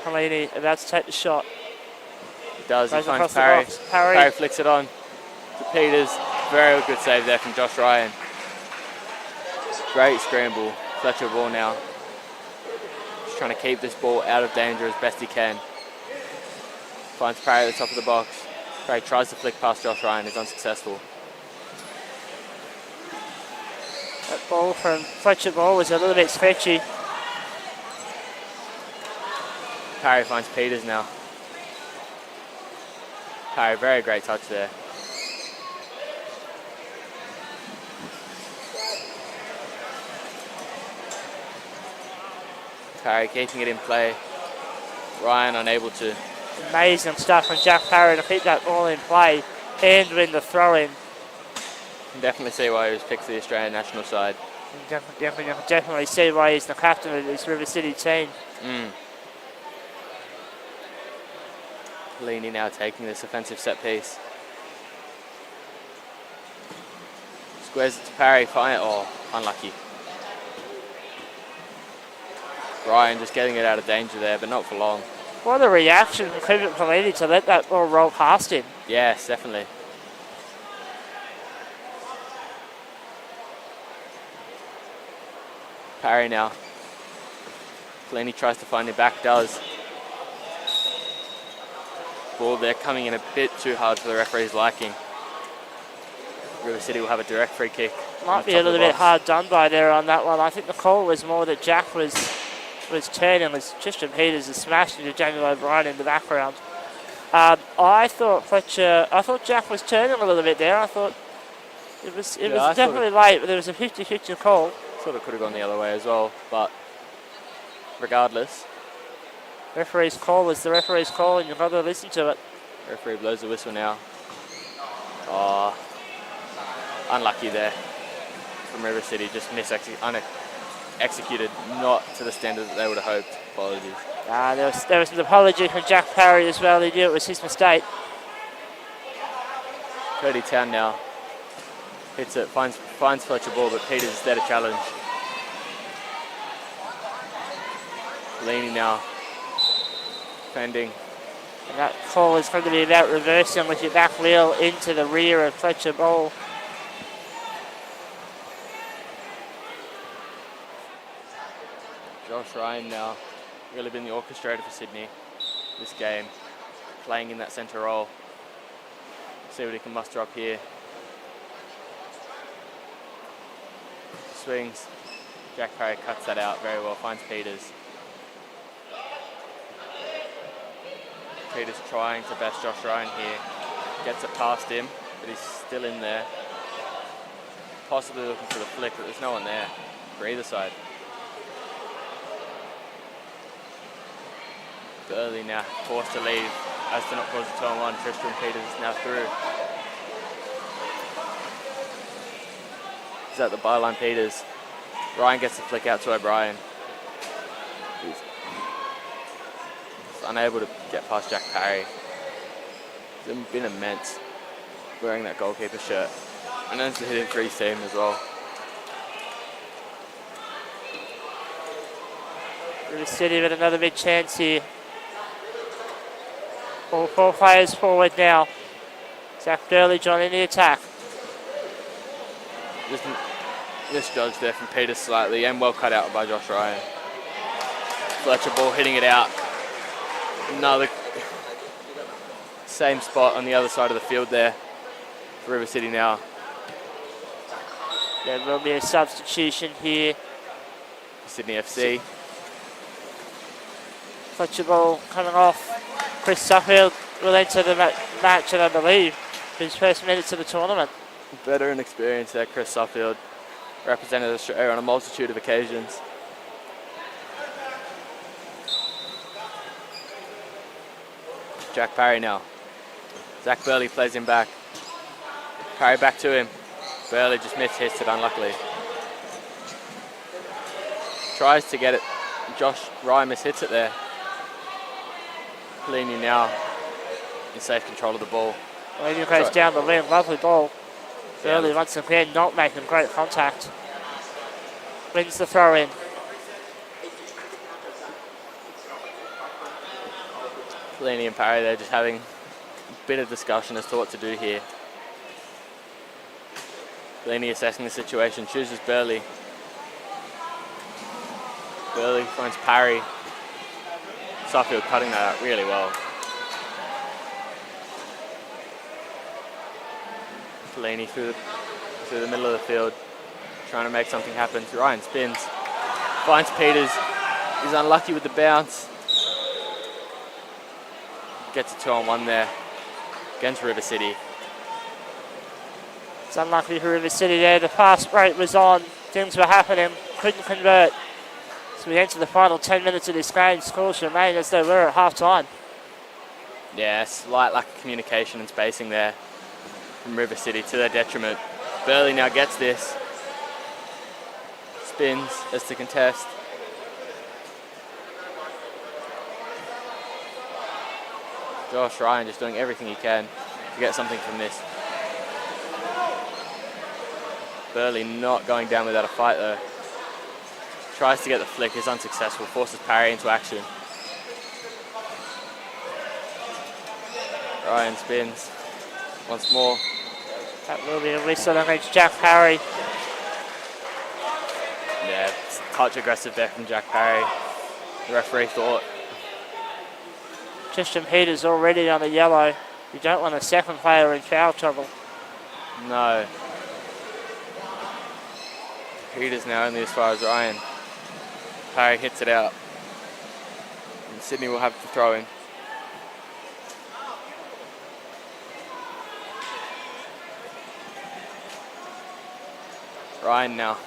Pelini about to take the shot. He does, he Goes finds across the Parry. box. Parry. Parry flicks it on to Peters. Very good save there from Josh Ryan. Great scramble. Fletcher ball now. Just trying to keep this ball out of danger as best he can. Finds Parry at the top of the box. Parry tries to flick past Josh Ryan, is unsuccessful. That ball from Fletcher ball was a little bit sketchy. Parry finds Peters now. Parry, very great touch there. Parry keeping it in play. Ryan unable to. Amazing stuff from Jack Parry to keep that ball in play and win the throw-in. Can definitely see why he was picked for the Australian national side. Definitely see why he's the captain of this River City team. Leany now taking this offensive set piece. Squares it to Parry, fine. Oh, unlucky. Ryan just getting it out of danger there, but not for long. What a reaction from Cleveland Pelini to let that ball roll past him. Yes, definitely. Parry now. Pelini tries to find him back, does. Ball there coming in a bit too hard for the referee's liking. River City will have a direct free kick. Might be a little bit hard done by there on that one. I think the call was more that Jack was turning as Tristan Peters has smashed into Daniel O'Brien in the background. I thought Jack was turning a little bit there. I thought it was definitely late, but there was a 50-50 call. Thought it could have gone the other way as well, but regardless. Referee's call is the referee's call, and you've got to listen to it. Referee blows the whistle now. Oh, unlucky there from River City. Just executed, not to the standard that they would have hoped. Apologies. There was an apology from Jack Parry as well. He knew it was his mistake. Cody Town now hits it, finds Fletcher ball, but Peters is there to challenge. Leany now defending. And that call is going to be about reversing with your back wheel into the rear of Fletcher ball. Josh Ryan now really been the orchestrator for Sydney this game, playing in that centre role. See what he can muster up here. Swings. Jack Parry cuts that out very well, finds Peters. Peters trying to best Josh Ryan here. Gets it past him, but he's still in there. Possibly looking for the flick, but there's no one there for either side. Burley now forced to leave as to not cause a 2-on-1. Tristan Peters is now through. He's at the byline, Peters. Ryan gets the flick out to O'Brien. He's unable to get past Jack Parry. He's been immense wearing that goalkeeper shirt. And then it's the hitting free team as well. River City with another big chance here. All 4 players forward now. Zach Burley joining the attack. Just misjudged there from Peters slightly and well cut out by Josh Ryan. Fletcher ball hitting it out. Another same spot on the other side of the field there for River City now. There will be a substitution here. Sydney FC. Fletcher ball coming off. Chris Suffield will enter the match, and I believe his first minutes of the tournament. Veteran experience there, Chris Suffield. Represented Australia on a multitude of occasions. Jack Parry now. Zach Burley plays him back. Parry back to him. Burley just hits it unluckily. Tries to get it. Josh Ryan hits it there. Pelini now in safe control of the ball. Pelini goes down the wing, lovely ball. Burley once again not making great contact. Wins the throw in. Pelini and Parry there just having a bit of discussion as to what to do here. Pelini assessing the situation, chooses Burley. Burley finds Parry. Suffield cutting that out really well. Pelini through the middle of the field, trying to make something happen. Ryan spins, finds Peters. He's unlucky with the bounce. Gets a 2-on-1 there against River City. It's unlucky for River City there. The fast break was on. Things were happening. Couldn't convert. So we enter the final 10 minutes of this game. Scores remain as they were at half-time. Yeah, slight lack of communication and spacing there from River City to their detriment. Burley now gets this. Spins as to contest. Josh Ryan just doing everything he can to get something from this. Burley not going down without a fight though. Tries to get the flick, is unsuccessful, forces parry into action. Ryan spins once more. That will be a whistle against Jack Parry. Yeah, it's a touch aggressive there from Jack Parry. The referee thought. Tristan Peters already on the yellow. You don't want a second player in foul trouble. No. Peters now only as far as Ryan. Parry hits it out. And Sydney will have to throw in. Ryan now.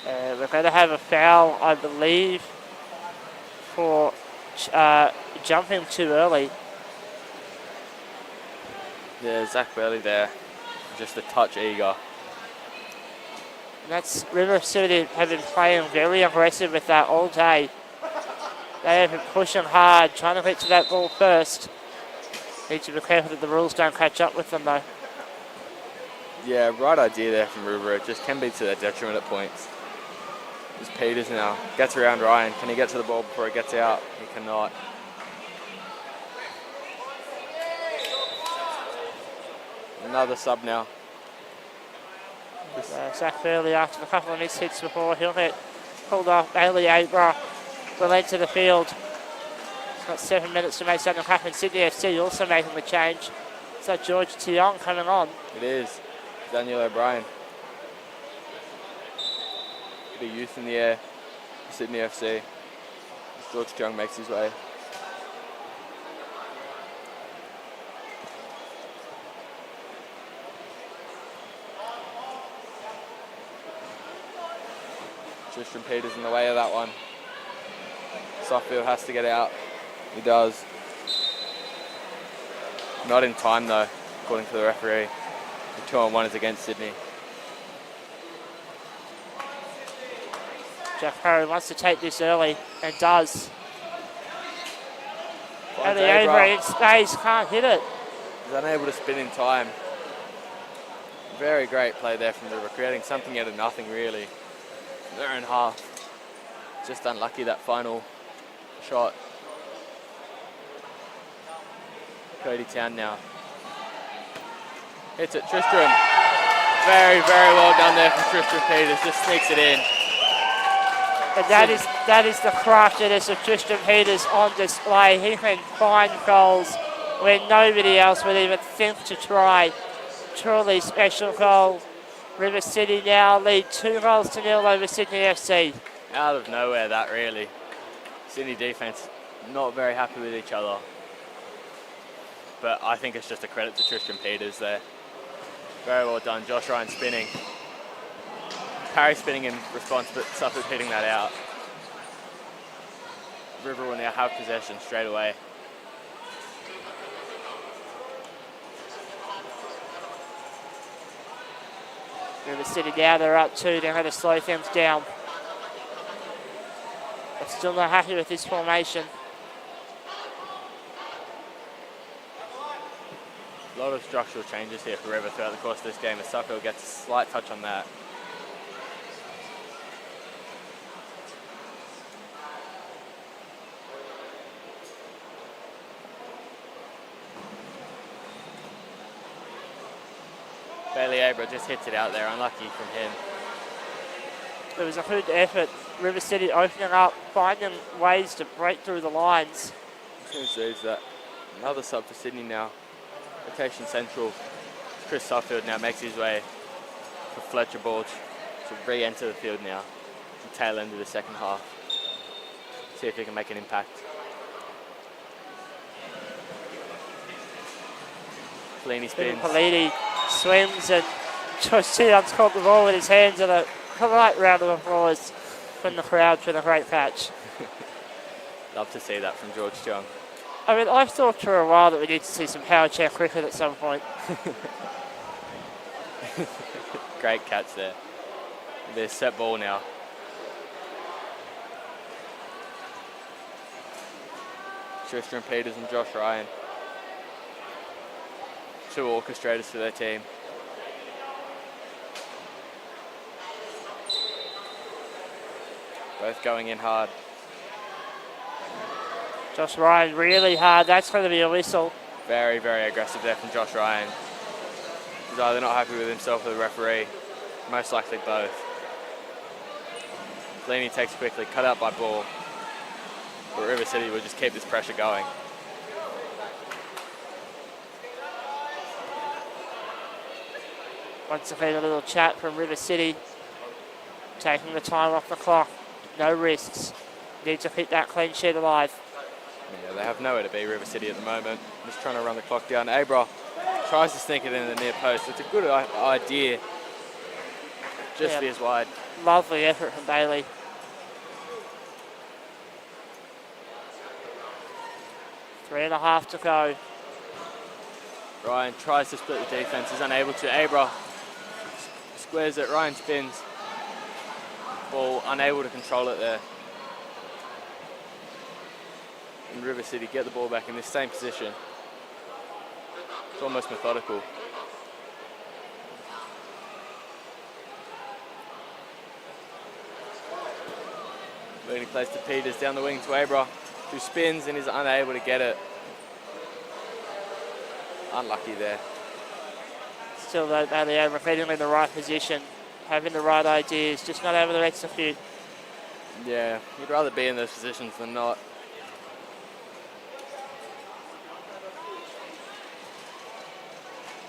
We're going to have a foul, I believe, for jumping too early. Yeah, Zach Burley there. Just a touch eager. And that's River City have been playing very aggressive with that all day. They have been pushing hard, trying to get to that ball first. Need to be careful that the rules don't catch up with them though. Yeah, right idea there from River. It just can be to their detriment at points. There's Peters now. Gets around Ryan. Can he get to the ball before it gets out? He cannot. Another sub now. Zach Burley, after a couple of missed hits before, he'll get pulled off. Bailey Abra will enter the field. He's got 7 minutes to make something happen. Sydney FC also making the change. Is that George Tiong coming on? It is. Daniel O'Brien. Bit of youth in the air for Sydney FC. George Tiong makes his way. Tristan Peters in the way of that one. Suffield has to get out. He does. Not in time though, according to the referee. The 2-on-1 is against Sydney. Jack Parry wants to take this early and does. Finds And the Abra. over in space, can't hit it. He's unable to spin in time. Very great play there from River, creating something out of nothing really. Their own half. Just unlucky that final shot. Cody Town now. Hits it, Tristram. Very, very well done there from Tristram Peters, just sneaks it in. And that is the craftiness of Tristan Peters on display. He can find goals where nobody else would even think to try. Truly special goal. River City now lead 2-0 over Sydney FC. Out of nowhere that really. Sydney defence not very happy with each other. But I think it's just a credit to Tristan Peters there. Very well done. Josh Ryan spinning. Parry spinning in response, but Suffolk hitting that out. River will now have possession straight away. River City now, they're up 2, they're going to slow things down. But still not happy with this formation. A lot of structural changes here for River throughout the course of this game, as Suffield gets a slight touch on that. Bailey Abra just hits it out there, unlucky from him. It was a good effort. River City opening up, finding ways to break through the lines. Sees that. Another sub for Sydney now. Rotation central. Chris Suffield now makes his way for Fletcher Ball to re-enter the field now. The tail end of the second half. See if he can make an impact. Fellini spins. Politi swims and Josh Tion's caught the ball with his hands, and a polite round of applause from the crowd for the great catch. Love to see that from George Tiong. I mean, I've thought for a while that we need to see some power chair cricket at some point. Great catch there. There's set ball now. Tristan Peters and Josh Ryan. Two orchestrators for their team. Both going in hard. Josh Ryan really hard. That's going to be a whistle. Very, very aggressive there from Josh Ryan. He's either not happy with himself or the referee. Most likely both. Fellini takes quickly, cut out by ball. But River City will just keep this pressure going. Once again, a little chat from River City. Taking the time off the clock. No risks. Need to keep that clean sheet alive. Yeah, they have nowhere to be, River City, at the moment. Just trying to run the clock down. Abra tries to sneak it in the near post. It's a good idea. Just veers wide. Lovely effort from Bailey. Three and a half to go. Ryan tries to split the defense, is unable to. Abra squares it, Ryan spins. Ball unable to control it there. And River City get the ball back in this same position. It's almost methodical. Leading plays to Peters, down the wing to Abra, who spins and is unable to get it. Unlucky there. Still though, Bailey Abra feeding in the right position, having the right ideas, just not able to execute. Yeah, you'd rather be in those positions than not.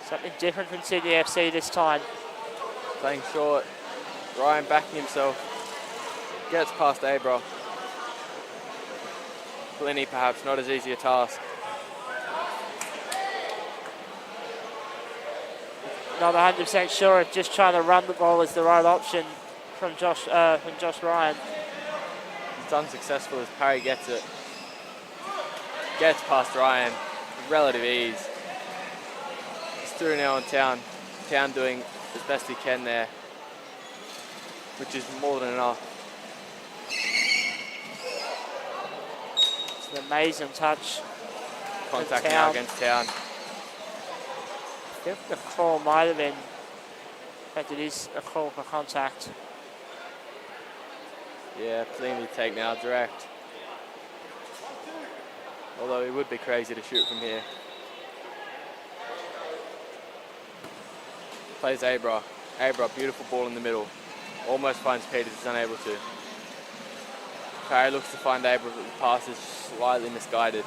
Something different from Sydney FC this time. Playing short, Ryan backing himself, gets past Abra. Fellini perhaps not as easy a task. Not 100% sure if just trying to run the ball is the right option from Josh Ryan. It's unsuccessful as Parry gets it. Gets past Ryan with relative ease. He's through now on Town. Town doing as best he can there, which is more than enough. It's an amazing touch. Contact now against Town. I think the call might have been, in fact it is a call for contact. Yeah, Fellini take now direct. Although he would be crazy to shoot from here. Plays Abra. Abra, beautiful ball in the middle. Almost finds Peters, is unable to. Parry looks to find Abra, but the pass is slightly misguided.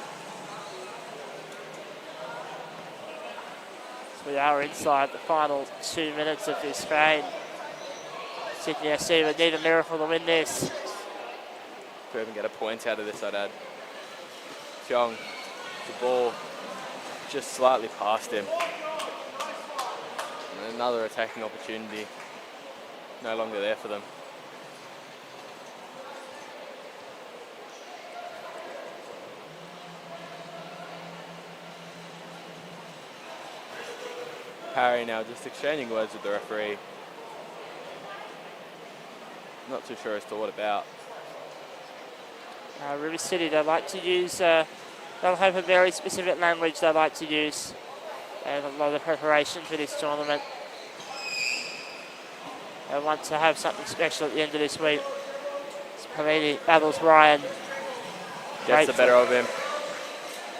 We are inside the final 2 minutes of this game. Sydney FC would need a miracle to win this. Could even get a point out of this, I'd add. Cheong, the ball just slightly past him. And another attacking opportunity, no longer there for them. Parry now just exchanging words with the referee. Not too sure as to what about. River City, they like to use, they'll have a very specific language they like to use. They have a lot of preparation for this tournament. They want to have something special at the end of this week. Fellini battles Ryan. Gets the better of him.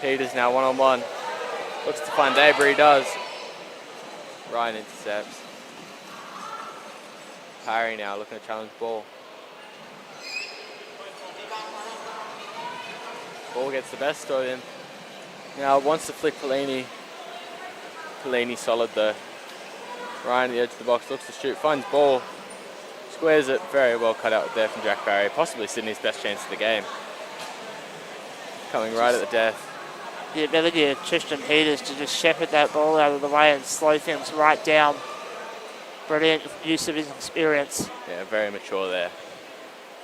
Peters now one-on-one. Looks to find Abra, he does. Ryan intercepts. Parry now looking to challenge ball. Ball gets the best of him. Now wants to flick Fellini. Fellini solid though. Ryan at the edge of the box looks to shoot, finds ball. Squares it, very well cut out there from Jack Barry. Possibly Sydney's best chance of the game. Coming right at the death. The ability of Tristan Peters to just shepherd that ball out of the way and slow things right down. Brilliant use of his experience. Yeah, very mature there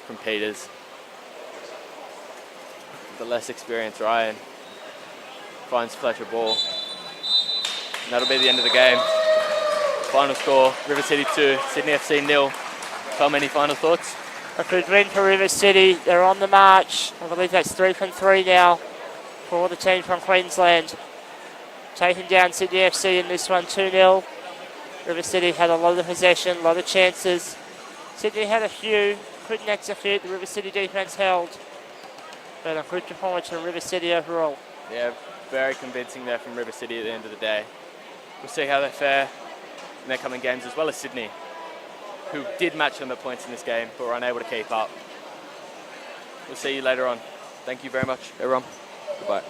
from Peters. The less experienced Ryan finds Fletcher ball. And that'll be the end of the game. Final score, River City 2, Sydney FC 0. Tom, any final thoughts? A good win for River City. They're on the march. I believe that's 3 from 3 now. for the team from Queensland. Taking down Sydney FC in this one 2-0. River City had a lot of possession, a lot of chances. Sydney had a few, couldn't execute. The River City defence held. But a good performance from River City overall. Yeah, very convincing there from River City at the end of the day. We'll see how they fare in their coming games, as well as Sydney, who did match them at points in this game, but were unable to keep up. We'll see you later on. Thank you very much, everyone. Goodbye.